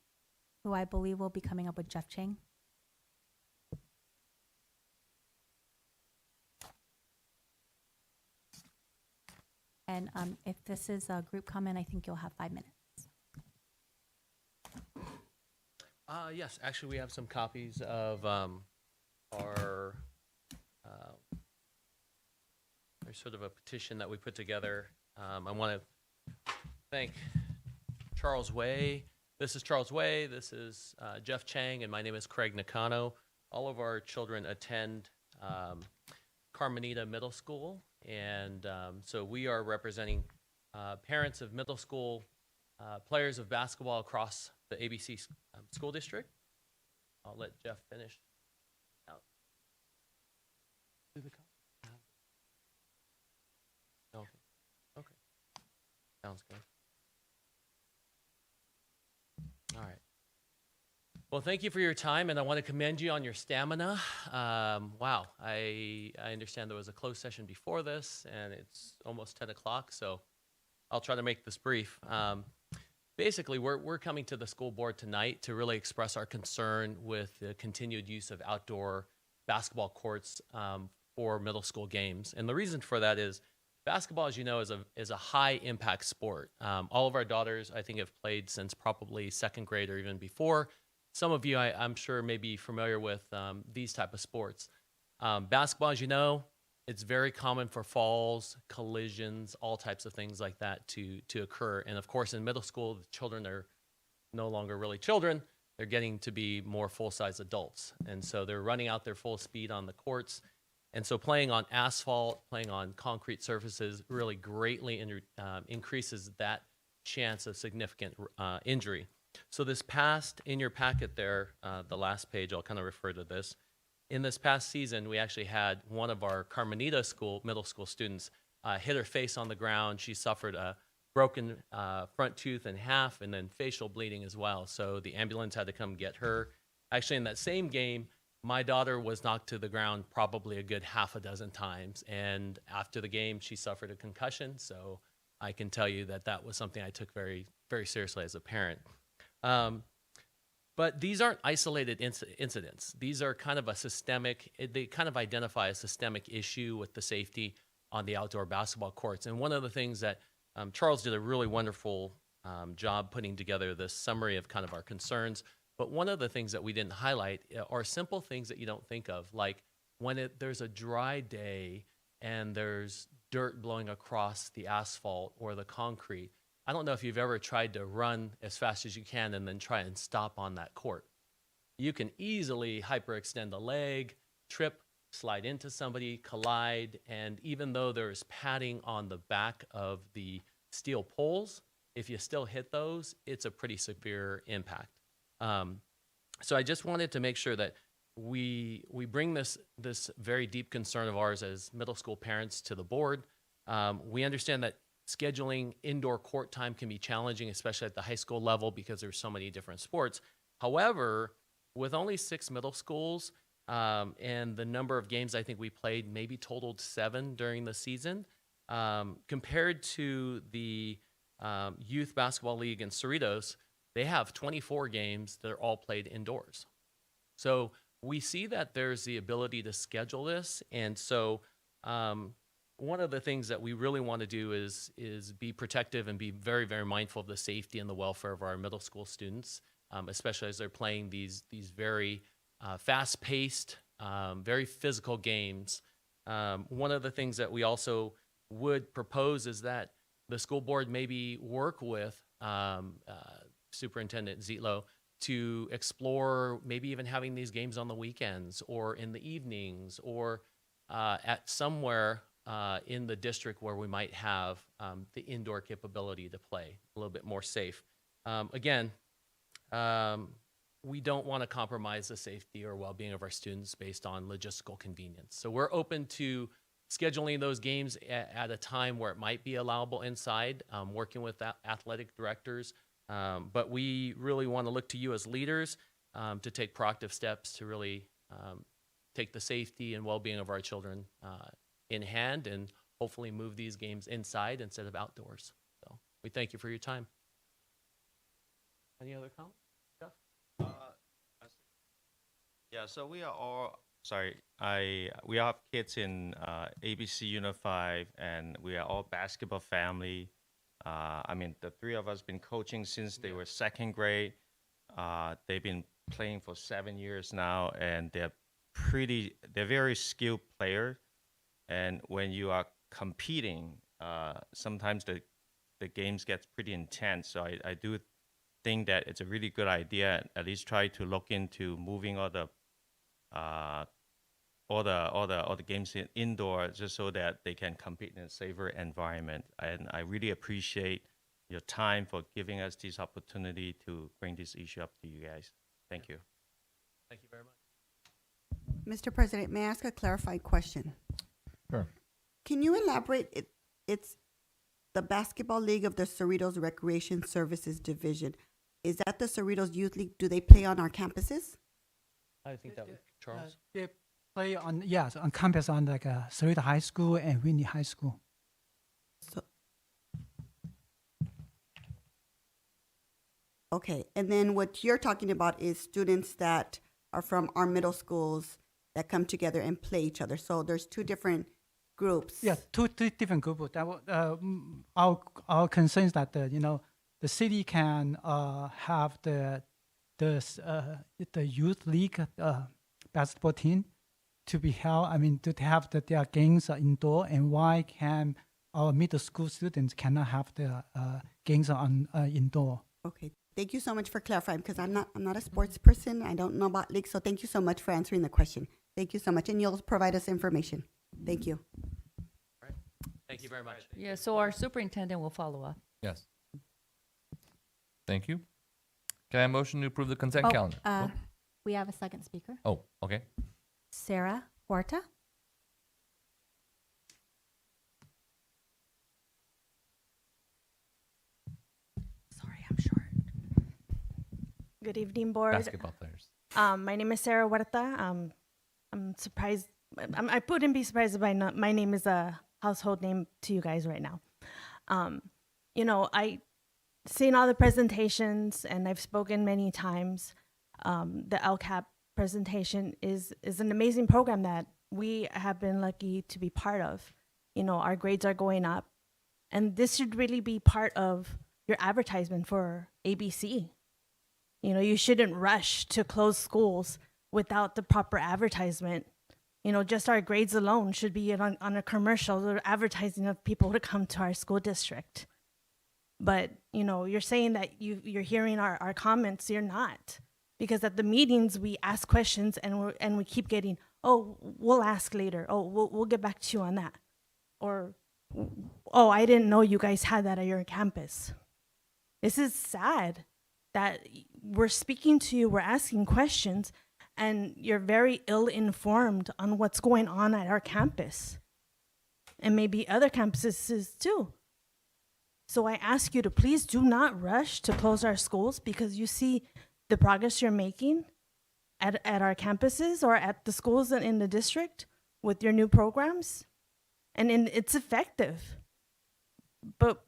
S14: who I believe will be coming up with Jeff Chang. And if this is a group comment, I think you'll have 5 minutes.
S10: Yes, actually, we have some copies of our there's sort of a petition that we put together. I want to thank Charles Way. This is Charles Way. This is Jeff Chang, and my name is Craig Nakano. All of our children attend Carmenita Middle School, and so we are representing parents of middle school players of basketball across the ABC school district. I'll let Jeff finish out. Okay. Okay. Sounds good. All right. Well, thank you for your time, and I want to commend you on your stamina. Wow, I understand there was a closed session before this, and it's almost 10 o'clock, so I'll try to make this brief. Basically, we're coming to the school board tonight to really express our concern with the continued use of outdoor basketball courts for middle school games. And the reason for that is basketball, as you know, is a high impact sport. All of our daughters, I think, have played since probably second grade or even before. Some of you, I'm sure, may be familiar with these type of sports. Basketball, as you know, it's very common for falls, collisions, all types of things like that to occur. And of course, in middle school, the children are no longer really children. They're getting to be more full-size adults. And so they're running out their full speed on the courts. And so playing on asphalt, playing on concrete surfaces really greatly increases that chance of significant injury. So this past, in your packet there, the last page, I'll kind of refer to this. In this past season, we actually had one of our Carmenita middle school students hit her face on the ground. She suffered a broken front tooth in half and then facial bleeding as well. So the ambulance had to come get her. Actually, in that same game, my daughter was knocked to the ground probably a good half a dozen times. And after the game, she suffered a concussion. So I can tell you that that was something I took very, very seriously as a parent. But these aren't isolated incidents. These are kind of a systemic, they kind of identify a systemic issue with the safety on the outdoor basketball courts. And one of the things that Charles did a really wonderful job putting together this summary of kind of our concerns. But one of the things that we didn't highlight are simple things that you don't think of, like when there's a dry day and there's dirt blowing across the asphalt or the concrete. I don't know if you've ever tried to run as fast as you can and then try and stop on that court. You can easily hyperextend a leg, trip, slide into somebody, collide, and even though there's padding on the back of the steel poles, if you still hit those, it's a pretty severe impact. So I just wanted to make sure that we bring this very deep concern of ours as middle school parents to the board. We understand that scheduling indoor court time can be challenging, especially at the high school level because there's so many different sports. However, with only 6 middle schools and the number of games I think we played maybe totaled 7 during the season, compared to the Youth Basketball League in Cerritos, they have 24 games that are all played indoors. So we see that there's the ability to schedule this. And so one of the things that we really want to do is be protective and be very, very mindful of the safety and the welfare of our middle school students, especially as they're playing these very fast-paced, very physical games. One of the things that we also would propose is that the school board maybe work with Superintendent Zitlo to explore maybe even having these games on the weekends or in the evenings or at somewhere in the district where we might have the indoor capability to play a little bit more safe. Again, we don't want to compromise the safety or well-being of our students based on logistical convenience. So we're open to scheduling those games at a time where it might be allowable inside, working with athletic directors. But we really want to look to you as leaders to take proactive steps to really take the safety and well-being of our children in hand and hopefully move these games inside instead of outdoors. So we thank you for your time. Any other comments? Jeff?
S11: Yeah, so we are all, we have kids in ABC Unified, and we are all basketball family. I mean, the 3 of us been coaching since they were second grade. They've been playing for 7 years now, and they're very skilled players. And when you are competing, sometimes the games gets pretty intense. So I do think that it's a really good idea. At least try to look into moving all the games indoor, just so that they can compete in a safer environment. And I really appreciate your time for giving us this opportunity to bring this issue up to you guys. Thank you.
S10: Thank you very much.
S4: Mr. President, may I ask a clarified question?
S16: Sure.
S4: Can you elaborate? It's the Basketball League of the Cerritos Recreation Services Division. Is that the Cerritos Youth League? Do they play on our campuses?
S10: I think that was Charles.
S16: They play on, yes, on campus on like Cerrito High School and Whitney High School.
S4: Okay, and then what you're talking about is students that are from our middle schools that come together and play each other. So there's two different groups.
S16: Yes, two different groups. Our concern is that the city can have the youth league basketball team to be held. I mean, to have their games indoor, and why can our middle school students cannot have their games on indoor?
S4: Okay, thank you so much for clarifying, because I'm not a sports person. I don't know about leagues, so thank you so much for answering the question. Thank you so much, and you'll provide us information. Thank you.
S10: Thank you very much.
S15: Yeah, so our superintendent will follow up.
S1: Yes. Thank you. Can I have a motion to approve the consent calendar?
S14: We have a second speaker.
S1: Oh, okay.
S14: Sarah Horta.
S20: Sorry, I'm short. Good evening, board.
S1: Basketball players.
S20: My name is Sarah Huerta. I'm surprised. I wouldn't be surprised if my name is a household name to you guys right now. I seen all the presentations, and I've spoken many times. The LCAP presentation is an amazing program that we have been lucky to be part of. Our grades are going up, and this should really be part of your advertisement for ABC. You shouldn't rush to close schools without the proper advertisement. Just our grades alone should be on a commercial or advertising of people to come to our school district. But, you're saying that you're hearing our comments. You're not. Because at the meetings, we ask questions and we keep getting, oh, we'll ask later. Oh, we'll get back to you on that. Or, oh, I didn't know you guys had that at your campus. This is sad that we're speaking to you, we're asking questions, and you're very ill-informed on what's going on at our campus. And maybe other campuses too. So I ask you to please do not rush to close our schools, because you see the progress you're making at our campuses or at the schools in the district with your new programs. And it's effective. But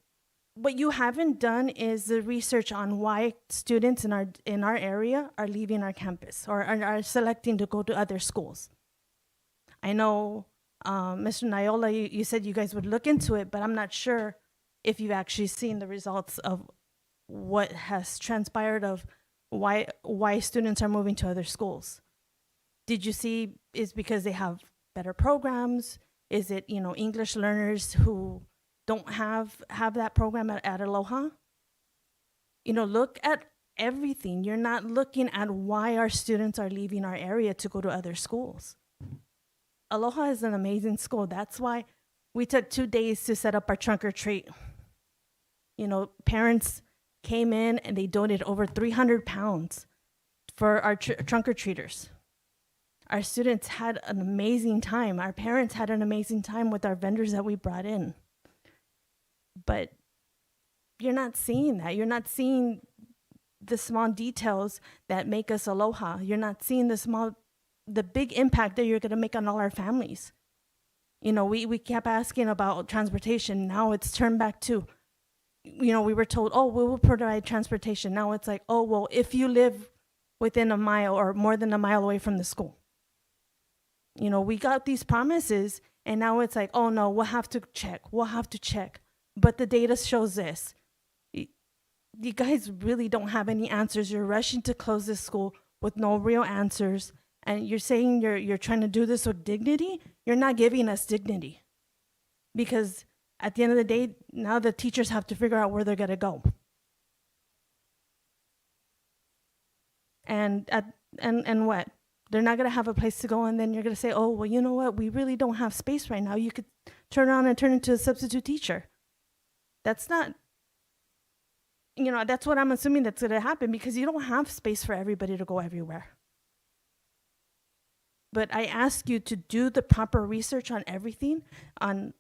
S20: what you haven't done is the research on why students in our area are leaving our campus or are selecting to go to other schools. I know, Mr. Nayola, you said you guys would look into it, but I'm not sure if you've actually seen the results of what has transpired of why students are moving to other schools. Did you see is because they have better programs? Is it, English learners who don't have that program at Aloha? Look at everything. You're not looking at why our students are leaving our area to go to other schools. Aloha is an amazing school. That's why we took 2 days to set up our trunk or treat. Parents came in and they donated over 300 pounds for our trunk or treaters. Our students had an amazing time. Our parents had an amazing time with our vendors that we brought in. But you're not seeing that. You're not seeing the small details that make us Aloha. You're not seeing the big impact that you're going to make on all our families. We kept asking about transportation. Now it's turned back to, we were told, oh, we will provide transportation. Now it's like, oh, well, if you live within a mile or more than a mile away from the school. We got these promises, and now it's like, oh, no, we'll have to check. But the data shows this. You guys really don't have any answers. You're rushing to close this school with no real answers. And you're saying you're trying to do this with dignity. You're not giving us dignity. Because at the end of the day, now the teachers have to figure out where they're going to go. And what? They're not going to have a place to go, and then you're going to say, oh, well, you know what? We really don't have space right now. You could turn around and turn into a substitute teacher. That's not, that's what I'm assuming that's going to happen, because you don't have space for everybody to go everywhere. But I ask you to do the proper research on everything, on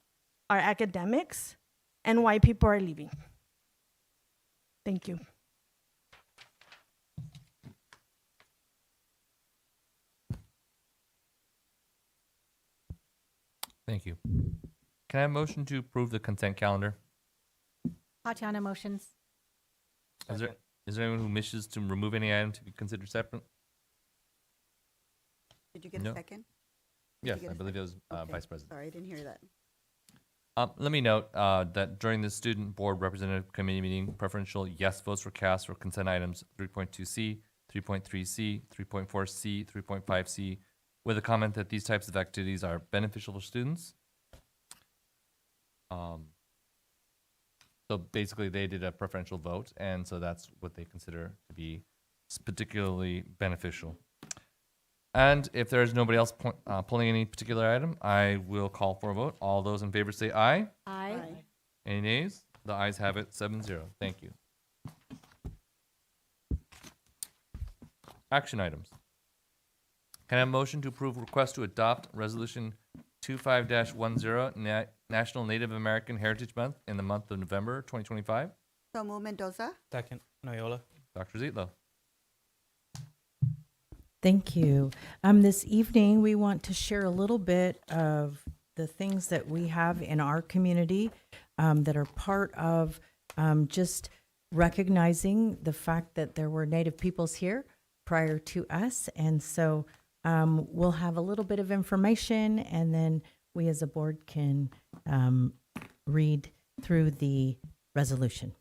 S20: our academics, and why people are leaving. Thank you.
S1: Thank you. Can I have a motion to approve the consent calendar?
S14: Tatiana motions.
S1: Is there anyone who wishes to remove any item to be considered separate?
S4: Did you get
S1: No.
S4: a second? Did
S1: Yes,
S4: you get
S1: I
S4: a
S1: believe it was
S4: second? Okay.
S1: Vice President.
S4: Sorry, I didn't hear that.
S1: Let me note that during the Student Board Representative Committee meeting, preferential yes votes were cast for consent items 3.2C, 3.3C, 3.4C, 3.5C, with a comment that these types of activities are beneficial for students. So basically, they did a preferential vote, and so that's what they consider to be particularly beneficial. And if there is nobody else pulling any particular item, I will call for a vote. All those in favor say aye.
S14: Aye.
S1: Any nays? The ayes have it, 7-0. Thank you. Action items. Can I have a motion to approve request to adopt Resolution 25-10, National Native American Heritage Month in the month of November 2025?
S4: So move Mendoza.
S3: Second, Noyola.
S1: Dr. Zietlow.
S8: Thank you. This evening, we want to share a little bit of the things that we have in our community that are part of just recognizing the fact that there were Native peoples here prior to us. And so we'll have a little bit of information, and then we as a board can read through the resolution.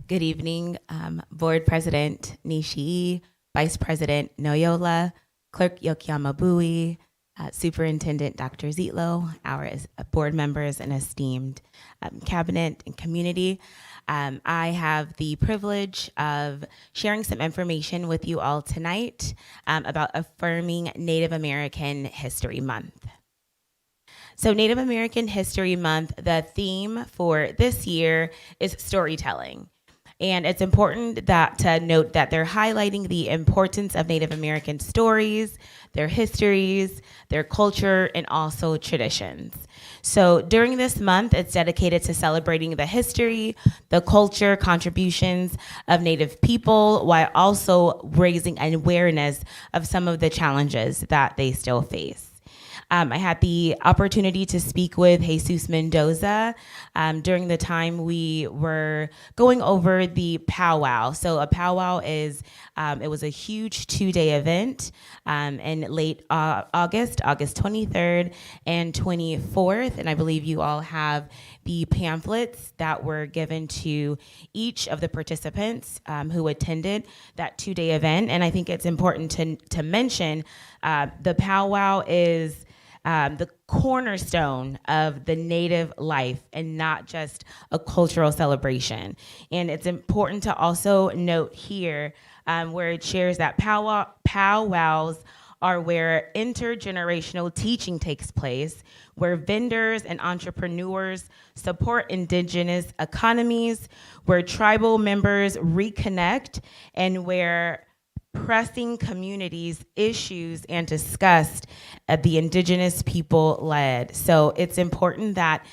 S19: Good evening, Board President Nishii, Vice President Noyola, Clerk Yokiyama Bui, Superintendent Dr. Zietlow, our board members and esteemed cabinet and community. I have the privilege of sharing some information with you all tonight about affirming Native American History Month. So Native American History Month, the theme for this year is storytelling. And it's important to note that they're highlighting the importance of Native American stories, their histories, their culture, and also traditions. So during this month, it's dedicated to celebrating the history, the culture, contributions of Native people, while also raising awareness of some of the challenges that they still face. I had the opportunity to speak with Jesus Mendoza during the time we were going over the powwow. So a powwow is, it was a huge 2-day event in late August 23rd and 24th. And I believe you all have the pamphlets that were given to each of the participants who attended that 2-day event. And I think it's important to mention the powwow is the cornerstone of the Native life and not just a cultural celebration. And it's important to also note here where it shares that powwows are where intergenerational teaching takes place, where vendors and entrepreneurs support indigenous economies, where tribal members reconnect, and where pressing communities issues and discussed the indigenous people led. So it's important that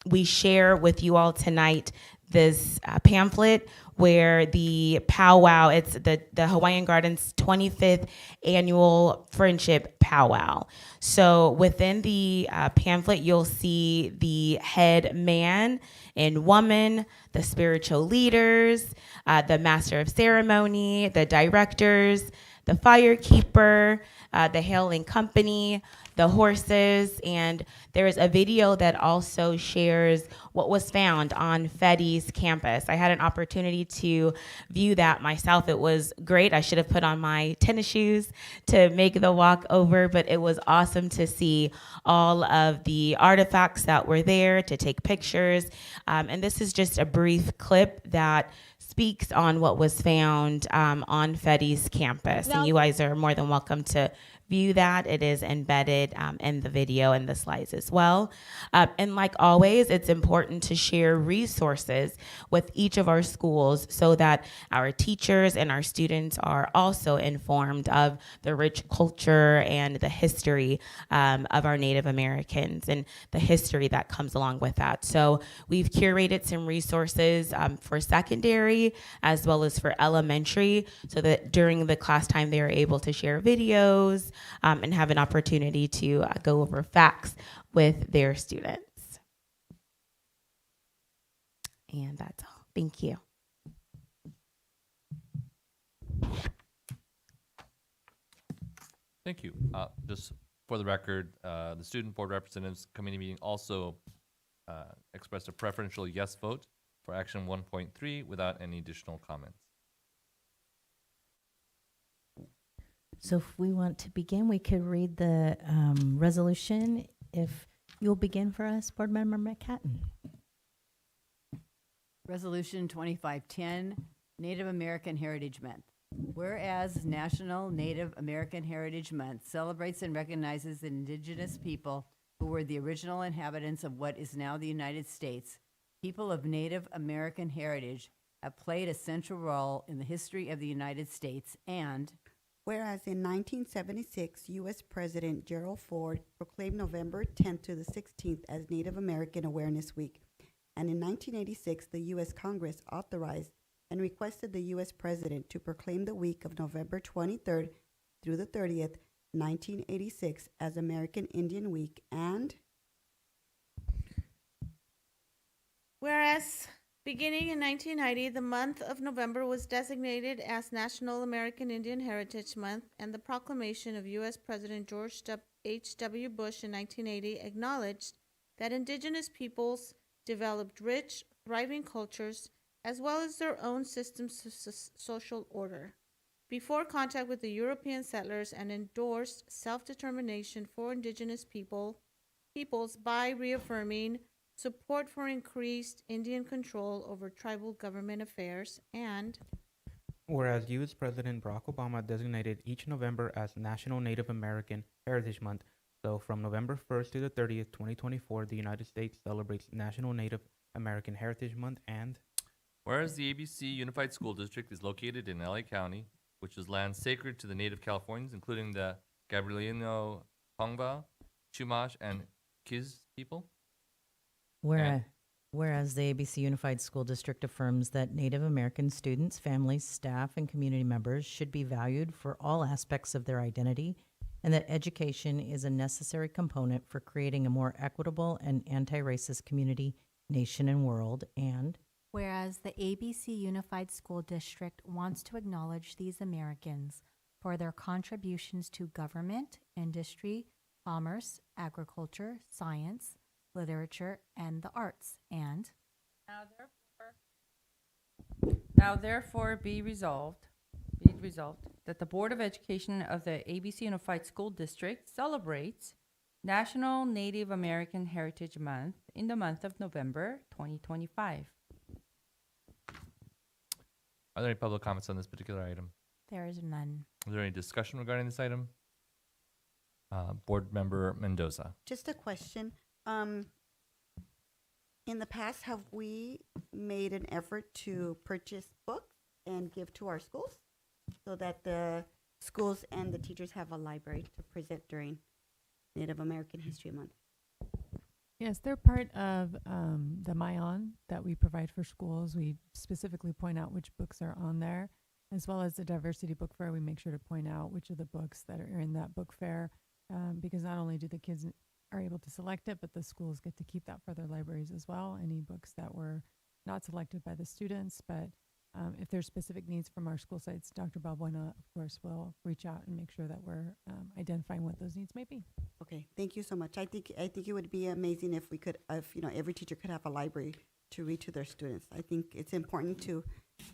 S19: we share with you all tonight this pamphlet where the powwow, it's the Hawaiian Gardens 25th annual friendship powwow. So within the pamphlet, you'll see the head man and woman, the spiritual leaders, the master of ceremony, the directors, the firekeeper, the hailing company, the horses, and there is a video that also shares what was found on FEDI's campus. I had an opportunity to view that myself. It was great. I should have put on my tennis shoes to make the walk over, but it was awesome to see all of the artifacts that were there, to take pictures. And this is just a brief clip that speaks on what was found on FEDI's campus. And you guys are more than welcome to view that. It is embedded in the video and the slides as well. And like always, it's important to share resources with each of our schools so that our teachers and our students are also informed of the rich culture and the history of our Native Americans and the history that comes along with that. So we've curated some resources for secondary as well as for elementary so that during the class time they are able to share videos, and have an opportunity to go over facts with their students. And that's all. Thank you.
S1: Thank you. Just for the record, the Student Board Representatives Committee meeting also expressed a preferential yes vote for action 1.3 without any additional comments.
S8: So if we want to begin, we could read the resolution. If you'll begin for us, Board Member McHatton.
S13: Resolution 2510, Native American Heritage Month. Whereas National Native American Heritage Month celebrates and recognizes the indigenous people who were the original inhabitants of what is now the United States, people of Native American heritage have played a central role in the history of the United States, and
S4: whereas in 1976, U.S. President Gerald Ford proclaimed November 10th to the 16th as Native American Awareness Week, and in 1986, the U.S. Congress authorized and requested the U.S. President to proclaim the week of November 23rd through the 30th, 1986 as American Indian Week, and
S12: whereas beginning in 1990, the month of November was designated as National American Indian Heritage Month, and the proclamation of U.S. President George H.W. Bush in 1980 acknowledged that indigenous peoples developed rich, thriving cultures as well as their own systems of social order before contact with the European settlers, and endorsed self-determination for indigenous peoples by reaffirming support for increased Indian control over tribal government affairs, and
S3: whereas U.S. President Barack Obama designated each November as National Native American Heritage Month, so from November 1st to the 30th, 2024, the United States celebrates National Native American Heritage Month, and
S1: whereas the ABC Unified School District is located in LA County, which is land sacred to the Native Californians, including the Gabrielino Tongva, Chumash, and Kiz people.
S8: Whereas the ABC Unified School District affirms that Native American students, families, staff, and community members should be valued for all aspects of their identity, and that education is a necessary component for creating a more equitable and anti-racist community, nation, and world, and
S14: whereas the ABC Unified School District wants to acknowledge these Americans for their contributions to government, industry, commerce, agriculture, science, literature, and the arts, and
S15: now therefore be resolved that the Board of Education of the ABC Unified School District celebrates National Native American Heritage Month in the month of November 2025.
S1: Are there any public comments on this particular item?
S14: there is none.
S1: Is there any discussion regarding this item? Board Member Mendoza.
S4: just a question. In the past, have we made an effort to purchase books and give to our schools so that the schools and the teachers have a library to present during Native American History Month?
S17: Yes, they're part of the MyOn that we provide for schools. We specifically point out which books are on there, as well as the diversity book fair. We make sure to point out which of the books that are in that book fair, because not only do the kids are able to select it, but the schools get to keep that for their libraries as well. Any books that were not selected by the students, but if there's specific needs from our school sites, Dr. Balbuena, of course, will reach out and make sure that we're identifying what those needs may be.
S4: Okay, thank you so much. I think it would be amazing if we could, if every teacher could have a library to read to their students. I think it's important to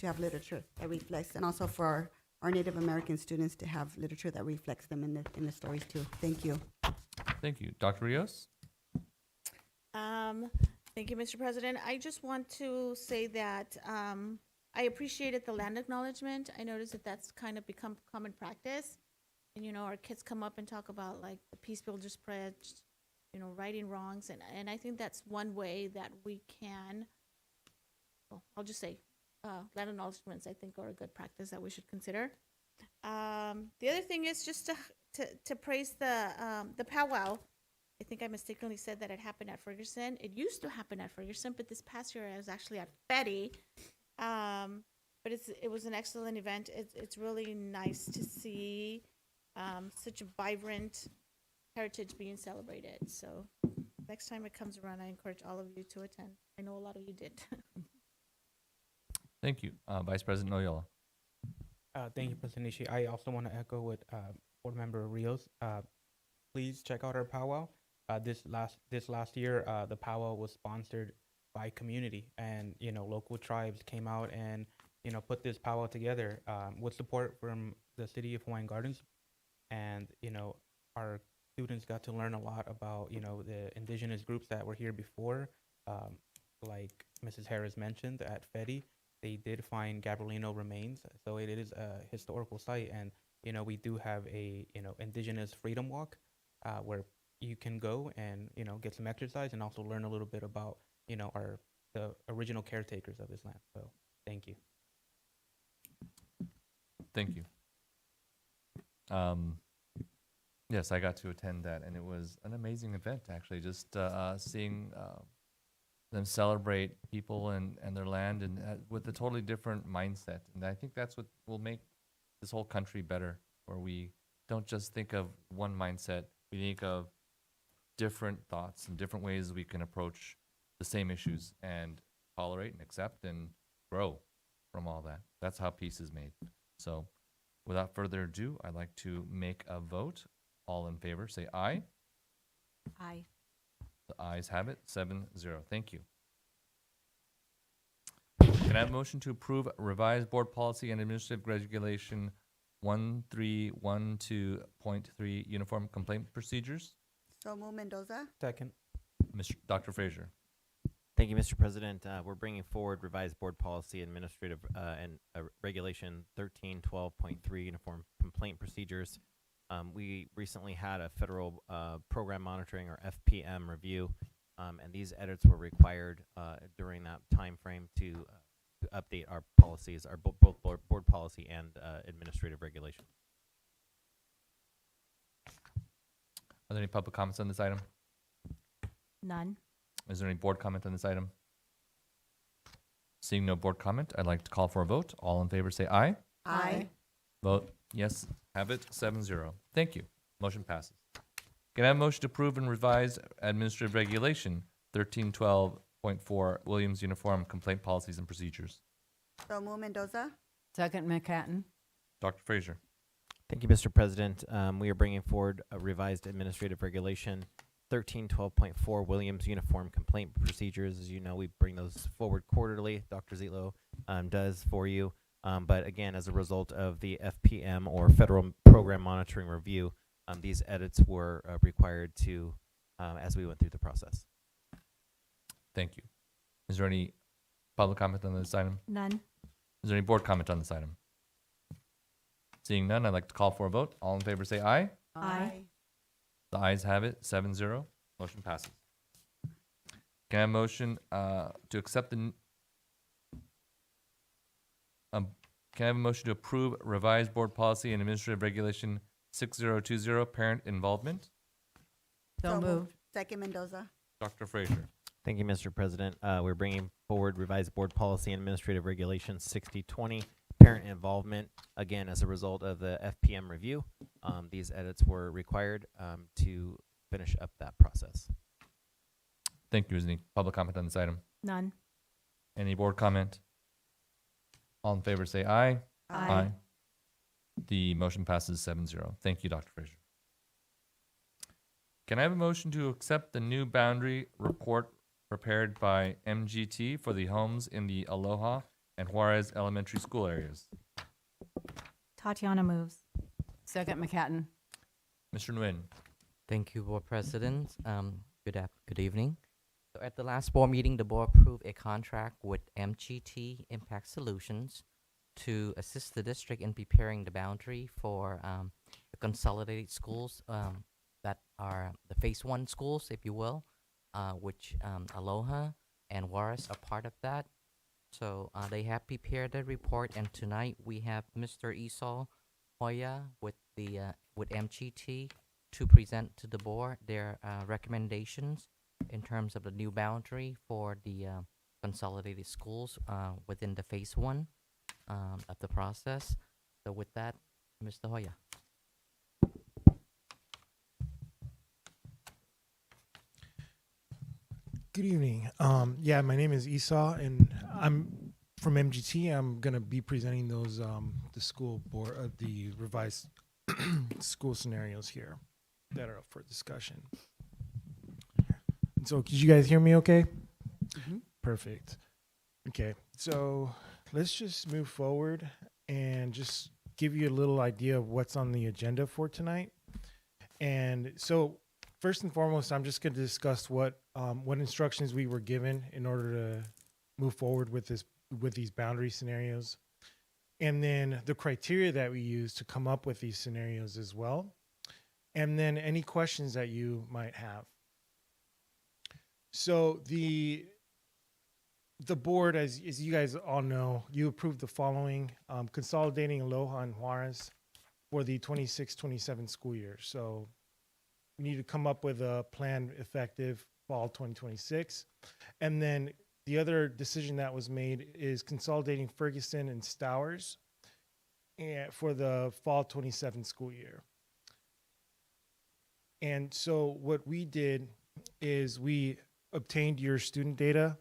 S4: have literature that reflects, and also for our Native American students to have literature that reflects them in the stories too. Thank you.
S1: Thank you. Dr. Rios?
S12: Thank you, Mr. President. I just want to say that I appreciated the land acknowledgement. I noticed that that's kind of become common practice. And, our kids come up and talk about like the Peace Builders Pledge, righting wrongs. And I think that's one way that we can, I'll just say, land acknowledgements, I think, are a good practice that we should consider. The other thing is just to praise the powwow. I think I mistakenly said that it happened at Ferguson. It used to happen at Ferguson, but this past year I was actually at Betty. But it was an excellent event. It's really nice to see such a vibrant heritage being celebrated. So next time it comes around, I encourage all of you to attend. I know a lot of you did.
S1: Thank you. Vice President Noyola.
S3: Thank you, President Nishi. I also want to echo what Board Member Rios. Please check out our powwow. This last year, the powwow was sponsored by community, and local tribes came out and put this powwow together with support from the City of Hawaiian Gardens, and our students got to learn a lot about the indigenous groups that were here before, like Mrs. Harris mentioned at FEDI. They did find Gabrielino remains, so it is a historical site, and we do have a indigenous freedom walk where you can go and get some exercise and also learn a little bit about the original caretakers of this land. So thank you.
S1: Thank you. Yes, I got to attend that, and it was an amazing event, actually, just seeing them celebrate people and their land, and with a totally different mindset. And I think that's what will make this whole country better, where we don't just think of one mindset, we think of different thoughts and different ways we can approach the same issues and tolerate and accept and grow from all that. That's how peace is made. So without further ado, I'd like to make a vote. All in favor, say aye.
S14: Aye.
S1: The ayes have it, 7-0. Thank you. Can I have a motion to approve revised board policy and administrative regulation 1312.3 uniform complaint procedures?
S4: So move Mendoza.
S3: Second.
S1: Dr. Frazier.
S5: Thank you, Mr. President. We're bringing forward revised board policy administrative and regulation 1312.3 uniform complaint procedures. We recently had a federal program monitoring, or FPM, review, and these edits were required during that time frame to update our policies, our both board policy and administrative regulation.
S1: Are there any public comments on this item?
S14: None.
S1: Is there any board comment on this item? Seeing no board comment, I'd like to call for a vote. All in favor say aye.
S4: Aye.
S1: Vote yes, have it, 7-0. Thank you. Motion passes. Can I have a motion to approve and revise administrative regulation 1312.4 Williams Uniform Complaint Policies and Procedures?
S4: So move Mendoza.
S13: Second, McCatton.
S1: Dr. Frazier.
S5: Thank you, Mr. President. We are bringing forward a revised administrative regulation 1312.4 Williams Uniform Complaint Procedures. As you know, we bring those forward quarterly. Dr. Zitlo does for you. But again, as a result of the FPM, or Federal Program Monitoring Review, these edits were required to as we went through the process.
S1: Thank you. Is there any public comment on this item?
S14: None.
S1: Is there any board comment on this item? Seeing none, I'd like to call for a vote. All in favor say aye.
S14: Aye.
S1: The ayes have it, 7-0. Motion passes. Can I have a motion to accept the can I have a motion to approve revised board policy and administrative regulation 6020, parent involvement?
S13: So moved.
S4: Second Mendoza.
S1: Dr. Frazier.
S5: Thank you, Mr. President. We're bringing forward revised board policy and administrative regulation 6020, parent involvement. Again, as a result of the FPM review, these edits were required to finish up that process.
S1: Thank you. Is there any public comment on this item?
S14: None.
S1: Any board comment? All in favor say aye.
S14: Aye.
S1: The motion passes 7-0. Thank you, Dr. Frazier. Can I have a motion to accept the new boundary report prepared by MGT for the homes in the Aloha and Juarez Elementary School areas?
S14: Tatiana moves.
S13: Second, McCatton.
S1: Mr. Nguyen.
S21: Thank you, Board President. Good evening. So at the last board meeting, the board approved a contract with MGT Impact Solutions to assist the district in preparing the boundary for the consolidated schools that are the Phase 1 schools, if you will, which Aloha and Juarez are part of that. So they have prepared the report, and tonight we have Mr. Esau Hoya with MGT to present to the board their recommendations in terms of the new boundary for the consolidated schools within the Phase 1 of the process. So with that, Mr. Hoya.
S2: Good evening. Yeah, my name is Esau, and I'm from MGT. I'm gonna be presenting those the school board, the revised school scenarios here that are up for discussion. So, could you guys hear me? Okay. Perfect. Okay, so let's just move forward and just give you a little idea of what's on the agenda for tonight. And so, first and foremost, I'm just going to discuss what instructions we were given in order to move forward with these boundary scenarios, and then the criteria that we use to come up with these scenarios as well, and then any questions that you might have. So the board, as you guys all know, you approved the following: consolidating Aloha and Juarez for the 26-27 school year. So we need to come up with a plan effective fall 2026. And then the other decision that was made is consolidating Ferguson and Stowers for the fall 27 school year. And so what we did is we obtained your student data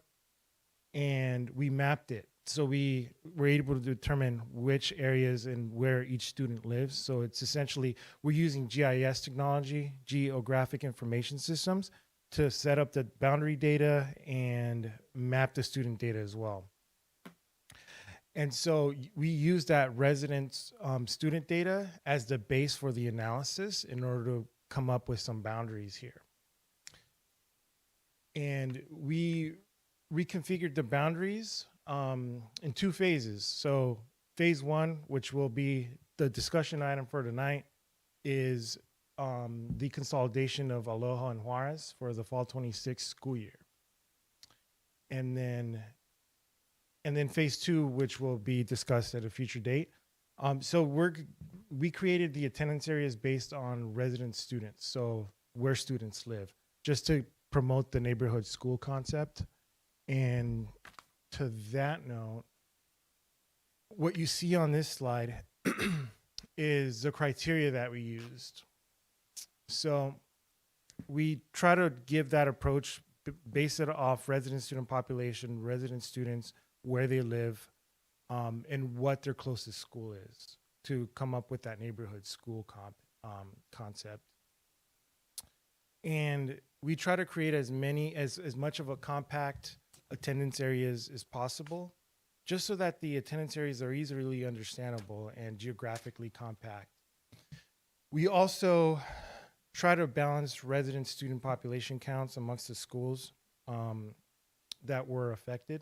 S2: and we mapped it. So we were able to determine which areas and where each student lives. So it's essentially, we're using GIS technology, geographic information systems, to set up the boundary data and map the student data as well. And so we use that residents' student data as the base for the analysis in order to come up with some boundaries here. And we reconfigured the boundaries in two phases. So phase one, which will be the discussion item for tonight, is the consolidation of Aloha and Juarez for the fall 26 school year. And then phase two, which will be discussed at a future date. So we created the attendance areas based on resident students, so where students live, just to promote the neighborhood school concept. And to that note, what you see on this slide is the criteria that we used. So we try to give that approach, base it off resident student population, resident students, where they live, and what their closest school is, to come up with that neighborhood school concept. And we try to create as much of a compact attendance areas as possible, just so that the attendance areas are easily understandable and geographically compact. We also try to balance resident student population counts amongst the schools that were affected.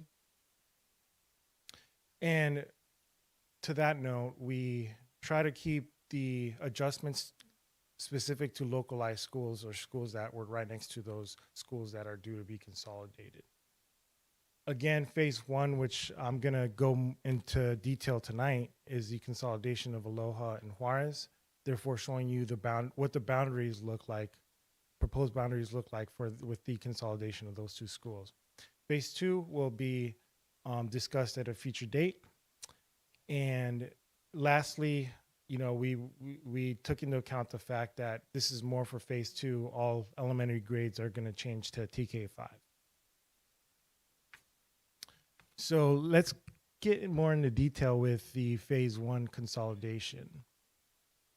S2: And to that note, we try to keep the adjustments specific to localized schools or schools that were right next to those schools that are due to be consolidated. Again, phase one, which I'm gonna go into detail tonight, is the consolidation of Aloha and Juarez, therefore showing you what the boundaries look like, proposed boundaries look like with the consolidation of those two schools. Phase two will be discussed at a future date. And lastly, we took into account the fact that this is more for phase two. All elementary grades are going to change to TK5. So let's get more into detail with the phase one consolidation.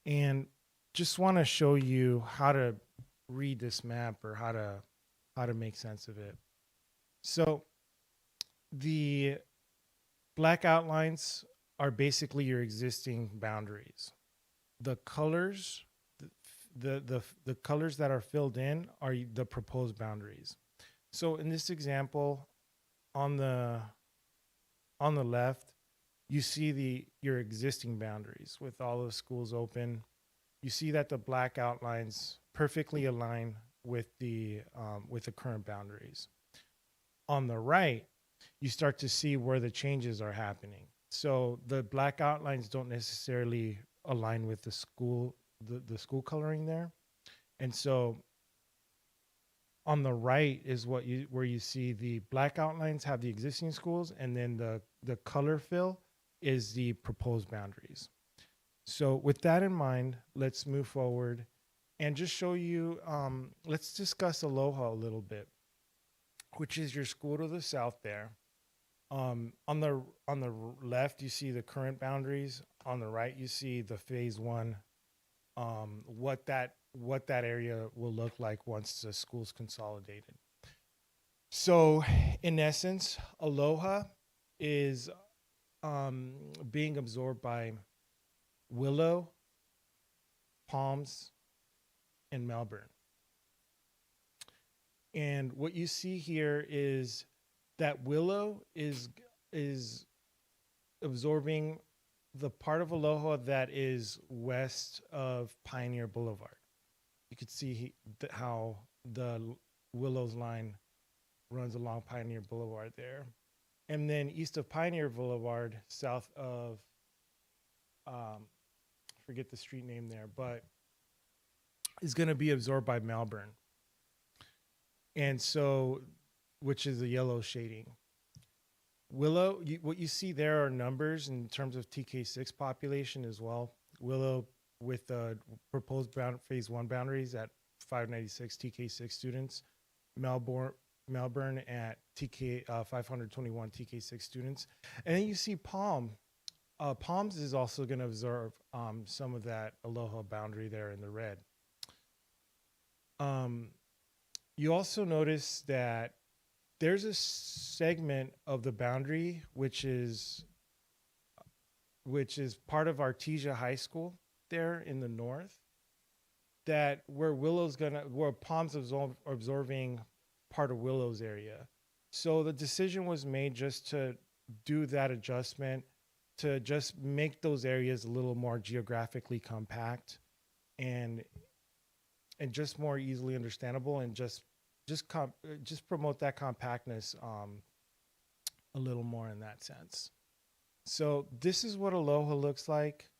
S2: And just want to show you how to read this map or how to make sense of it. So the black outlines are basically your existing boundaries. The colors, the colors that are filled in are the proposed boundaries. So in this example, on the left, you see your existing boundaries with all the schools open. You see that the black outlines perfectly align with the current boundaries. On the right, you start to see where the changes are happening. So the black outlines don't necessarily align with the school coloring there. And so on the right is where you see the black outlines have the existing schools, and then the color fill is the proposed boundaries. So with that in mind, let's move forward and just show you, let's discuss Aloha a little bit. which is your school to the south there. On the left, you see the current boundaries. On the right, you see the phase one. What that area will look like once the school's consolidated. So, in essence, Aloha is being absorbed by Willow, Palms, and Melbourne. And what you see here is that Willow is absorbing the part of Aloha that is west of Pioneer Boulevard. You could see how the Willows line runs along Pioneer Boulevard there. And then east of Pioneer Boulevard, south of, forget the street name there, but is going to be absorbed by Melbourne. And so, which is the yellow shading. Willow, what you see there are numbers in terms of TK6 population as well. Willow with the proposed phase one boundaries at 596 TK6 students. Melbourne at 521 TK6 students. And then you see Palms is also going to absorb some of that Aloha boundary there in the red. You also notice that there's a segment of the boundary which is part of Artesia High School there in the north, that where Palms is absorbing part of Willow's area. So the decision was made just to do that adjustment, to just make those areas a little more geographically compact and just more easily understandable, and just promote that compactness a little more in that sense. So this is what Aloha looks like.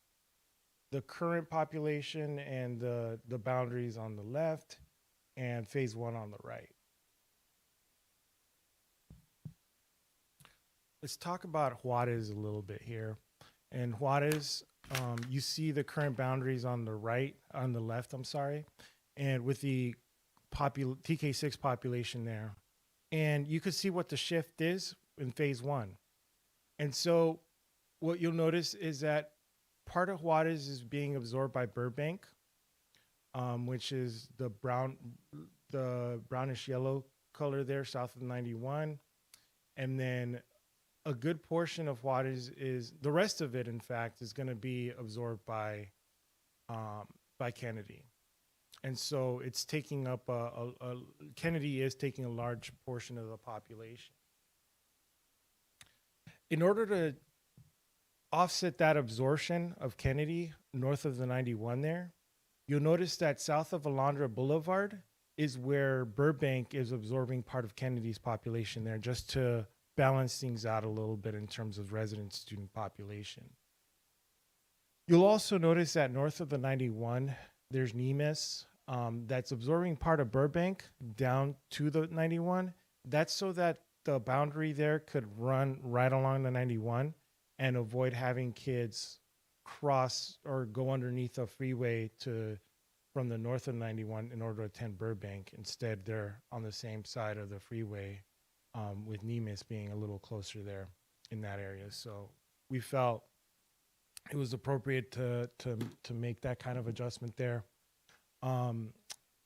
S2: The current population and the boundaries on the left, and phase one on the right. Let's talk about Juarez a little bit here. And Juarez, you see the current boundaries on the left, and with the TK6 population there. And you can see what the shift is in phase one. And so what you'll notice is that part of Juarez is being absorbed by Burbank, which is the brownish yellow color there south of 91. And then a good portion of Juarez the rest of it, in fact, is going to be absorbed by Kennedy. And so it's taking up Kennedy is taking a large portion of the population. In order to offset that absorption of Kennedy north of the 91 there, you'll notice that south of Alondra Boulevard is where Burbank is absorbing part of Kennedy's population there, just to balance things out a little bit in terms of resident student population. You'll also notice that north of the 91, there's Nemes that's absorbing part of Burbank down to the 91. That's so that the boundary there could run right along the 91 and avoid having kids cross or go underneath a freeway from the north of 91 in order to attend Burbank. Instead, they're on the same side of the freeway, with Nemes being a little closer there in that area. So we felt it was appropriate to make that kind of adjustment there.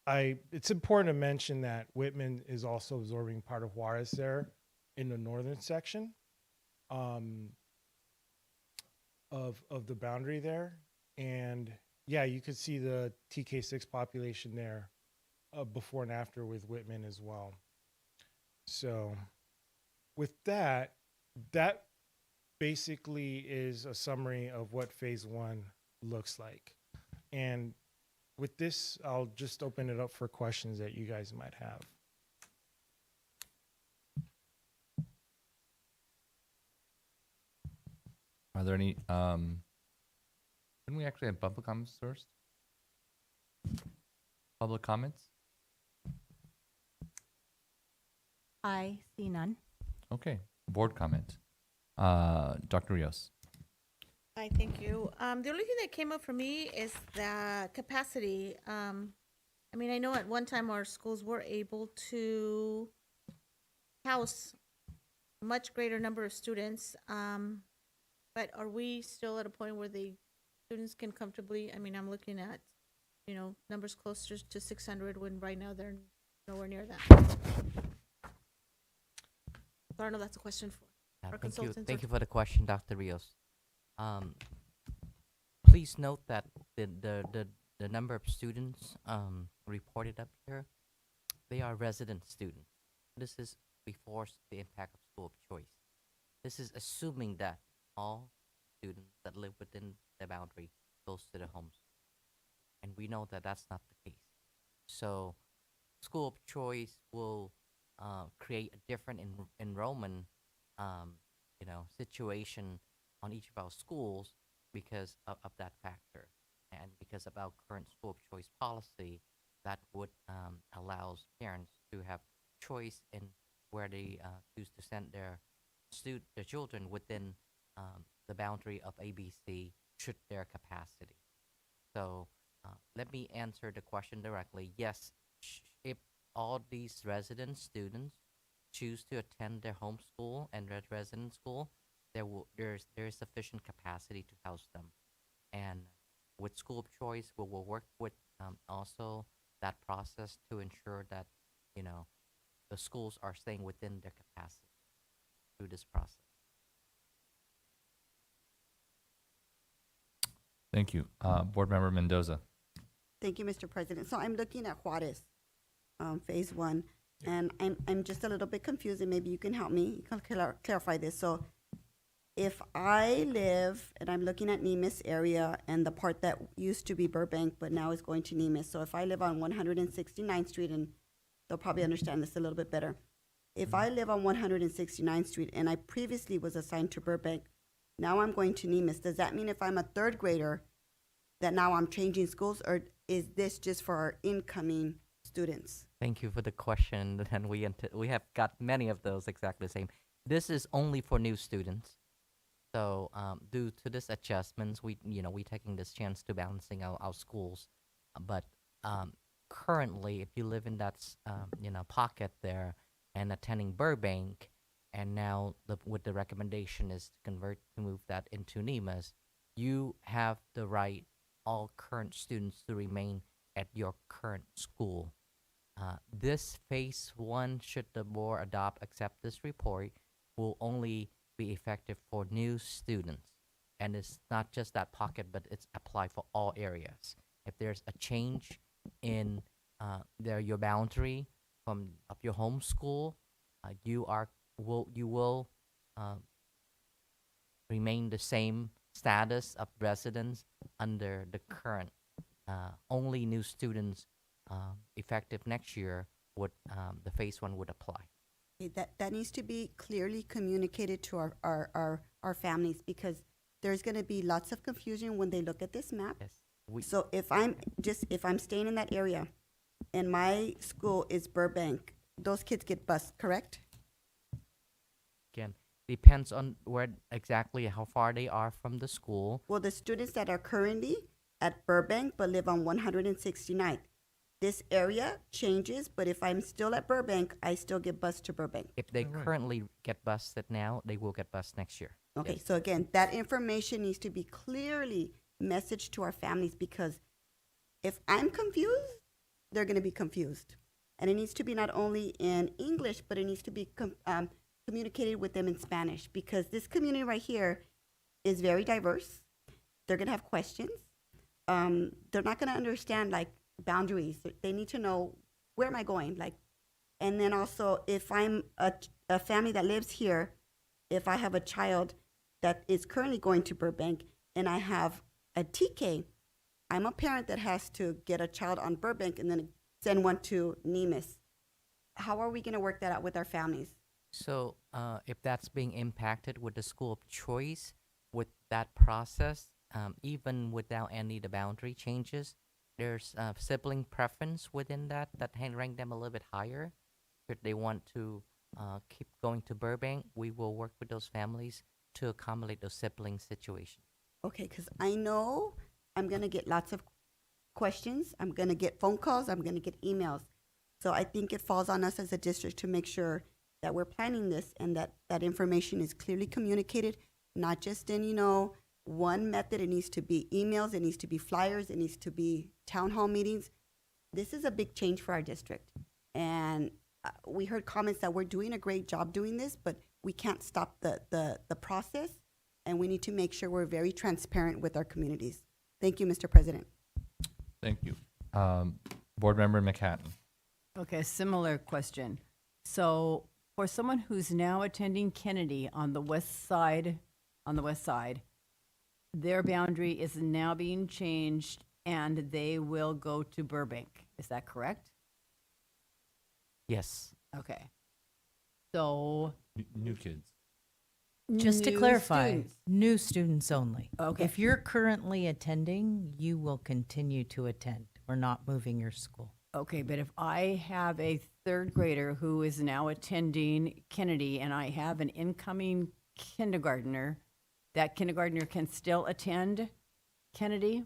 S2: It's important to mention that Whitman is also absorbing part of Juarez there in the northern section of the boundary there. And yeah, you could see the TK6 population there before and after with Whitman as well. So with that basically is a summary of what phase one looks like. And with this, I'll just open it up for questions that you guys might have.
S1: Are there any, couldn't we actually have public comments first? Public comments?
S14: I see none.
S1: Okay, board comment. Dr. Rios.
S12: Hi, thank you. The only thing that came up for me is that capacity. I mean, I know at one time our schools were able to house a much greater number of students. But are we still at a point where the students can comfortably, I mean, I'm looking at, you know, numbers closer to 600 when right now they're nowhere near that. So I don't know if that's a question for our
S21: Thank you.
S12: consultants.
S21: Thank
S12: or-
S21: you for the question, Dr. Rios. Please note that the number of students reported up here, they are resident students. This is before the impact of school of choice. This is assuming that all students that live within the boundary goes to the homes. And we know that that's not the case. So school of choice will create a different enrollment situation on each of our schools because of that factor. And because of our current school of choice policy, that would allows parents to have choice in where they choose to send their children within the boundary of ABC should their capacity. So let me answer the question directly. Yes, if all these resident students choose to attend their home school and resident school, there is sufficient capacity to house them. And with school of choice, we will work with also that process to ensure that the schools are staying within their capacity through this process.
S1: Thank you. Board Member Mendoza.
S4: Thank you, Mr. President. So I'm looking at Juarez, phase one, and I'm just a little bit confused, and maybe you can help me. You can clarify this. So if I live, and I'm looking at Nemis area and the part that used to be Burbank, but now is going to Nemis. So if I live on 169th Street, and they'll probably understand this a little bit better. If I live on 169th Street and I previously was assigned to Burbank, now I'm going to Nemis. Does that mean if I'm a third grader that now I'm changing schools, or is this just for our incoming students?
S21: Thank you for the question, and we have got many of those exactly the same. This is only for new students. So due to this adjustments, we taking this chance to balancing our schools. But currently, if you live in that pocket there and attending Burbank, and now with the recommendation is to move that into Nemas, you have the right, all current students, to remain at your current school. This phase one, should the board accept this report, will only be effective for new students. And it's not just that pocket, but it's applied for all areas. If there's a change in your boundary of your home school, you will remain the same status of residents under the current. Only new students effective next year would the phase one would apply.
S4: Okay, that needs to be clearly communicated to our families, because there's going to be lots of confusion when they look at this map.
S21: Yes.
S4: So if I'm staying in that area and my school is Burbank, those kids get bused, correct?
S21: Again, depends on where exactly, how far they are from the school.
S4: Well, the students that are currently at Burbank but live on 169th, this area changes, but if I'm still at Burbank, I still get bused to Burbank.
S21: If they currently get bused now, they will get bused next year.
S4: Okay,
S21: Yes.
S4: so again, that information needs to be clearly messaged to our families, because if I'm confused, they're going to be confused. And it needs to be not only in English, but it needs to be communicated with them in Spanish, because this community right here is very diverse. They're going to have questions. They're not going to understand like boundaries. They need to know, where am I going? Like, and then also, if I'm a family that lives here, if I have a child that is currently going to Burbank and I have a TK, I'm a parent that has to get a child on Burbank and then send one to Nemis. How are we going to work that out with our families?
S21: So if that's being impacted with the school of choice, with that process, even without any of the boundary changes, there's sibling preference within that rank them a little bit higher. If they want to keep going to Burbank, we will work with those families to accommodate those sibling situations.
S4: Okay, because I know I'm going to get lots of questions. I'm going to get phone calls. I'm going to get emails. So I think it falls on us as a district to make sure that we're planning this and that that information is clearly communicated, not just in, one method. It needs to be emails, it needs to be flyers, it needs to be town hall meetings. This is a big change for our district. And we heard comments that we're doing a great job doing this, but we can't stop the process. And we need to make sure we're very transparent with our communities. Thank you, Mr. President.
S1: Thank you. Board Member McHatton.
S13: Okay, similar question. So for someone who's now attending Kennedy on the west side, their boundary is now being changed and they will go to Burbank. Is that correct?
S21: Yes.
S13: Okay. So
S1: New kids.
S8: Just to
S13: new
S8: clarify,
S13: students.
S8: new students only.
S13: Okay.
S8: If you're currently attending, you will continue to attend. We're not moving your school.
S13: Okay, but if I have a third grader who is now attending Kennedy and I have an incoming kindergartner, that kindergartner can still attend Kennedy?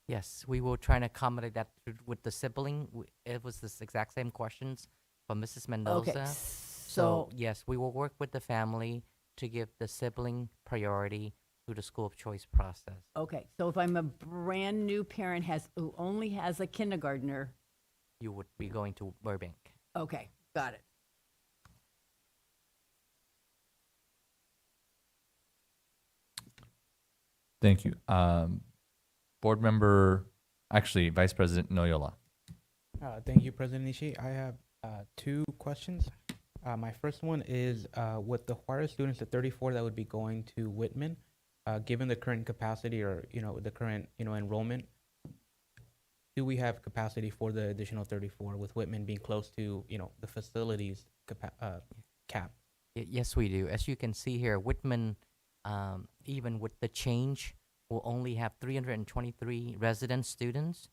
S21: Yes, we will try to accommodate that with the sibling. It was the exact same questions from Mrs. Mendoza.
S13: Okay,
S21: So yes, we will work with the family to give the sibling priority through the school of choice process.
S13: Okay, so if I'm a brand new parent who only has a kindergartner,
S21: You would be going to Burbank.
S13: okay, got it.
S1: Thank you. Board Member, actually, Vice President Noyola.
S3: Thank you, President Nishi. I have two questions. My first one is with the Juarez students, the 34 that would be going to Whitman, given the current capacity or the current enrollment, do we have capacity for the additional 34 with Whitman being close to the facilities cap?
S21: Yes, we do. As you can see here, Whitman, even with the change, will only have 323 resident students.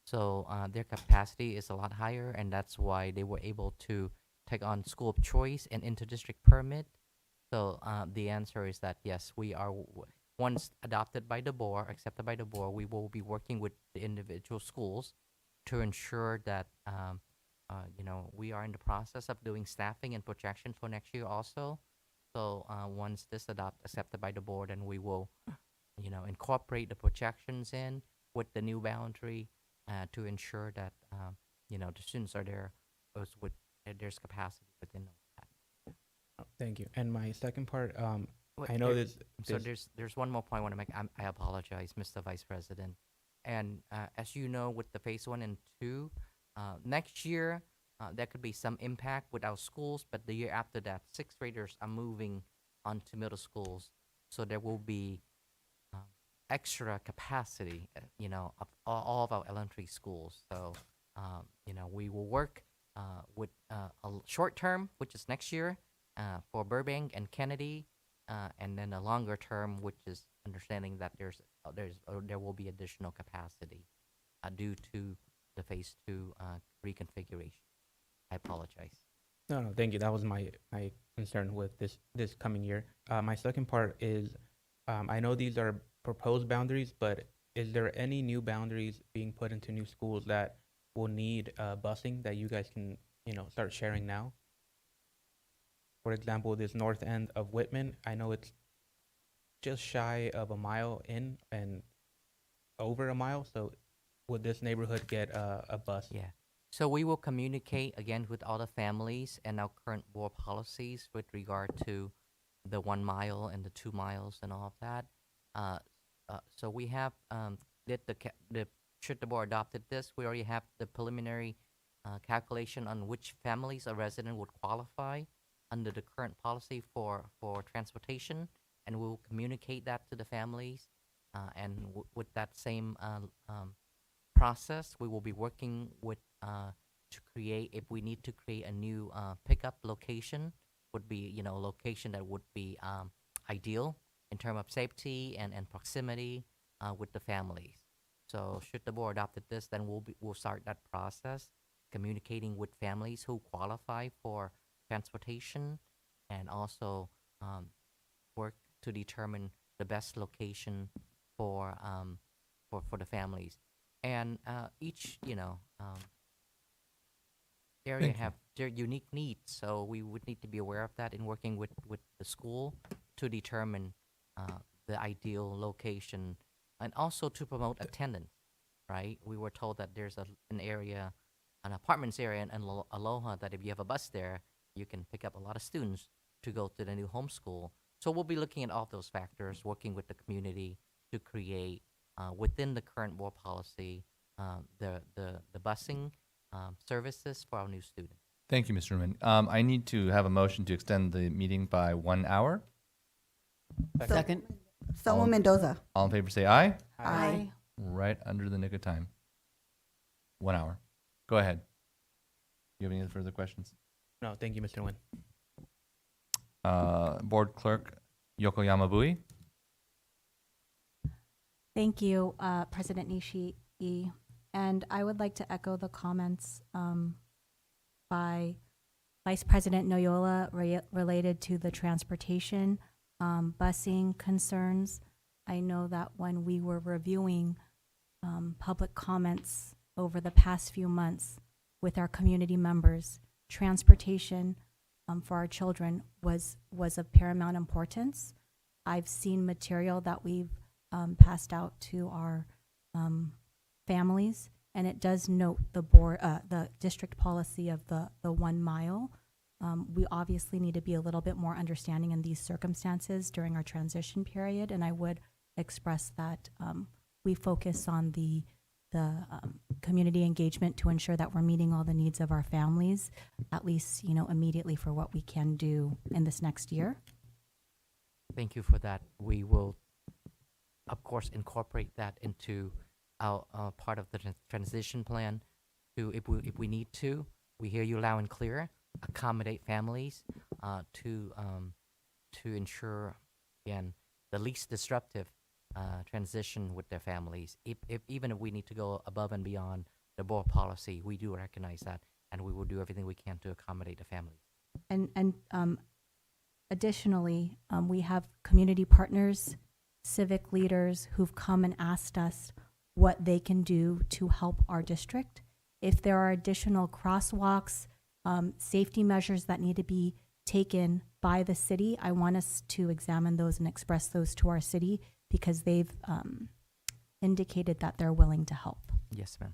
S21: So their capacity is a lot higher, and that's why they were able to take on school of choice and inter-district permit. So the answer is that yes, we are, once adopted by the board, accepted by the board, we will be working with the individual schools to ensure that we are in the process of doing staffing and projection for next year also. So once this accepted by the board, and we will incorporate the projections in with the new boundary to ensure that the students are there with there's capacity within that.
S3: Thank you. And my second part,
S21: Wait,
S3: I know
S21: there-
S3: this.
S21: So there's one more point I want to make. I apologize, Mr. Vice President. And as you know, with the phase 1 and 2, next year there could be some impact with our schools, but the year after that, 6th graders are moving on to middle schools, so there will be extra capacity, of all of our elementary schools. So, we will work with a short term, which is next year, for Burbank and Kennedy, and then a longer term, which is understanding that there will be additional capacity due to the phase 2 reconfiguration. I apologize.
S3: No, thank you. That was my concern with this coming year. My second part is, I know these are proposed boundaries, but is there any new boundaries being put into new schools that will need busing that you guys can start sharing now? For example, this north end of Whitman, I know it's just shy of a mile in and over a mile. So would this neighborhood get a bus?
S21: Yeah. So we will communicate again with all the families and our current board policies with regard to the 1 mile and the 2 miles and all of that. So we have should the board adopted this, we already have the preliminary calculation on which families a resident would qualify under the current policy for transportation, and we will communicate that to the families. And with that same process, we will be working with to create, if we need to create a new pickup location, would be location that would be ideal in terms of safety and proximity with the families. So should the board adopted this, then we'll start that process, communicating with families who qualify for transportation, and also work to determine the best location for the families. And each area
S1: Thank you.
S21: have their unique needs, so we would need to be aware of that in working with the school to determine the ideal location and also to promote attendance, right? We were told that there's an area, an apartments area in Aloha that if you have a bus there, you can pick up a lot of students to go to the new homeschool. So we'll be looking at all those factors, working with the community to create within the current board policy the busing services for our new students.
S1: Thank you, Mr. Nguyen. I need to have a motion to extend the meeting by 1 hour.
S4: Second.
S1: All-
S4: Someone Mendoza.
S1: All in favor say aye.
S4: Aye.
S1: Right under the nick of time. 1 hour. Go ahead. You have any further questions?
S3: No, thank you, Mr. Nguyen.
S1: Board Clerk Yoko Yamabui.
S14: Thank you, President Nishii. And I would like to echo the comments by Vice President Noyola related to the transportation, busing concerns. I know that when we were reviewing public comments over the past few months with our community members, transportation for our children was of paramount importance. I've seen material that we've passed out to our families, and it does note the district policy of the 1 mile. We obviously need to be a little bit more understanding in these circumstances during our transition period, and I would express that we focus on the community engagement to ensure that we're meeting all the needs of our families, at least, immediately for what we can do in this next year.
S21: Thank you for that. We will, of course, incorporate that into our part of the transition plan. To if we need to, we hear you loud and clear. Accommodate families to ensure again the least disruptive transition with their families. Even if we need to go above and beyond the board policy, we do recognize that, and we will do everything we can to accommodate the families.
S14: And additionally, we have community partners, civic leaders who've come and asked us what they can do to help our district. If there are additional crosswalks, safety measures that need to be taken by the city, I want us to examine those and express those to our city because they've indicated that they're willing to help.
S21: Yes, ma'am.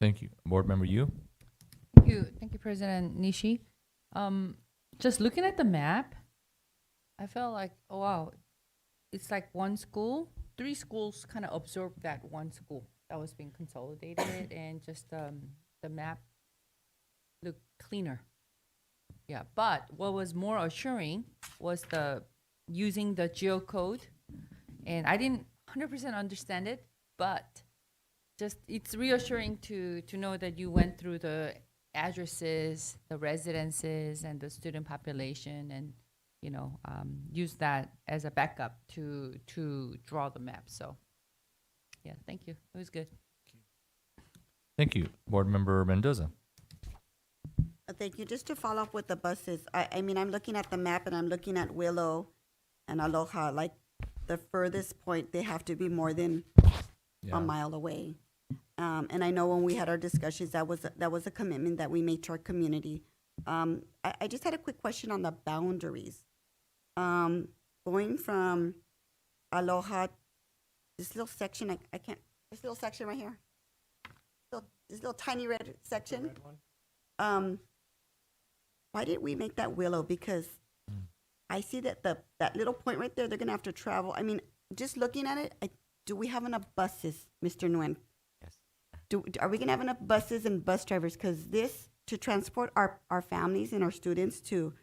S1: Thank you. Board Member Yu.
S15: Thank you, President Nishi. Just looking at the map, I felt like, oh wow, it's like one school. 3 schools kind of absorbed that one school that was being consolidated, and just the map looked cleaner. Yeah, but what was more assuring was using the geocode, and I didn't 100% understand it, but just it's reassuring to know that you went through the addresses, the residences, and the student population, and use that as a backup to draw the map. So, yeah, thank you. It was good.
S1: Thank you. Board Member Mendoza.
S4: Thank you. Just to follow up with the buses, I mean, I'm looking at the map and I'm looking at Willow and Aloha. Like the furthest point, they have to be more than a mile away. And I know when we had our discussions, that was a commitment that we made to our community. I just had a quick question on the boundaries. Going from Aloha, this little section, I can't, this little section right here, this little tiny red section. Why did we make that Willow? Because I see that that little point right there, they're gonna have to travel. I mean, just looking at it, do we have enough buses, Mr. Nguyen? Yes. Are we gonna have enough buses and bus drivers? Because this, to transport our families and our students to,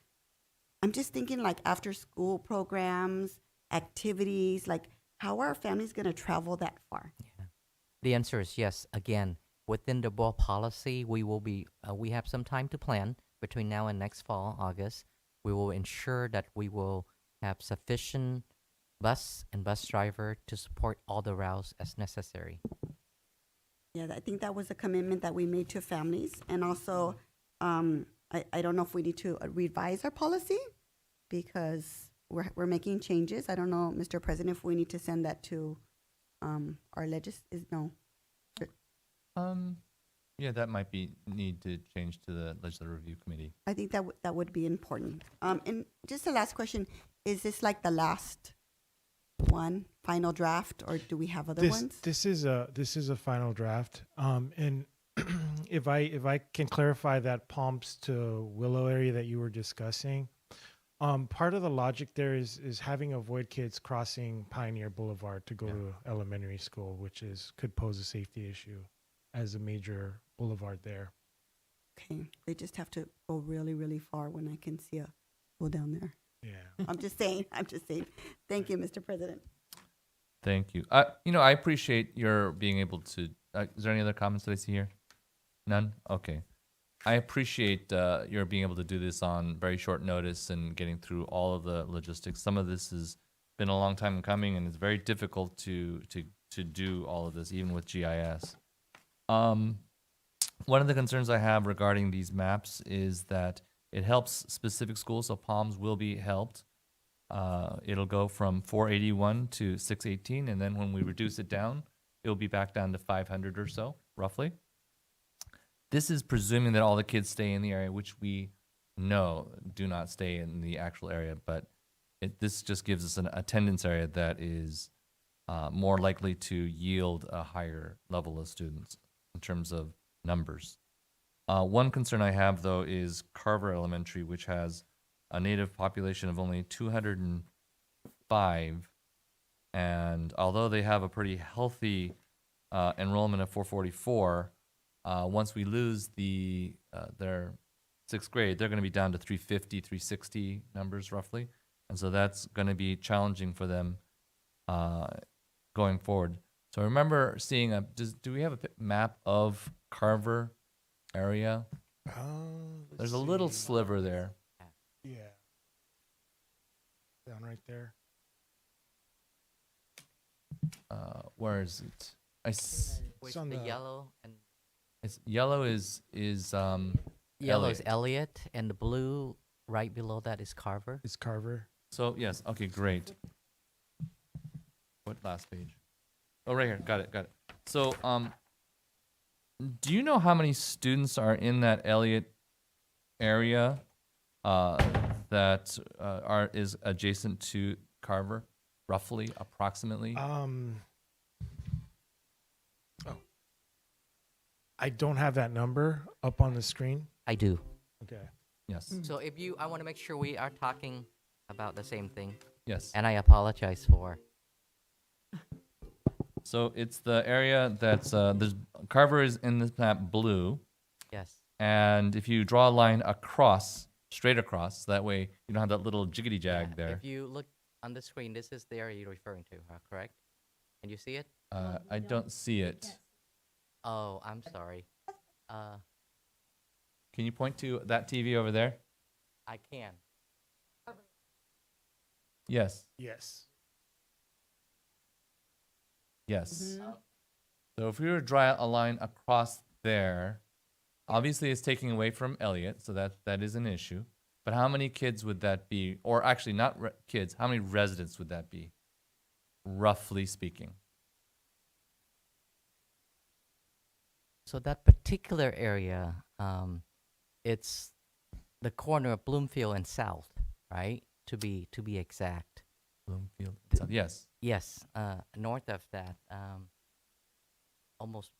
S4: I'm just thinking like after school programs, activities, like how are our families gonna travel that far?
S21: Yeah. The answer is yes. Again, within the board policy, we will be, we have some time to plan between now and next fall, August. We will ensure that we will have sufficient bus and bus driver to support all the routes as necessary.
S4: Yeah, I think that was a commitment that we made to families. And also, I don't know if we need to revise our policy because we're making changes. I don't know, Mr. President, if we need to send that to our no.
S1: Yeah, that might be need to change to the legislative review committee.
S4: I think that would be important. And just the last question, is this like the last one, final draft, or do we have other ones?
S2: This is a final draft. And if I can clarify that Palms to Willow area that you were discussing, part of the logic there is having avoid kids crossing Pioneer Boulevard to go to elementary school, which could pose a safety issue as a major boulevard there.
S4: Okay, they just have to go really, really far when I can see a school down there.
S2: Yeah.
S4: I'm just saying. Thank you, Mr. President.
S1: Thank you. I appreciate your being able to. Is there any other comments that I see here? None? Okay. I appreciate your being able to do this on very short notice and getting through all of the logistics. Some of this has been a long time coming, and it's very difficult to do all of this, even with GIS. One of the concerns I have regarding these maps is that it helps specific schools, so Palms will be helped. It'll go from 481 to 618, and then when we reduce it down, it'll be back down to 500 or so, roughly. This is presuming that all the kids stay in the area, which we know do not stay in the actual area, but this just gives us an attendance area that is more likely to yield a higher level of students in terms of numbers. One concern I have, though, is Carver Elementary, which has a native population of only 205, and although they have a pretty healthy enrollment of 444, once we lose their sixth grade, they're going to be down to 350, 360 numbers roughly, and so that's going to be challenging for them going forward. So I remember seeing do we have a map of Carver area? There's a little sliver there.
S2: Yeah. Down right there.
S1: Where is it?
S21: With the yellow and
S1: Yellow is
S21: yellow is
S1: Elliott.
S21: Elliott, and the blue right below that is Carver.
S2: Is Carver.
S1: So yes, okay, great. What last page? Oh, right here. Got it. So, do you know how many students are in that Elliott area that is adjacent to Carver, roughly, approximately?
S2: I don't have that number up on the screen.
S21: I do.
S2: Okay.
S1: Yes.
S21: So I want to make sure we are talking about the same thing.
S1: Yes.
S21: And I apologize for.
S1: So it's the area that's Carver is in this map blue.
S21: Yes.
S1: And if you draw a line across, straight across, that way you don't have that little jiggity jag there.
S21: If you look on the screen, this is the area you're referring to, correct? Can you see it?
S1: I don't see it.
S21: Oh, I'm sorry.
S1: Can you point to that TV over there?
S21: I can.
S1: Yes.
S2: Yes.
S1: Yes. So if we were to draw a line across there, obviously it's taking away from Elliott, so that is an issue. But how many kids would that be? Or actually, not kids. How many residents would that be, roughly speaking?
S21: So that particular area, it's the corner of Bloomfield and South, right? To be exact.
S1: Bloomfield. Yes.
S21: Yes. North of that, almost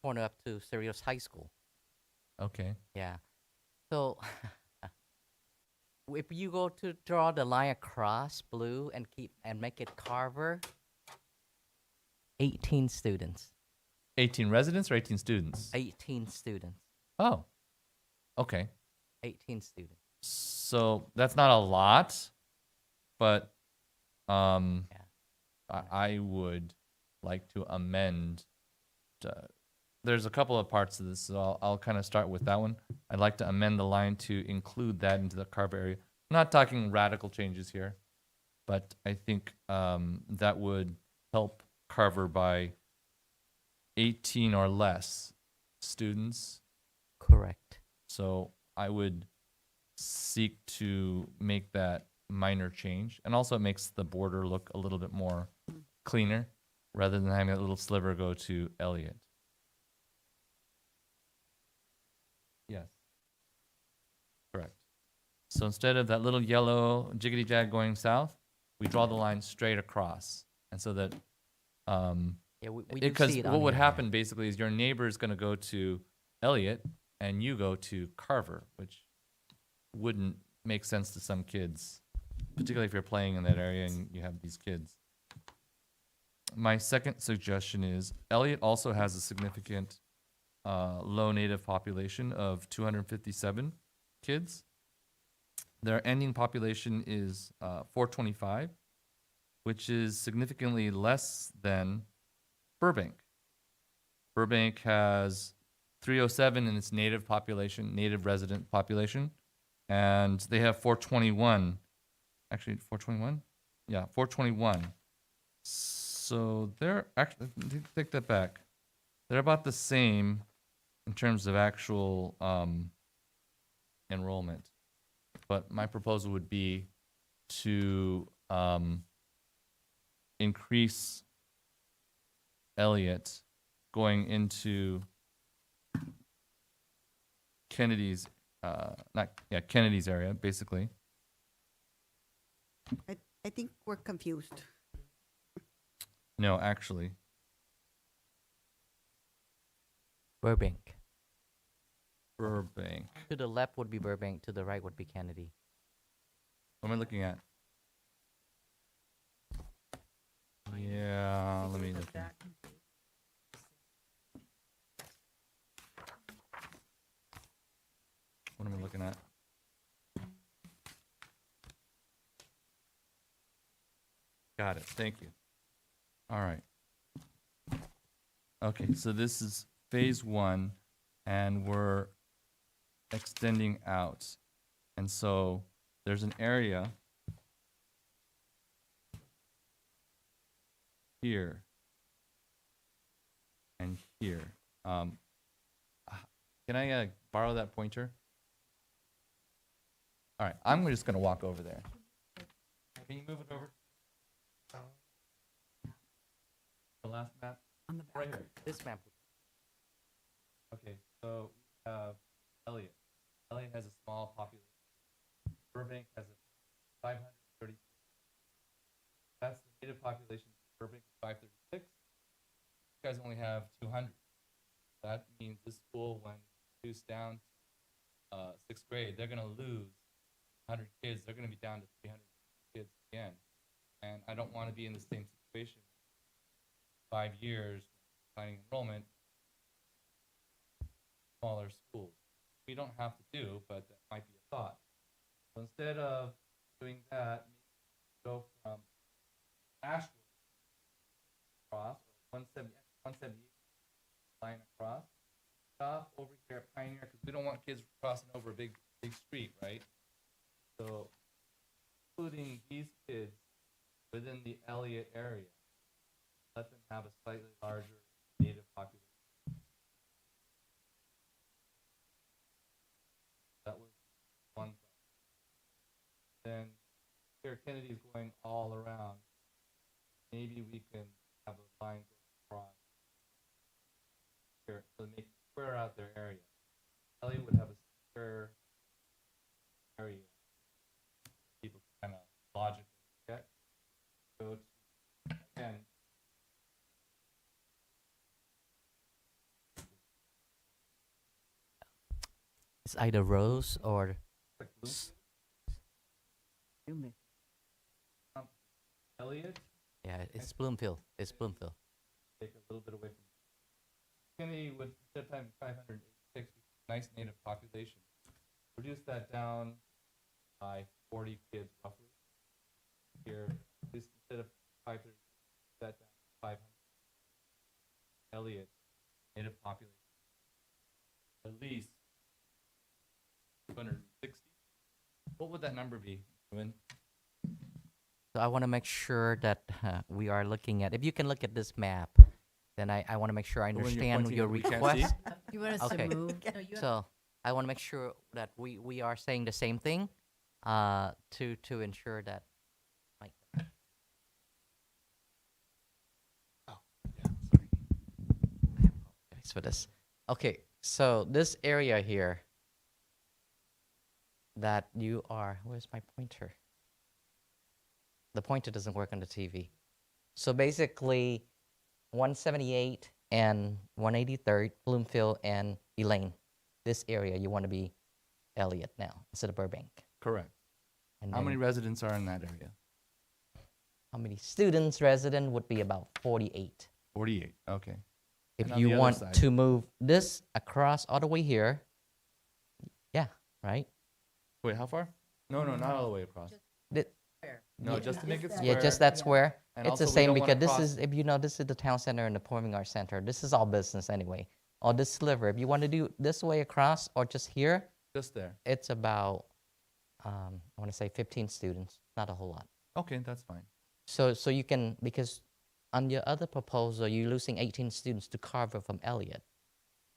S21: corner up to Cerritos High School.
S1: Okay.
S21: Yeah. So if you go to draw the line across blue and make it Carver, 18 students.
S1: 18 residents or 18 students?
S21: 18 students.
S1: Oh. Okay.
S21: 18 students.
S1: So that's not a lot, but I would like to amend. There's a couple of parts of this, so I'll kind of start with that one. I'd like to amend the line to include that into the Carver area. I'm not talking radical changes here, but I think that would help Carver by 18 or less students.
S21: Correct.
S1: So I would seek to make that minor change. And also it makes the border look a little bit more cleaner rather than having that little sliver go to Elliott. So instead of that little yellow jiggity jag going south, we draw the line straight across. And so that,
S21: Yeah, we do
S1: because
S21: see it on
S1: what would
S21: here, yeah.
S1: happen basically is your neighbor is going to go to Elliott and you go to Carver, which wouldn't make sense to some kids, particularly if you're playing in that area and you have these kids. My second suggestion is Elliott also has a significant low native population of 257 kids. Their ending population is 425, which is significantly less than Burbank. Burbank has 307 in its native population, native resident population, and they have 421. Actually, 421? Yeah, 421. So they're actually, take that back. They're about the same in terms of actual enrollment. But my proposal would be to increase Elliott going into Kennedy's, Kennedy's area, basically.
S4: I think we're confused.
S1: No, actually.
S21: Burbank.
S1: Burbank.
S21: To the left would be Burbank, to the right would be Kennedy.
S1: What am I looking at? Yeah, let me look. What am I looking at? Got it. Thank you. All right. Okay, so this is phase one, and we're extending out. And so there's an area here and here. Can I borrow that pointer? All right, I'm just going to walk over there. Can you move it over? The last map?
S21: On the back.
S1: Right here.
S21: This map.
S1: Okay, so we have Elliott. Elliott has a small population. Burbank has a 530. That's the native population. Burbank is 536. You guys only have 200. That means this school, when reduced down to sixth grade, they're going to lose 100 kids. They're going to be down to 300 kids again. And I don't want to be in the same situation. 5 years, finding enrollment, smaller schools. We don't have to do, but that might be a thought. So instead of doing that, go from Ashwood across, 178 line across, stop over here at Pioneer, because we don't want kids crossing over a big street, right? So including these kids within the Elliott area, let them have a slightly larger native population. That was one thought. Then here Kennedy's going all around. Maybe we can have a line go across here to make square out their area. Elliott would have a square area. People kind of logically get. Go to, again,
S21: It's either Rose or
S1: Elliott.
S21: yeah, it's Bloomfield. It's Bloomfield.
S1: Take a little bit away from Kennedy would, instead of having 586, nice native population. Reduce that down by 40 kids roughly. Here, at least instead of 530, that down to 500. Elliott, native population. At least 260. What would that number be, Win?
S21: So I want to make sure that we are looking at, if you can look at this map, then I want to make sure I
S1: The one you're
S21: understand
S1: pointing
S21: your
S1: at we can't
S21: request.
S1: see?
S13: You want us
S21: Okay.
S13: to move? No, you
S21: So I want to make sure that we are saying the same thing to ensure that. Like, oh, yeah, sorry. I apologize for this. Okay, so this area here, that you are, where's my pointer? The pointer doesn't work on the TV. So basically, 178 and 183rd, Bloomfield and Elaine, this area, you want to be Elliott now instead of Burbank.
S1: Correct.
S21: And
S1: How
S21: then
S1: many residents are in that area?
S21: how many students resident would be about 48.
S1: 48, okay.
S21: If
S1: And on
S21: you
S1: the other
S21: want
S1: side?
S21: to move this across all the way here, yeah, right?
S1: Wait, how far? No, not all the way across.
S21: Th-
S1: No,
S21: yeah,
S1: just to make it
S21: Yeah,
S1: square.
S21: just that square.
S1: And
S21: It's the
S1: also we
S21: same
S1: don't wanna
S21: because this
S1: cross-
S21: is, if you know, this is the town center and the performing arts center. This is all business anyway. Or this sliver, if you want to do this way across or just here,
S1: Just there.
S21: it's about, I want to say 15 students, not a whole lot.
S1: Okay, that's fine.
S21: So you can, because on your other proposal, you're losing 18 students to Carver from Elliott.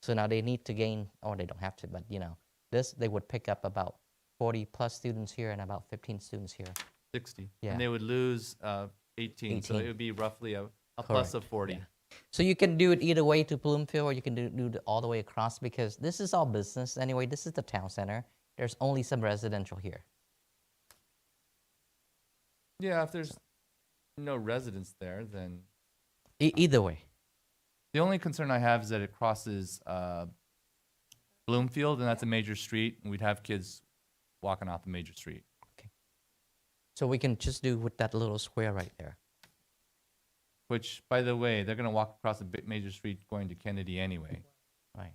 S21: So now they need to gain, or they don't have to, but you know, this, they would pick up about 40 plus students here and about 15 students here.
S1: 60.
S21: Yeah.
S1: And they would lose 18, so
S21: 18.
S1: it would be roughly a plus
S21: Correct,
S1: of 40.
S21: yeah. So you can do it either way to Bloomfield, or you can do it all the way across, because this is all business anyway. This is the town center. There's only some residential here.
S1: Yeah, if there's no residents there, then
S21: Either way.
S1: the only concern I have is that it crosses Bloomfield, and that's a major street, and we'd have kids walking off a major street.
S21: So we can just do with that little square right there.
S1: Which, by the way, they're going to walk across a major street going to Kennedy anyway.
S21: Right.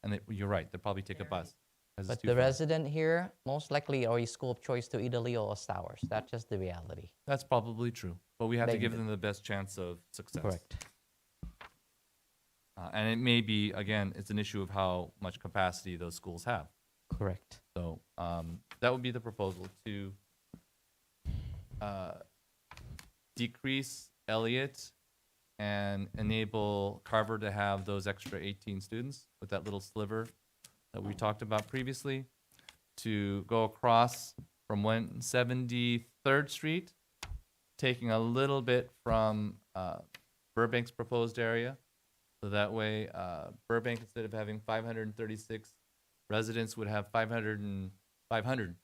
S1: And you're right, they'll probably take a bus. 'cause it's
S21: But
S1: too
S21: the
S1: far.
S21: resident here, most likely, are a school of choice to either Leo or Stowers. That's just the reality.
S1: That's probably true, but we have to
S21: They-
S1: give them the best chance of success.
S21: Correct.
S1: And it may be, again, it's an issue of how much capacity those schools have.
S21: Correct.
S1: So that would be the proposal, to decrease Elliott and enable Carver to have those extra 18 students with that little sliver that we talked about previously, to go across from 173rd Street, taking a little bit from Burbank's proposed area. So that way, Burbank, instead of having 536 residents, would have 500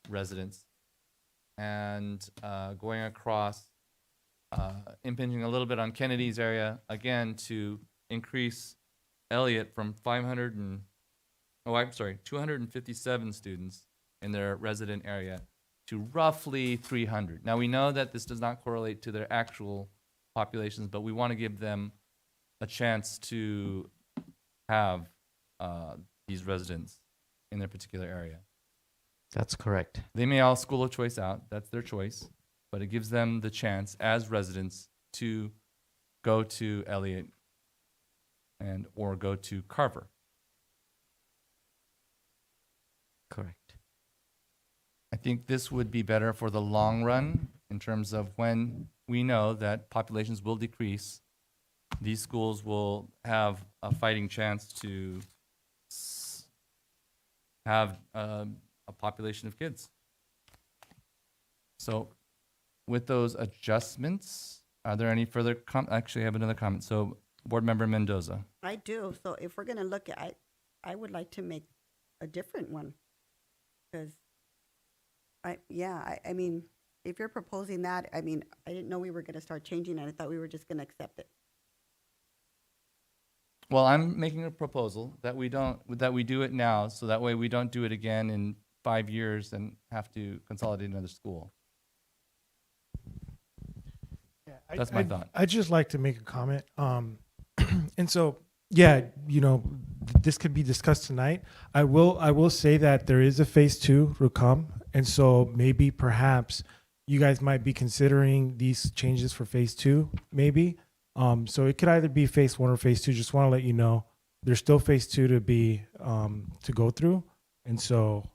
S1: residents. And going across, impinging a little bit on Kennedy's area, again, to increase Elliott from 257 students in their resident area to roughly 300. Now, we know that this does not correlate to their actual populations, but we want to give them a chance to have these residents in their particular area.
S21: That's correct.
S1: They may all school of choice out, that's their choice, but it gives them the chance as residents to go to Elliott and or go to Carver.
S21: Correct.
S1: I think this would be better for the long run in terms of when we know that populations will decrease, these schools will have a fighting chance to have a population of kids. So with those adjustments, are there any further actually, I have another comment. So Board Member Mendoza.
S4: I do. So if we're gonna look at, I would like to make a different one. Because I mean, if you're proposing that, I mean, I didn't know we were gonna start changing it. I thought we were just gonna accept it.
S1: Well, I'm making a proposal that we do it now, so that way we don't do it again in 5 years and have to consolidate another school. That's my thought.
S2: I'd just like to make a comment. And so, yeah, this could be discussed tonight. I will say that there is a phase 2 will come, and so maybe perhaps you guys might be considering these changes for phase 2, maybe. So it could either be phase 1 or phase 2. Just want to let you know there's still phase 2 to be to go through, and so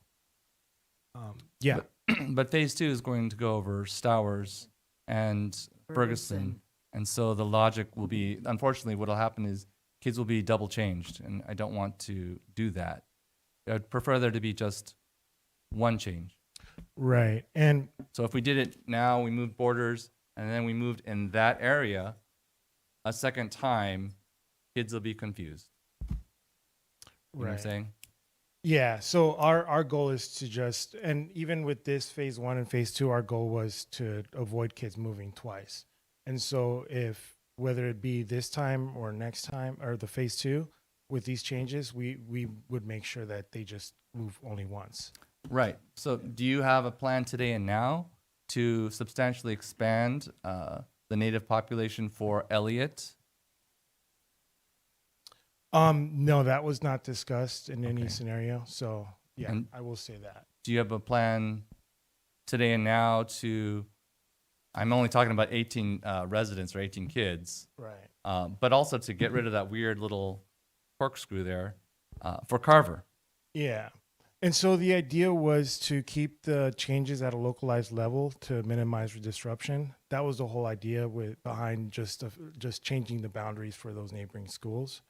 S2: yeah.
S1: But phase 2 is going to go over Stowers and Ferguson. And so the logic will be, unfortunately, what will happen is kids will be double changed, and I don't want to do that. I'd prefer there to be just one change.
S2: Right. And
S1: so if we did it now, we moved borders, and then we moved in that area a second time, kids will be confused. You know what I'm
S2: Right.
S1: saying?
S2: Yeah, so our goal is to just, and even with this phase one and phase two, our goal was to avoid kids moving twice. And so if, whether it be this time or next time, or the phase two, with these changes, we would make sure that they just move only once.
S1: Right. So do you have a plan today and now to substantially expand the native population for Elliott?
S2: No, that was not discussed in any
S1: Okay.
S2: scenario. So yeah,
S1: And
S2: I will say that.
S1: do you have a plan today and now to, I'm only talking about 18 residents or 18 kids,
S2: Right.
S1: but also to get rid of that weird little corkscrew there for Carver.
S2: Yeah. And so the idea was to keep the changes at a localized level to minimize disruption. That was the whole idea behind just changing the boundaries for those neighboring schools.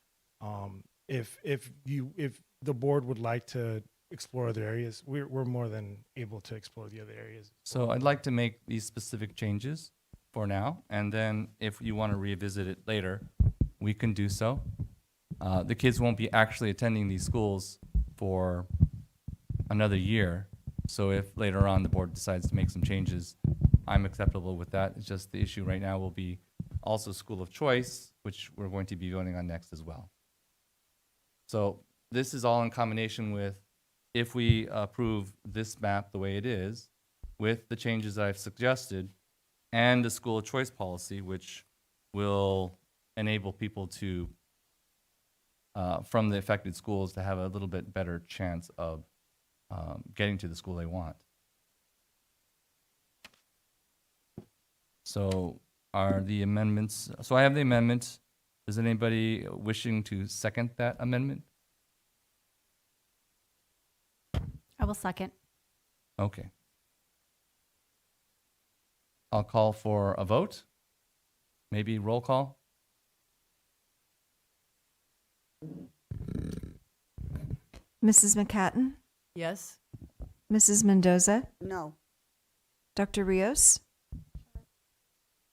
S2: If the board would like to explore other areas, we're more than able to explore the other areas.
S1: So I'd like to make these specific changes for now, and then if you want to revisit it later, we can do so. The kids won't be actually attending these schools for another year. So if later on the board decides to make some changes, I'm acceptable with that. It's just the issue right now will be also school of choice, which we're going to be voting on next as well. So this is all in combination with, if we approve this map the way it is, with the changes that I've suggested, and the school of choice policy, which will enable people to, from the affected schools, to have a little bit better chance of getting to the school they want. So are the amendments, so I have the amendment. Is anybody wishing to second that amendment?
S14: I will second.
S1: Okay. I'll call for a vote. Maybe roll call.
S7: Mrs. McCatton,
S13: Yes.
S7: Mrs. Mendoza,
S4: No.
S7: Dr. Rios,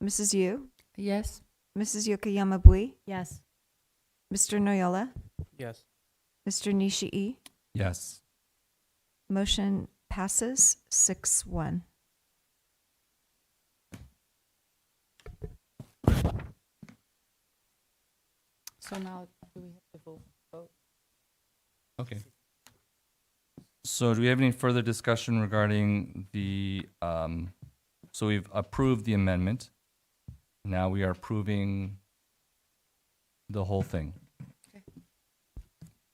S7: Mrs. Yu,
S15: Yes.
S7: Mrs. Yokoyama Bui,
S14: Yes.
S7: Mr. Noyola,
S3: Yes.
S7: Mr. Nishii.
S1: Yes.
S7: Motion passes 6-1.
S15: So now do we have to vote?
S1: Okay. So do we have any further discussion regarding the, so we've approved the amendment. Now we are approving the whole thing.
S15: Okay.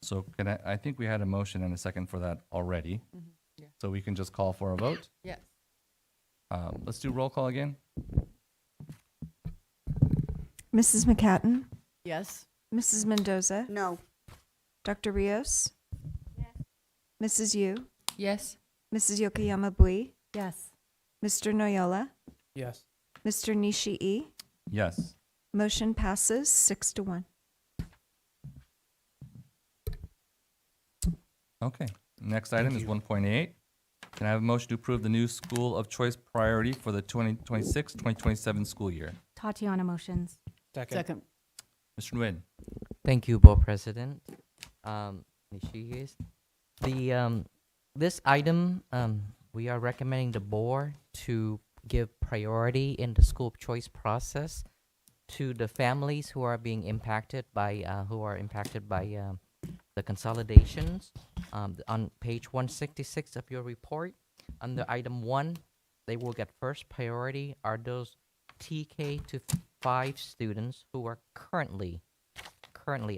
S1: So can I think we had a motion and a second for that already.
S15: Yeah.
S1: So we can just call for a vote.
S15: Yes.
S1: Let's do roll call again.
S7: Mrs. McCatton,
S13: Yes.
S7: Mrs. Mendoza,
S4: No.
S7: Dr. Rios, Mrs. Yu,
S15: Yes.
S7: Mrs. Yokoyama Bui,
S14: Yes.
S7: Mr. Noyola,
S3: Yes.
S7: Mr. Nishii.
S1: Yes.
S7: Motion passes 6-1.
S1: Okay. Next item is 1.8. Can I have a motion to approve the new school of choice priority for the 2026-2027 school year?
S14: Tatiana motions.
S13: Second.
S1: Mr. Nguyen.
S21: Thank you, Board President. Nishii is. This item, we are recommending the board to give priority in the school of choice process to the families who are being impacted by the consolidations. On page 166 of your report, under item 1, they will get first priority are those TK to 5 students who are currently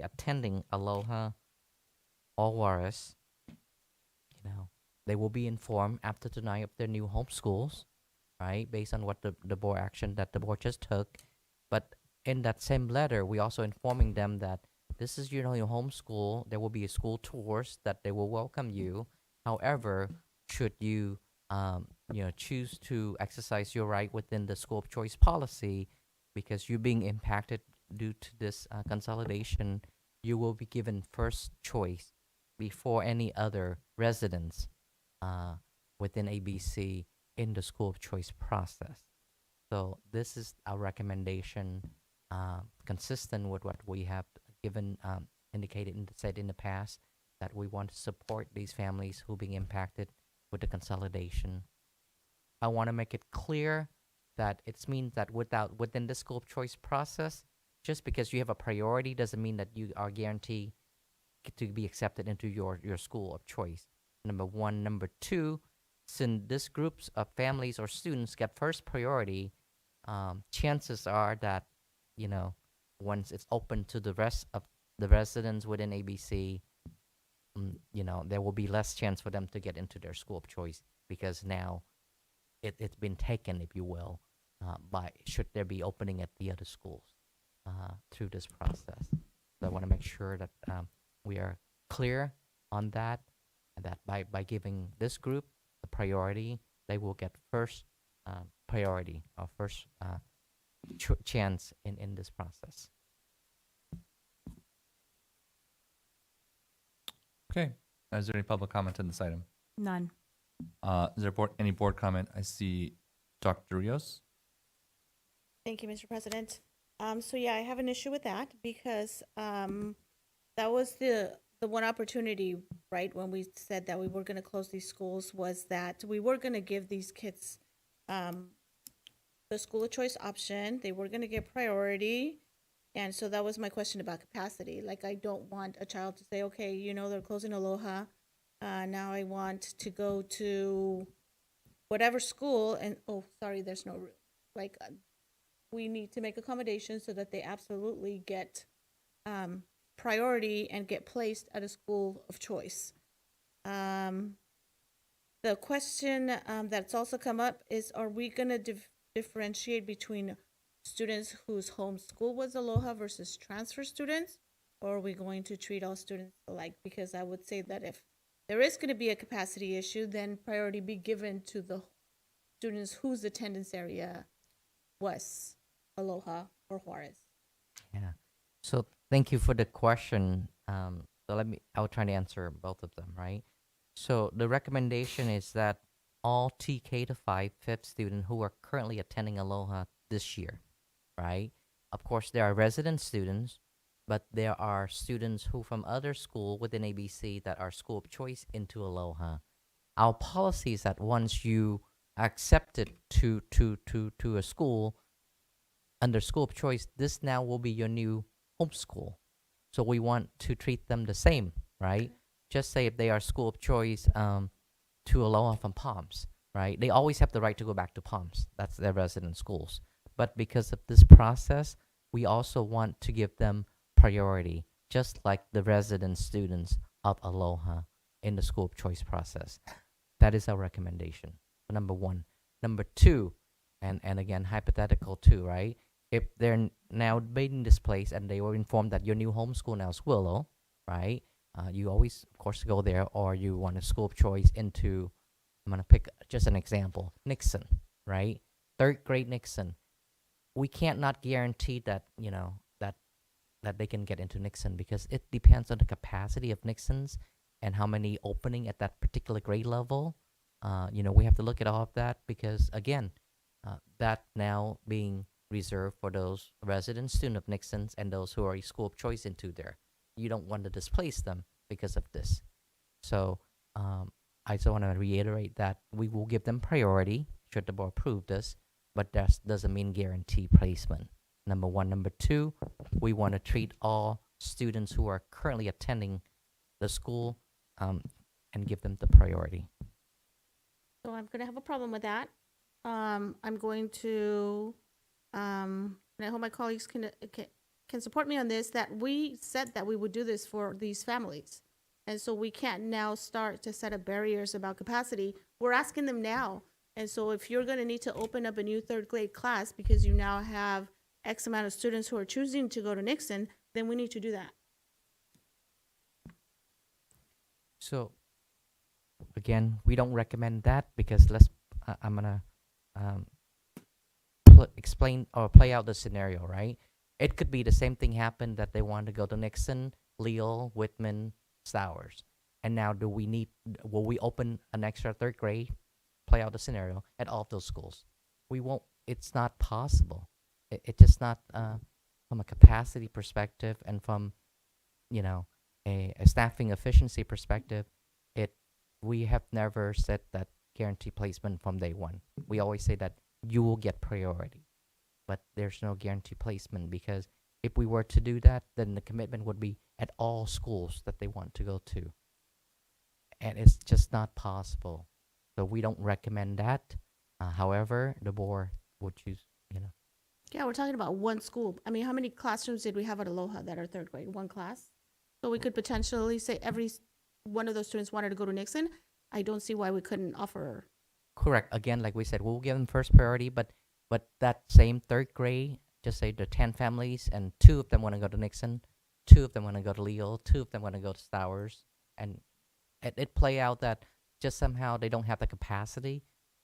S21: attending Aloha Alwarez. They will be informed after tonight of their new home schools, right? Based on what the board action that the board just took. But in that same letter, we also informing them that this is your home school. There will be a school tours that they will welcome you. However, should you choose to exercise your right within the school of choice policy, because you're being impacted due to this consolidation, you will be given first choice before any other residents within ABC in the school of choice process. So this is our recommendation, consistent with what we have given, indicated and said in the past. that we want to support these families who being impacted with the consolidation. I want to make it clear that it means that within the school of choice process, just because you have a priority doesn't mean that you are guaranteed to be accepted into your school of choice. Number one. Number two, since this groups of families or students get first priority, chances are that, you know, once it's open to the rest of the residents within ABC, you know, there will be less chance for them to get into their school of choice because now it's been taken, if you will, by should there be opening at the other schools through this process. So I want to make sure that we are clear on that, and that by giving this group the priority, they will get first priority or first chance in this process.
S1: Okay. Is there any public comment on this item?
S14: None.
S1: Is there any board comment? I see Dr. Rios.
S12: Thank you, Mr. President. So yeah, I have an issue with that because that was the one opportunity, right, when we said that we were going to close these schools, was that we were going to give these kids the school of choice option. They were going to get priority. And so that was my question about capacity. Like, I don't want a child to say, okay, you know, they're closing Aloha. Now I want to go to whatever school, and oh, sorry, there's no room. Like, we need to make accommodations so that they absolutely get priority and get placed at a school of choice. The question that's also come up is, are we going to differentiate between students whose home school was Aloha versus transfer students, or are we going to treat all students alike? Because I would say that if there is going to be a capacity issue, then priority be given to the students whose attendance area was Aloha or Juarez.
S21: Yeah. So thank you for the question. So I'll try to answer both of them, right? So the recommendation is that all TK to 5 fifth students who are currently attending Aloha this year, right? Of course, there are resident students, but there are students who from other school within ABC that are school of choice into Aloha. Our policy is that once you are accepted to a school under school of choice, this now will be your new homeschool. So we want to treat them the same, right? Just say if they are school of choice to Aloha from Palms, right? They always have the right to go back to Palms. That's their resident schools. But because of this process, we also want to give them priority, just like the resident students of Aloha in the school of choice process. That is our recommendation, number one. Number two, and again, hypothetical too, right? If they're now being displaced and they were informed that your new homeschool now is Willow, right? You always, of course, go there, or you want a school of choice into, I'm going to pick just an example, Nixon, right? 3rd grade Nixon. We can't not guarantee that, you know, that they can get into Nixon, because it depends on the capacity of Nixons and how many opening at that particular grade level. You know, we have to look at all of that, because again, that now being reserved for those resident student of Nixon's and those who are a school of choice into there. You don't want to displace them because of this. So I just want to reiterate that we will give them priority should the board approve this, but that doesn't mean guarantee placement. Number one. Number two, we want to treat all students who are currently attending the school and give them the priority.
S12: So I'm going to have a problem with that. I'm going to, and I hope my colleagues can support me on this, that we said that we would do this for these families. And so we can't now start to set up barriers about capacity. We're asking them now. And so if you're going to need to open up a new 3rd grade class because you now have X amount of students who are choosing to go to Nixon, then we need to do that.
S21: So again, we don't recommend that, because I'm gonna explain or play out the scenario, right? It could be the same thing happened, that they want to go to Nixon, Leal, Whitman, Stowers, and now will we open an extra 3rd grade? Play out the scenario at all of those schools. We won't. It's not possible. It's just not from a capacity perspective, and from, you know, a staffing efficiency perspective, we have never said that guarantee placement from day one. We always say that you will get priority, but there's no guarantee placement, because if we were to do that, then the commitment would be at all schools that they want to go to. And it's just not possible. So we don't recommend that. However, the board would choose,
S12: Yeah, we're talking about one school. I mean, how many classrooms did we have at Aloha that are third grade? One class? So we could potentially say one of those students wanted to go to Nixon. I don't see why we couldn't offer.
S21: Correct. Again, like we said, we'll give them first priority, but that same third grade, just say the 10 families, and 2 of them want to go to Nixon, 2 of them want to go to Leo, 2 of them want to go to Stowers, and it play out that just somehow they don't have the capacity,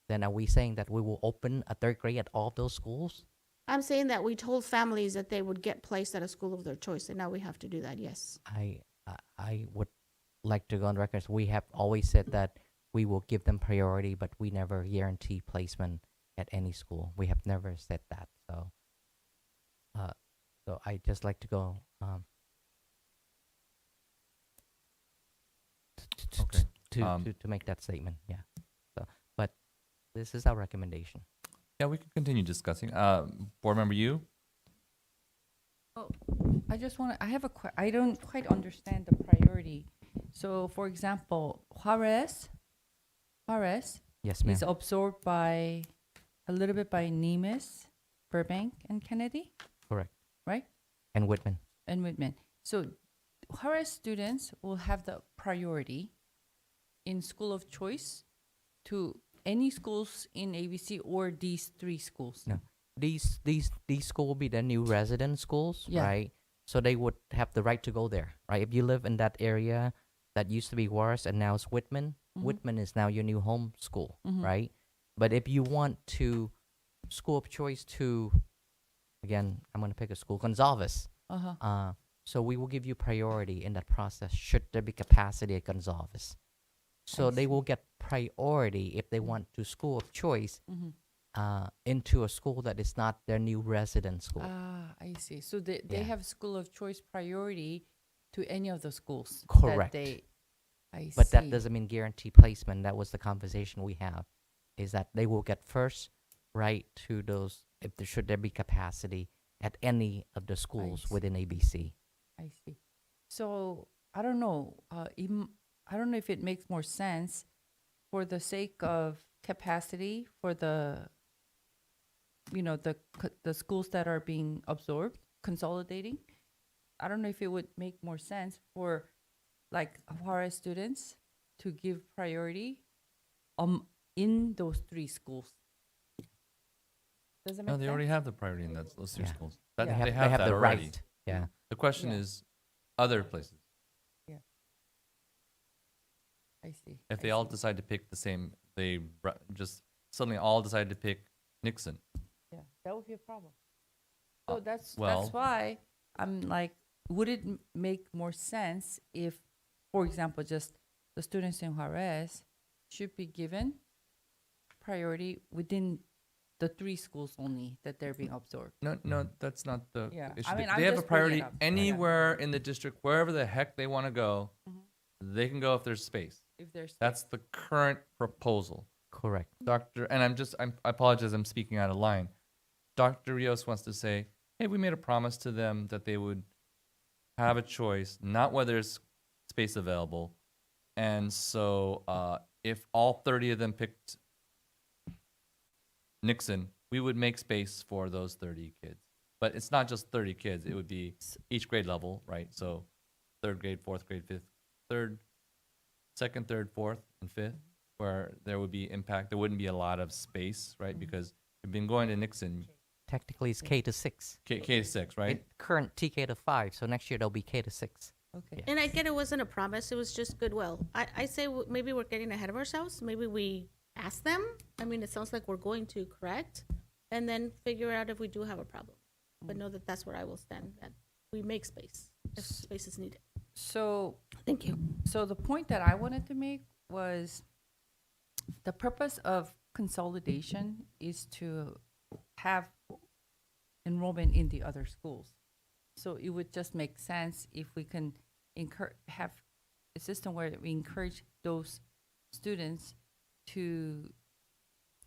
S21: then are we saying that we will open a third grade at all of those schools?
S12: I'm saying that we told families that they would get placed at a school of their choice, and now we have to do that, yes.
S21: I would like to go on record. We have always said that we will give them priority, but we never guarantee placement at any school. We have never said that. So I just like to go
S1: Okay.
S21: to make that statement. Yeah. So, but this is our recommendation.
S1: Yeah, we can continue discussing. Board member, you?
S15: Oh, I have I don't quite understand the priority. So, for example, Juarez
S21: Yes, ma'am.
S15: is absorbed by a little bit by Nemes, Burbank, and Kennedy,
S21: Correct.
S15: right?
S21: And Whitman.
S15: And Whitman. So, Juarez students will have the priority in school of choice to any schools in ABC or these 3 schools.
S21: No, these schools will be the new resident schools,
S15: Yeah.
S21: right? So they would have the right to go there, right? If you live in that area that used to be Juarez and now it's Whitman,
S15: Mhm.
S21: Whitman is now your new home school,
S15: Mhm.
S21: right? But if you want to school of choice to, again, I'm going to pick a school, Gonzalez.
S15: Uh-huh.
S21: So we will give you priority in that process should there be capacity at Gonzalez. So they will get priority if they want to school of choice
S15: Mhm.
S21: Into a school that is not their new resident school.
S15: I see. So they
S21: Yeah.
S15: have school of choice priority to any of the schools.
S21: Correct.
S15: I
S21: But
S15: see.
S21: that doesn't mean guarantee placement. That was the conversation we have, is that they will get first right to those, if there should there be capacity at any of the schools
S15: see.
S21: within ABC.
S15: I see. So I don't know. I don't know if it makes more sense for the sake of capacity for the, the schools that are being absorbed, consolidating. I don't know if it would make more sense for like Juarez students to give priority in those 3 schools. Does it make
S1: No,
S15: sense?
S1: they already have the priority in those 3
S21: Yeah.
S1: schools.
S15: Yeah.
S1: They
S21: They
S1: have
S21: have
S1: that
S21: the
S1: already.
S21: right. Yeah.
S1: The question
S15: Yeah.
S1: is other places.
S15: I see.
S1: If they all decide to pick the same, just suddenly all decide to pick Nixon.
S15: Yeah, that would be a problem.
S1: Uh,
S15: So that's
S1: well-
S15: why I'm like, would it make more sense if, for example, just the students in Juarez should be given priority within the 3 schools only that they're being absorbed?
S1: No, that's not the
S15: Yeah,
S1: issue.
S15: I mean,
S1: They
S15: I'm
S1: have a
S15: just bringing it
S1: priority
S15: up.
S1: anywhere in the district, wherever the heck they want to go.
S15: Mhm.
S1: They can go if there's space.
S15: If there's
S1: That's the current proposal.
S21: Correct.
S1: And I apologize, I'm speaking out of line. Dr. Rios wants to say, hey, we made a promise to them that they would have a choice, not whether there's space available. And so if all 30 of them picked Nixon, we would make space for those 30 kids. But it's not just 30 kids. It would be each grade level, right? So 3rd grade, 4th grade, 5th, 3rd, 2nd, 3rd, 4th, and 5th, where there would be impact. There wouldn't be a lot of space, right? Because you've been going to Nixon.
S21: Technically, it's K to 6.
S1: K to 6, right?
S21: Current TK to 5. So next year, there'll be K to 6.
S15: Okay.
S12: And I get it wasn't a promise, it was just goodwill. I say maybe we're getting ahead of ourselves. Maybe we ask them. I mean, it sounds like we're going to, correct? And then figure out if we do have a problem. But know that that's where I will stand, that we make space if space is needed.
S15: So
S12: thank you.
S15: So the point that I wanted to make was the purpose of consolidation is to have enrollment in the other schools. So it would just make sense if we can have a system where we encourage those students to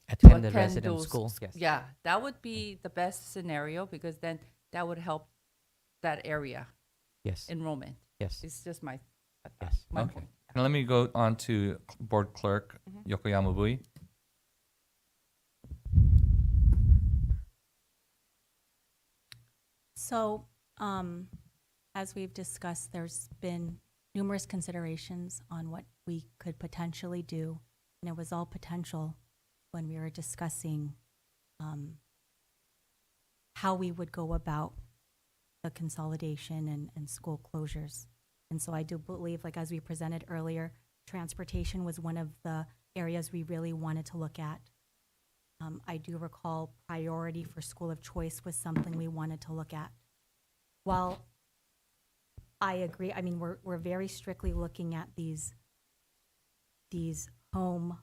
S21: Attend the resident
S15: those
S21: school. Yes.
S15: Yeah, that would be the best scenario because then that would help that area
S21: Yes.
S15: enrollment.
S21: Yes.
S15: It's just my
S21: Yes.
S15: my
S1: Okay.
S15: point.
S1: Now let me go on to Board Clerk Yokoyama Bui.
S14: So, as we've discussed, there's been numerous considerations on what we could potentially do, and it was all potential when we were discussing how we would go about the consolidation and school closures. And so I do believe, like as we presented earlier, transportation was one of the areas we really wanted to look at. I do recall priority for school of choice was something we wanted to look at. While I agree, I mean, we're very strictly looking at these home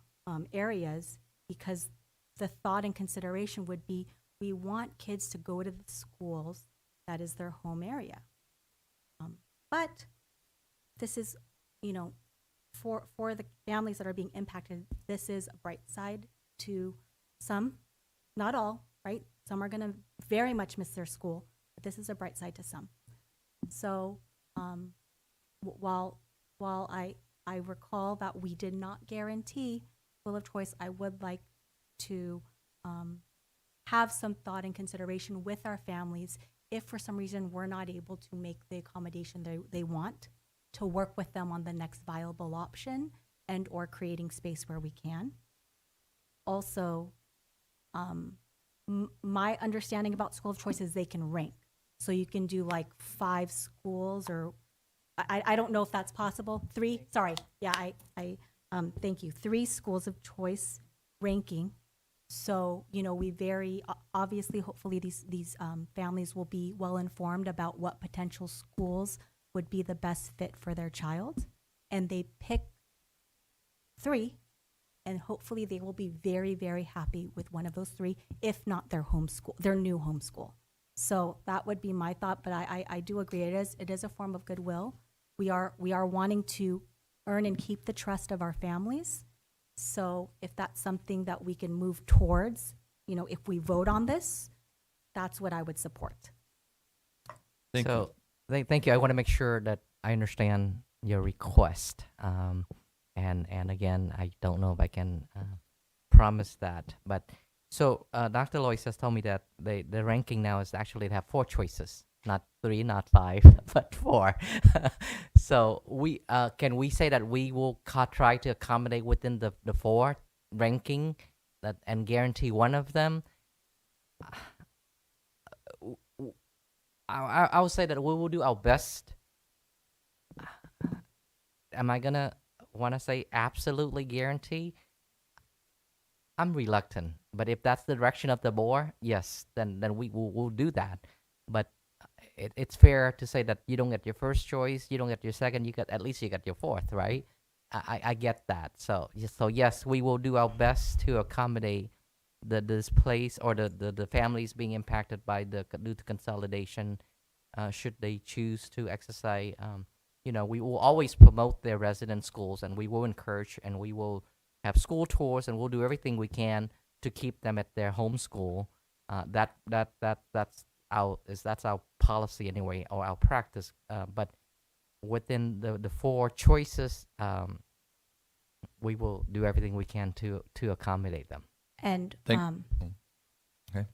S14: areas because the thought and consideration would be we want kids to go to the schools that is their home area. But this is, you know, for the families that are being impacted, this is a bright side to some, not all, right? Some are going to very much miss their school, but this is a bright side to some. So while I recall that we did not guarantee school of choice, I would like to have some thought and consideration with our families if for some reason we're not able to make the accommodation they want, to work with them on the next viable option and or creating space where we can. Also, my understanding about school of choice is they can rank. So you can do like 5 schools or I don't know if that's possible. 3, sorry. Yeah, I thank you. 3 schools of choice ranking. So, you know, we very obviously, hopefully these families will be well informed about what potential schools would be the best fit for their child. And they pick 3, and hopefully they will be very, very happy with one of those 3, if not their home school, their new home school. So that would be my thought, but I do agree. It is a form of goodwill. We are wanting to earn and keep the trust of our families. So if that's something that we can move towards, you know, if we vote on this, that's what I would support.
S21: Thank you. I want to make sure that I understand your request. And again, I don't know if I can promise that. But so Dr. Lois has told me that the ranking now is actually they have 4 choices, not 3, not 5, but 4. So we can we say that we will try to accommodate within the 4 ranking that and guarantee one of them. I would say that we will do our best. Am I gonna want to say absolutely guarantee? I'm reluctant, but if that's the direction of the board, yes, then we will do that. But it's fair to say that you don't get your first choice, you don't get your second, you get at least you get your 4th, right? I get that. So yes, we will do our best to accommodate the displaced or the families being impacted by due to consolidation, should they choose to exercise. You know, we will always promote their resident schools, and we will encourage, and we will have school tours, and we'll do everything we can to keep them at their home school. That's our policy anyway, or our practice. But within the 4 choices, we will do everything we can to accommodate them.
S14: And
S1: okay.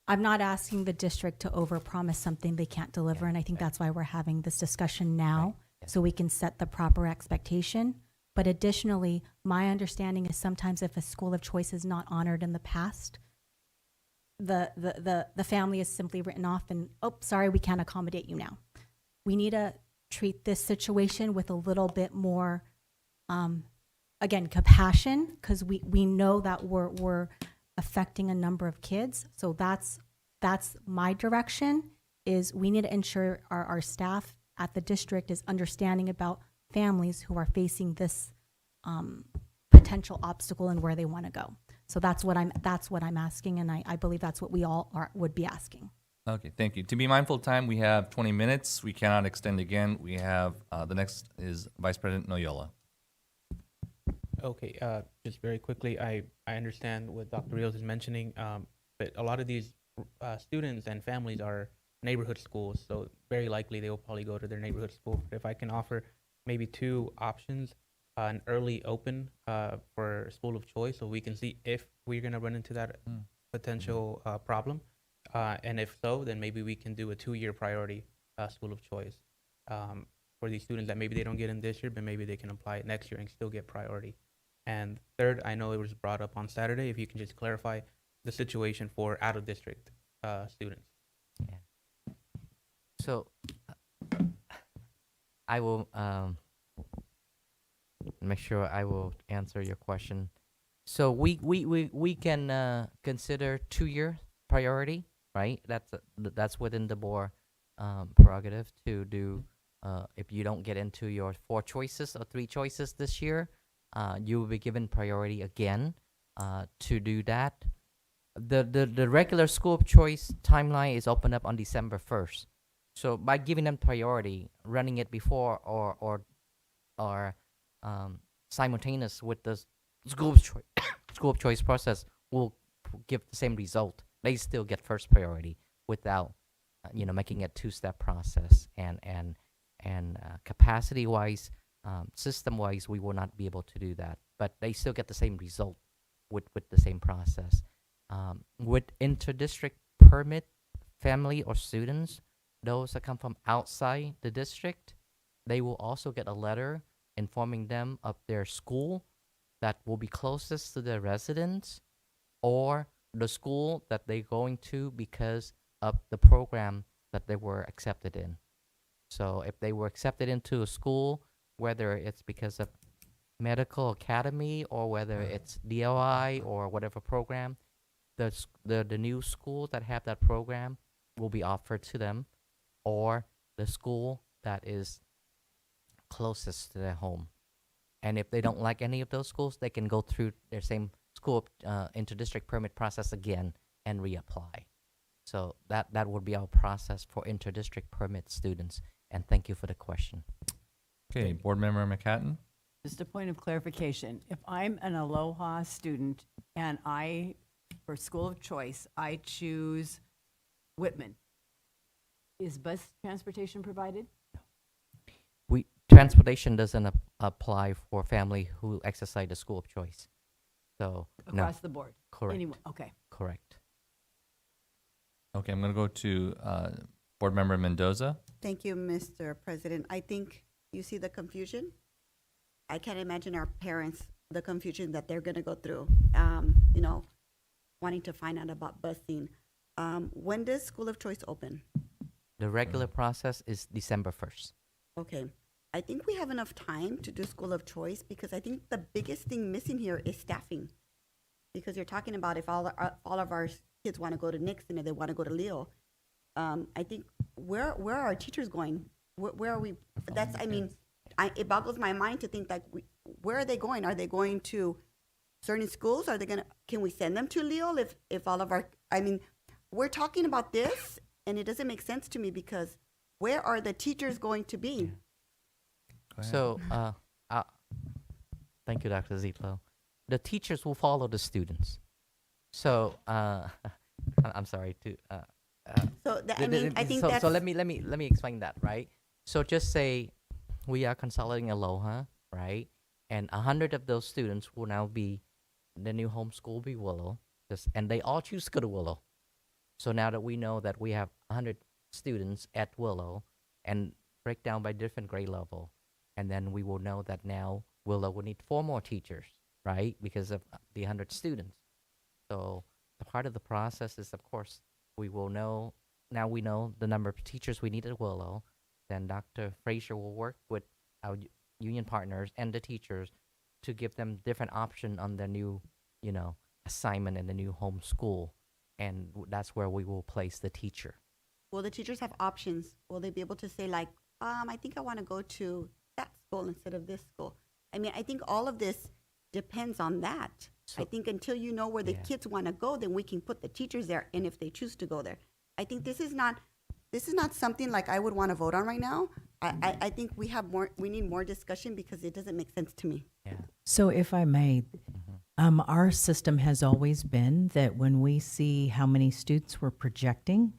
S14: I'm not asking the district to overpromise something they can't deliver, and I think that's why we're having this discussion now, so we can set the proper expectation. But additionally, my understanding is sometimes if a school of choice is not honored in the past, the family is simply written off and, oh, sorry, we can't accommodate you now. We need to treat this situation with a little bit more, again, compassion, because we know that we're affecting a number of kids. So that's my direction, is we need to ensure our staff at the district is understanding about families who are facing this potential obstacle and where they want to go. So that's what I'm asking, and I believe that's what we all would be asking.
S1: Okay, thank you. To be mindful of time, we have 20 minutes. We cannot extend again. We have, the next is Vice President Noyola.
S3: Okay, just very quickly, I understand what Dr. Rios is mentioning, but a lot of these students and families are neighborhood schools, so very likely they will probably go to their neighborhood school. If I can offer maybe two options, an early open for school of choice, so we can see if we're going to run into that potential problem, and if so, then maybe we can do a 2-year priority school of choice for these students that maybe they don't get in this year, but maybe they can apply it next year and still get priority. And third, I know it was brought up on Saturday, if you can just clarify the situation for out-of-district students.
S21: Yeah. So I will make sure I will answer your question. So we can consider 2-year priority, right? That's within the board prerogative to do. If you don't get into your 4 choices or 3 choices this year, you will be given priority again to do that. The regular school of choice timeline is opened up on December 1st. So by giving them priority, running it before or simultaneous with the school of choice school of choice process will give the same result. They still get first priority without making a 2-step process and capacity wise, system wise, we will not be able to do that. But they still get the same result with the same process. With inter-district permit family or students, those that come from outside the district, they will also get a letter informing them of their school that will be closest to their residence or the school that they're going to because of the program that they were accepted in. So if they were accepted into a school, whether it's because of medical academy or whether it's DLI or whatever program, the new schools that have that program will be offered to them, or the school that is closest to their home. And if they don't like any of those schools, they can go through their same school inter-district permit process again and reapply. So that would be our process for inter-district permit students. And thank you for the question.
S1: Okay, Board Member McHatton.
S13: Just a point of clarification. If I'm an Aloha student and for school of choice, I choose Whitman, is bus transportation provided?
S21: Transportation doesn't apply for family who exercise the school of choice. So
S13: Across the board?
S21: Correct.
S13: Anyone, okay.
S21: Correct.
S1: Okay, I'm going to go to Board Member Mendoza.
S4: Thank you, Mr. President. I think you see the confusion. I can't imagine our parents, the confusion that they're going to go through, wanting to find out about busing. When does School of Choice open?
S21: The regular process is December 1st.
S4: Okay. I think we have enough time to do School of Choice because I think the biggest thing missing here is staffing. Because you're talking about if all of our kids want to go to Nixon and they want to go to Leo, I think where are our teachers going? Where are we? It boggles my mind to think like where are they going? Are they going to certain schools? Can we send them to Leo if all of our? We're talking about this and it doesn't make sense to me because where are the teachers going to be?
S21: So, thank you, Dr. Zitlo. The teachers will follow the students. So, I'm sorry to.
S4: I think
S21: so let me explain that, right? So just say we are consolidating Aloha, right? And 100 of those students will now be the new homeschool will be Willow, and they all choose to go to Willow. So now that we know that we have 100 students at Willow, and break down by different grade level. And then we will know that now Willow will need 4 more teachers, right? Because of the 100 students. So the part of the process is, of course, we will know, now we know the number of teachers we need at Willow. Then Dr. Frazier will work with our union partners and the teachers to give them different option on their new, assignment in the new home school. And that's where we will place the teacher.
S4: Will the teachers have options? Will they be able to say like, I think I want to go to that school instead of this school? I think all of this depends on that. I think until you know where the kids want to go, then we can put the teachers there, and if they choose to go there. I think this is not something like I would want to vote on right now. I think we need more discussion because it doesn't make sense to me.
S21: Yeah.
S8: So if I may, our system has always been that when we see how many students we're projecting,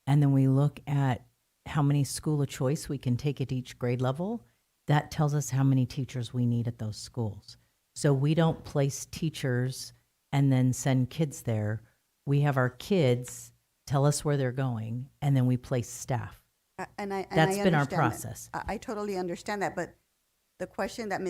S8: and then we look at how many school of choice we can take at each grade level, that tells us how many teachers we need at those schools. So we don't place teachers and then send kids there. We have our kids tell us where they're going, and then we place staff. That's been our process.
S4: I totally understand that, but the question that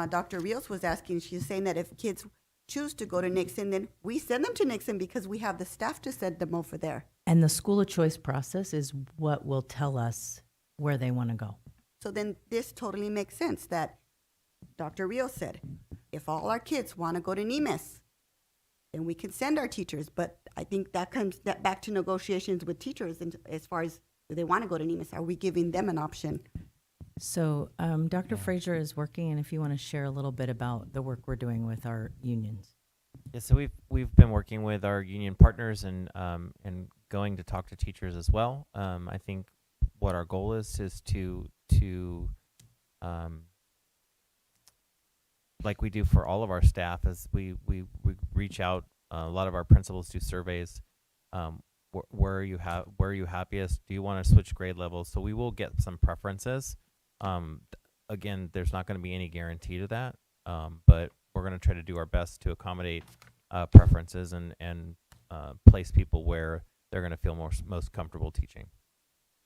S4: Dr. Rios was asking, she's saying that if kids choose to go to Nixon, then we send them to Nixon because we have the staff to send them over there.
S8: And the school of choice process is what will tell us where they want to go.
S4: So then this totally makes sense that Dr. Rios said, if all our kids want to go to Nimes, then we can send our teachers. But I think that comes back to negotiations with teachers, and as far as do they want to go to Nimes, are we giving them an option?
S8: So Dr. Frazier is working, and if you want to share a little bit about the work we're doing with our unions.
S5: Yeah, so we've been working with our union partners and going to talk to teachers as well. I think what our goal is to like we do for all of our staff, is we reach out. A lot of our principals do surveys. Where are you happiest? Do you want to switch grade levels? So we will get some preferences. Again, there's not going to be any guarantee to that, but we're going to try to do our best to accommodate preferences and place people where they're going to feel most comfortable teaching.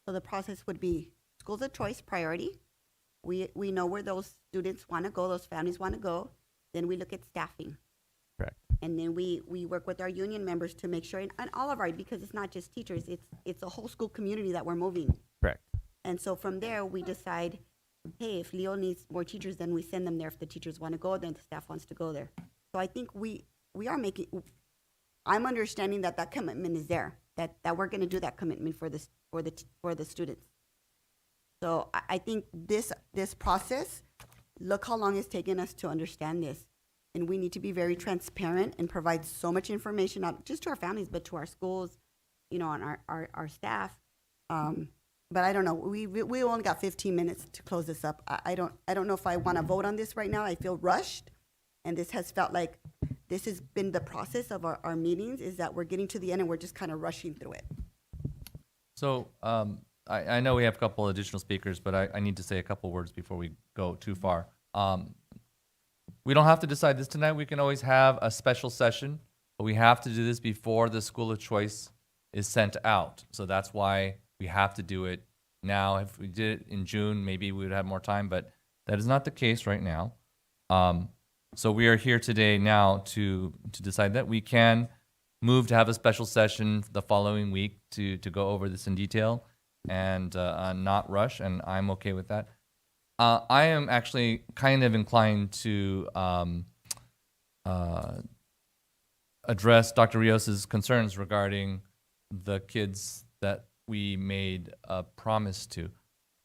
S4: So the process would be schools of choice priority. We know where those students want to go, those families want to go. Then we look at staffing.
S5: Correct.
S4: And then we work with our union members to make sure, and all of our, because it's not just teachers, it's a whole school community that we're moving.
S5: Correct.
S4: And so from there, we decide, hey, if Leo needs more teachers, then we send them there. If the teachers want to go, then the staff wants to go there. So I think we are making, I'm understanding that commitment is there, that we're going to do that commitment for the students. So I think this process, look how long it's taken us to understand this. And we need to be very transparent and provide so much information, not just to our families, but to our schools, and our staff. But I don't know. We only got 15 minutes to close this up. I don't know if I want to vote on this right now. I feel rushed, and this has felt like this has been the process of our meetings. Is that we're getting to the end and we're just kind of rushing through it.
S1: So I know we have a couple additional speakers, but I need to say a couple words before we go too far. We don't have to decide this tonight. We can always have a special session, but we have to do this before the school of choice is sent out. So that's why we have to do it now. If we did it in June, maybe we would have more time, but that is not the case right now. So we are here today now to decide that. We can move to have a special session the following week to go over this in detail and not rush, and I'm okay with that. I am actually kind of inclined to address Dr. Rios's concerns regarding the kids that we made a promise to.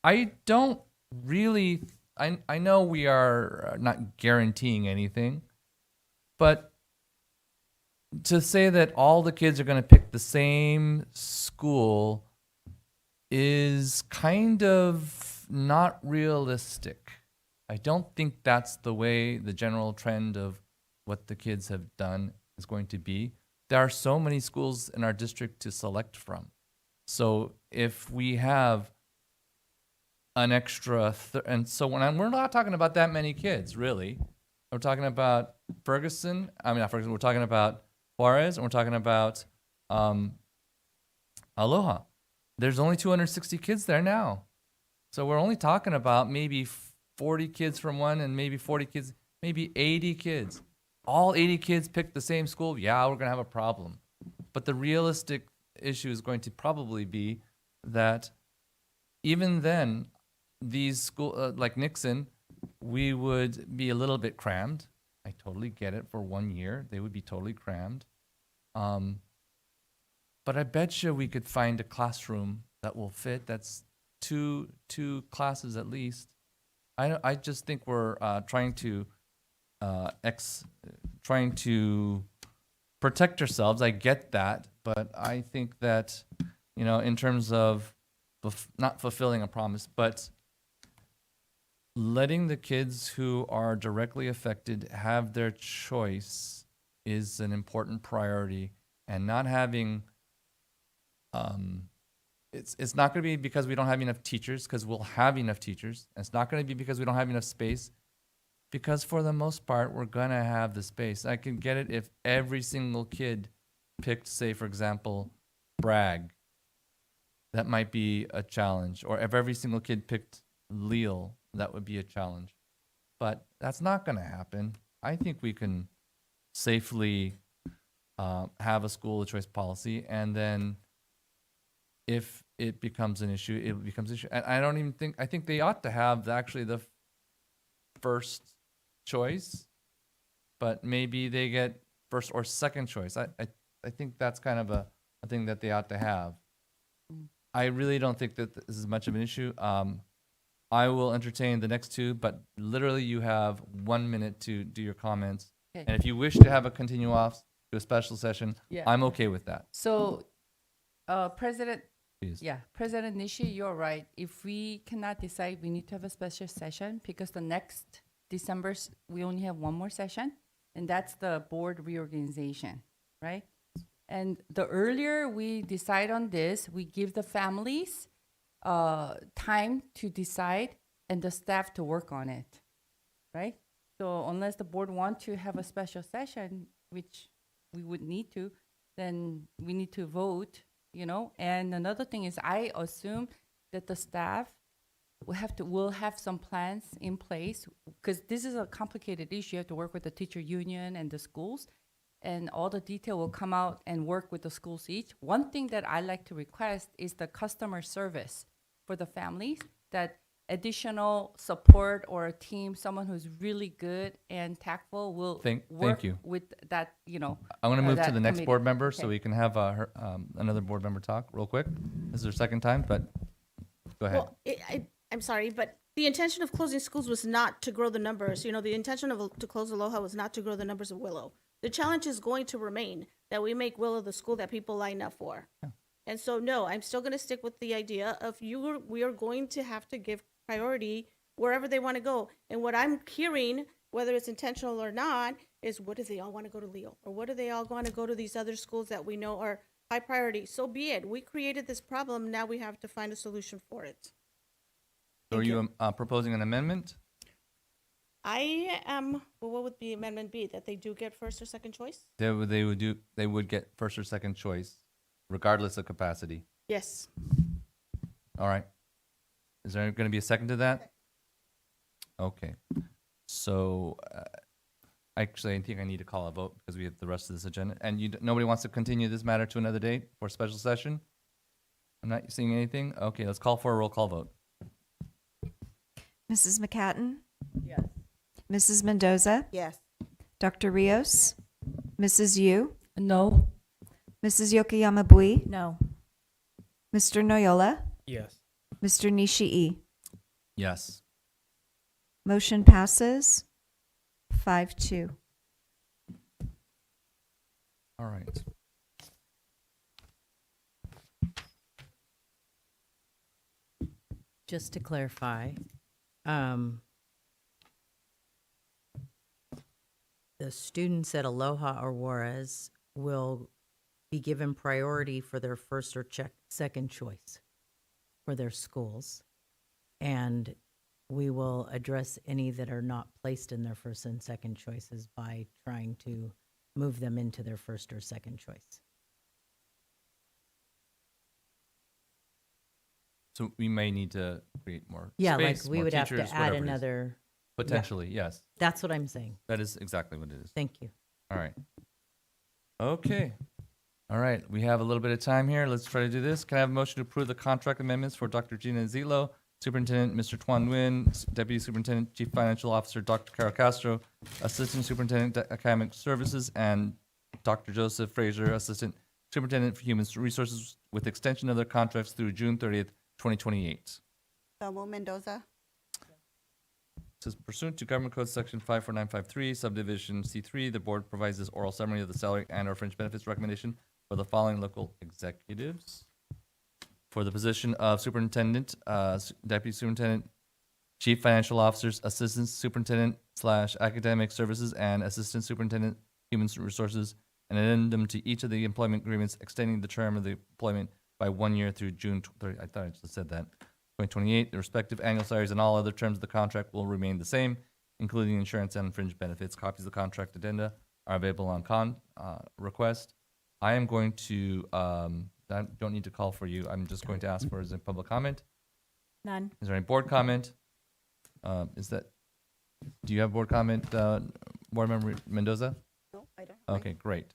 S1: I don't really, I know we are not guaranteeing anything, but to say that all the kids are going to pick the same school is kind of not realistic. I don't think that's the way the general trend of what the kids have done is going to be. There are so many schools in our district to select from. So if we have an extra, and so we're not talking about that many kids, really. We're talking about Ferguson, we're talking about Juarez, and we're talking about Aloha. There's only 260 kids there now. So we're only talking about maybe 40 kids from one and maybe 40 kids, maybe 80 kids. All 80 kids pick the same school, yeah, we're going to have a problem. But the realistic issue is going to probably be that even then, these schools, like Nixon, we would be a little bit crammed. I totally get it. For 1 year, they would be totally crammed. But I bet you we could find a classroom that will fit. That's two classes at least. I just think we're trying to protect ourselves. I get that, but I think that you know, in terms of not fulfilling a promise, but letting the kids who are directly affected have their choice is an important priority, and not having it's not going to be because we don't have enough teachers, because we'll have enough teachers. It's not going to be because we don't have enough space, because for the most part we're going to have the space. I can get it if every single kid picked, say for example, Bragg. That might be a challenge. Or if every single kid picked Leal, that would be a challenge. But that's not going to happen. I think we can safely have a school of choice policy, and then if it becomes an issue, it becomes an issue. And I think they ought to have actually the first choice, but maybe they get first or second choice. I think that's kind of a thing that they ought to have. I really don't think that this is much of an issue. I will entertain the next two, but literally you have 1 minute to do your comments.
S15: Okay.
S1: And if you wish to have a continue off to a special session,
S15: Yeah.
S1: I'm okay with that.
S15: So, President,
S1: Please.
S15: yeah, President Nishi, you're right. If we cannot decide, we need to have a special session, because the next December, we only have one more session, and that's the board reorganization, right? And the earlier we decide on this, we give the families time to decide and the staff to work on it, right? So unless the board want to have a special session, which we would need to, then we need to vote, you know? And another thing is, I assume that the staff will have some plans in place, because this is a complicated issue. You have to work with the teacher union and the schools, and all the detail will come out and work with the schools each. One thing that I like to request is the customer service for the families, that additional support or a team, someone who's really good and tactful will
S1: Thank
S15: work
S1: you.
S15: with that, you know.
S1: I'm going to move to
S15: that
S1: the next
S15: committee.
S1: board member so
S15: Okay.
S1: we can have another board member talk real quick. This is their second time, but go ahead.
S12: Well, I'm sorry, but the intention of closing schools was not to grow the numbers. You know, the intention to close Aloha was not to grow the numbers of Willow. The challenge is going to remain that we make Willow the school that people line up for.
S1: Yeah.
S12: And so, no, I'm still going to stick with the idea of we are going to have to give priority wherever they want to go. And what I'm hearing, whether it's intentional or not, is what do they all want to go to Leo? Or what do they all want to go to these other schools that we know are high priority? So be it. We created this problem. Now we have to find a solution for it.
S1: So are you proposing an amendment?
S12: I am, well, what would the amendment be? That they do get first or second choice?
S1: They would get first or second choice, regardless of capacity.
S12: Yes.
S1: All right. Is there going to be a second to that? Okay. So actually, I think I need to call a vote because we have the rest of this agenda. And nobody wants to continue this matter to another date for a special session? I'm not seeing anything. Okay, let's call for a roll call vote.
S7: Mrs. McCatton?
S15: Yes.
S7: Mrs. Mendoza?
S4: Yes.
S7: Dr. Rios? Mrs. Yu?
S15: No.
S7: Mrs. Yokoyama Bui?
S14: No.
S7: Mr. Noyola?
S3: Yes.
S7: Mr. Nishii?
S1: Yes.
S7: Motion passes 5-2.
S1: All right.
S8: Just to clarify, the students at Aloha or Juarez will be given priority for their first or second choice for their schools. And we will address any that are not placed in their first and second choices by trying to move them into their first or second choice.
S1: So we may need to create more
S8: Yeah,
S1: space,
S8: like we
S1: more
S8: would have
S1: teachers,
S8: to add
S1: whatever it is.
S8: another.
S1: Potentially, yes.
S8: That's what I'm saying.
S1: That is exactly what it is.
S8: Thank you.
S1: All right. Okay. All right. We have a little bit of time here. Let's try to do this. Can I have a motion to approve the contract amendments for Dr. Gina Zilo, Superintendent Mr. Tuan Nguyen, Deputy Superintendent, Chief Financial Officer Dr. Carol Castro, Assistant Superintendent Academic Services, and Dr. Joseph Frazier, Assistant Superintendent for Human Resources, with extension of their contracts through June 30th, 2028.
S4: Selma Mendoza.
S1: Says pursuant to Government Code Section 54953, Subdivision C3, the board provides this oral summary of the salary and/or fringe benefits recommendation for the following local executives. for the position of superintendent, deputy superintendent, chief financial officers, assistant superintendent / academic services, and assistant superintendent human resources, an addendum to each of the employment agreements extending the term of the employment by 1 year through June 30, I thought I just said that, 2028. The respective annual salaries and all other terms of the contract will remain the same, including insurance and fringe benefits. Copies of the contract addenda are available on request. I am going to, I don't need to call for you. I'm just going to ask for, is there public comment?
S14: None.
S1: Is there any board comment? Do you have board comment, Board Member Mendoza?
S4: No, I don't.
S1: Okay, great.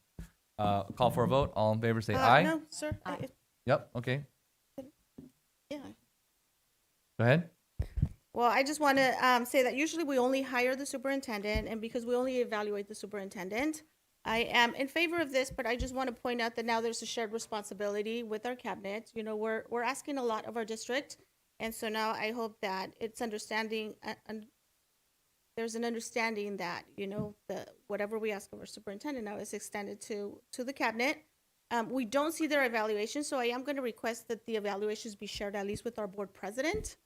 S1: Call for a vote. All in favor, say aye.
S12: No, sir.
S1: Yep, okay.
S12: Yeah.
S1: Go ahead.
S12: Well, I just want to say that usually we only hire the superintendent, and because we only evaluate the superintendent, I am in favor of this, but I just want to point out that now there's a shared responsibility with our cabinet. You know, we're asking a lot of our district, and so now I hope that it's understanding, there's an understanding that, you know, whatever we ask of our superintendent now is extended to the cabinet. We don't see their evaluation, so I am going to request that the evaluations be shared at least with our board president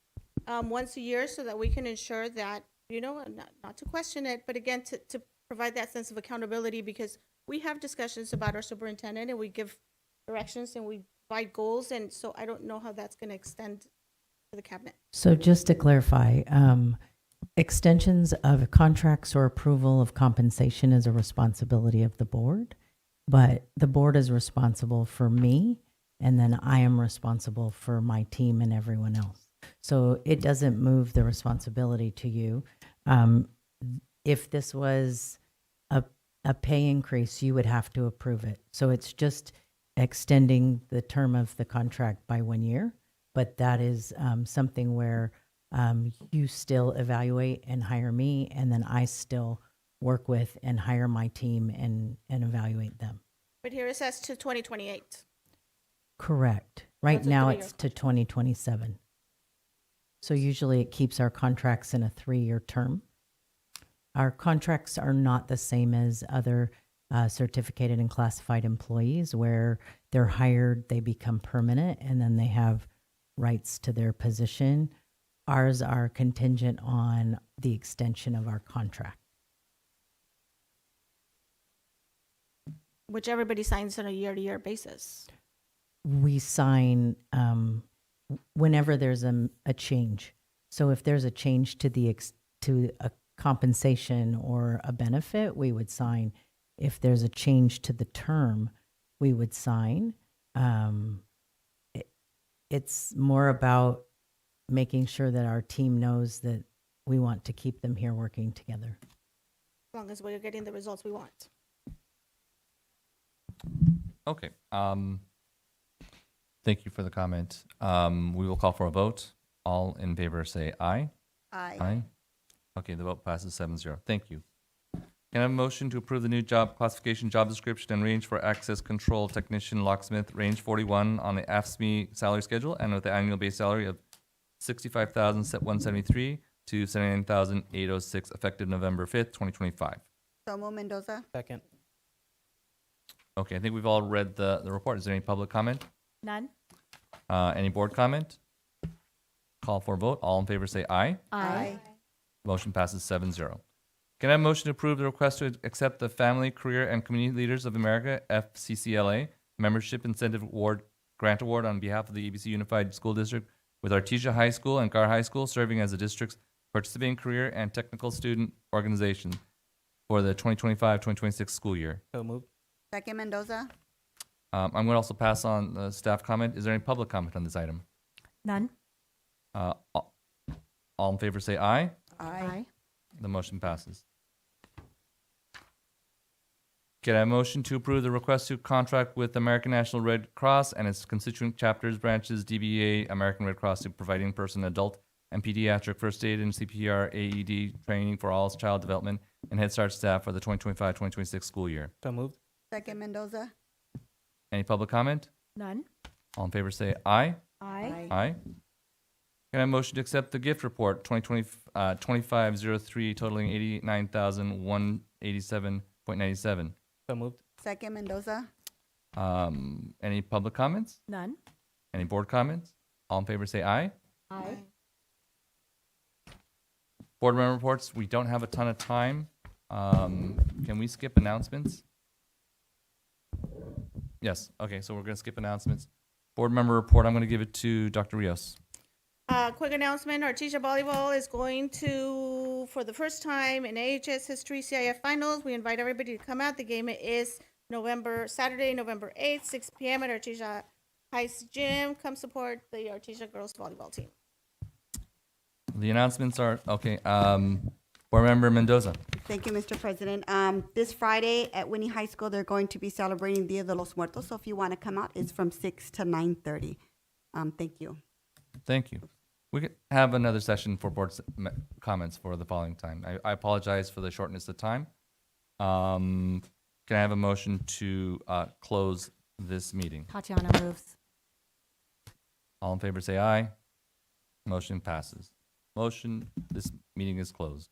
S12: once a year, so that we can ensure that, you know, not to question it, but again, to provide that sense of accountability, because we have discussions about our superintendent and we give directions and we provide goals, and so I don't know how that's going to extend to the cabinet.
S8: So just to clarify, extensions of contracts or approval of compensation is a responsibility of the board, but the board is responsible for me, and then I am responsible for my team and everyone else. So it doesn't move the responsibility to you. If this was a pay increase, you would have to approve it. So it's just extending the term of the contract by 1 year, but that is something where you still evaluate and hire me, and then I still work with and hire my team and evaluate them.
S12: But here it says to 2028.
S8: Correct. Right
S12: That's a
S8: now
S12: 3-year
S8: it's to 2027. So usually it keeps our contracts in a 3-year term. Our contracts are not the same as other certificated and classified employees, where they're hired, they become permanent, and then they have rights to their position. Ours are contingent on the extension of our contract.
S12: Which everybody signs on a year-to-year basis.
S8: We sign whenever there's a change. So if there's a change to a compensation or a benefit, we would sign. If there's a change to the term, we would sign. It's more about making sure that our team knows that we want to keep them here working together.
S12: As long as we're getting the results we want.
S1: Okay. Thank you for the comment. We will call for a vote. All in favor say aye.
S4: Aye.
S1: Aye. Okay, the vote passes 7-0. Thank you. Can I have a motion to approve the new job classification, job description, and range for access control technician locksmith, range 41 on the AFSCME salary schedule, and with the annual base salary of $65,173 to $79,806, effective November 5th, 2025.
S4: Somo Mendoza.
S3: Second.
S1: Okay, I think we've all read the report. Is there any public comment?
S14: None.
S1: Any board comment? Call for a vote. All in favor say aye.
S4: Aye.
S1: Motion passes 7-0. Can I have a motion to approve the request to accept the Family, Career, and Community Leaders of America, FCCLA, Membership Incentive Award Grant Award on behalf of the ABC Unified School District with Artesia High School and Carr High School, serving as the district's participating career and technical student organization for the 2025-2026 school year?
S3: So moved.
S4: Second Mendoza.
S1: I'm going to also pass on the staff comment. Is there any public comment on this item?
S14: None.
S1: All in favor say aye.
S4: Aye.
S1: The motion passes. Can I have a motion to approve the request to contract with American National Red Cross and its constituent chapters, branches, DBA, American Red Cross to provide in-person adult and pediatric first aid and CPR AED training for all child development and Head Start staff for the 2025-2026 school year?
S3: So moved.
S4: Second Mendoza.
S1: Any public comment?
S14: None.
S1: All in favor say aye.
S14: Aye.
S1: Aye. Can I have a motion to accept the gift report 2020-2503 totaling $89,187.97?
S3: So moved.
S4: Second Mendoza.
S1: Any public comments?
S14: None.
S1: Any board comments? All in favor say aye.
S4: Aye.
S1: Board member reports, we don't have a ton of time. Can we skip announcements? Yes, okay, so we're gonna skip announcements. Board member report, I'm gonna give it to Dr. Rios.
S12: Quick announcement, Artesia Volleyball is going to, for the first time in AHS history CIF finals, we invite everybody to come out. The game is Saturday, November 8th, 6 p.m. at Artesia Heights Gym. Come support the Artesia girls volleyball team.
S1: The announcements are, okay, board member Mendoza.
S4: Thank you, Mr. President. This Friday at Winnie High School, they're going to be celebrating Dia de los Muertos. So if you want to come out, it's from 6 to 9:30. Thank you.
S1: Thank you. We could have another session for board comments for the following time. I apologize for the shortness of time. Can I have a motion to close this meeting?
S14: Tatiana moves.
S1: All in favor say aye. Motion passes. This meeting is closed.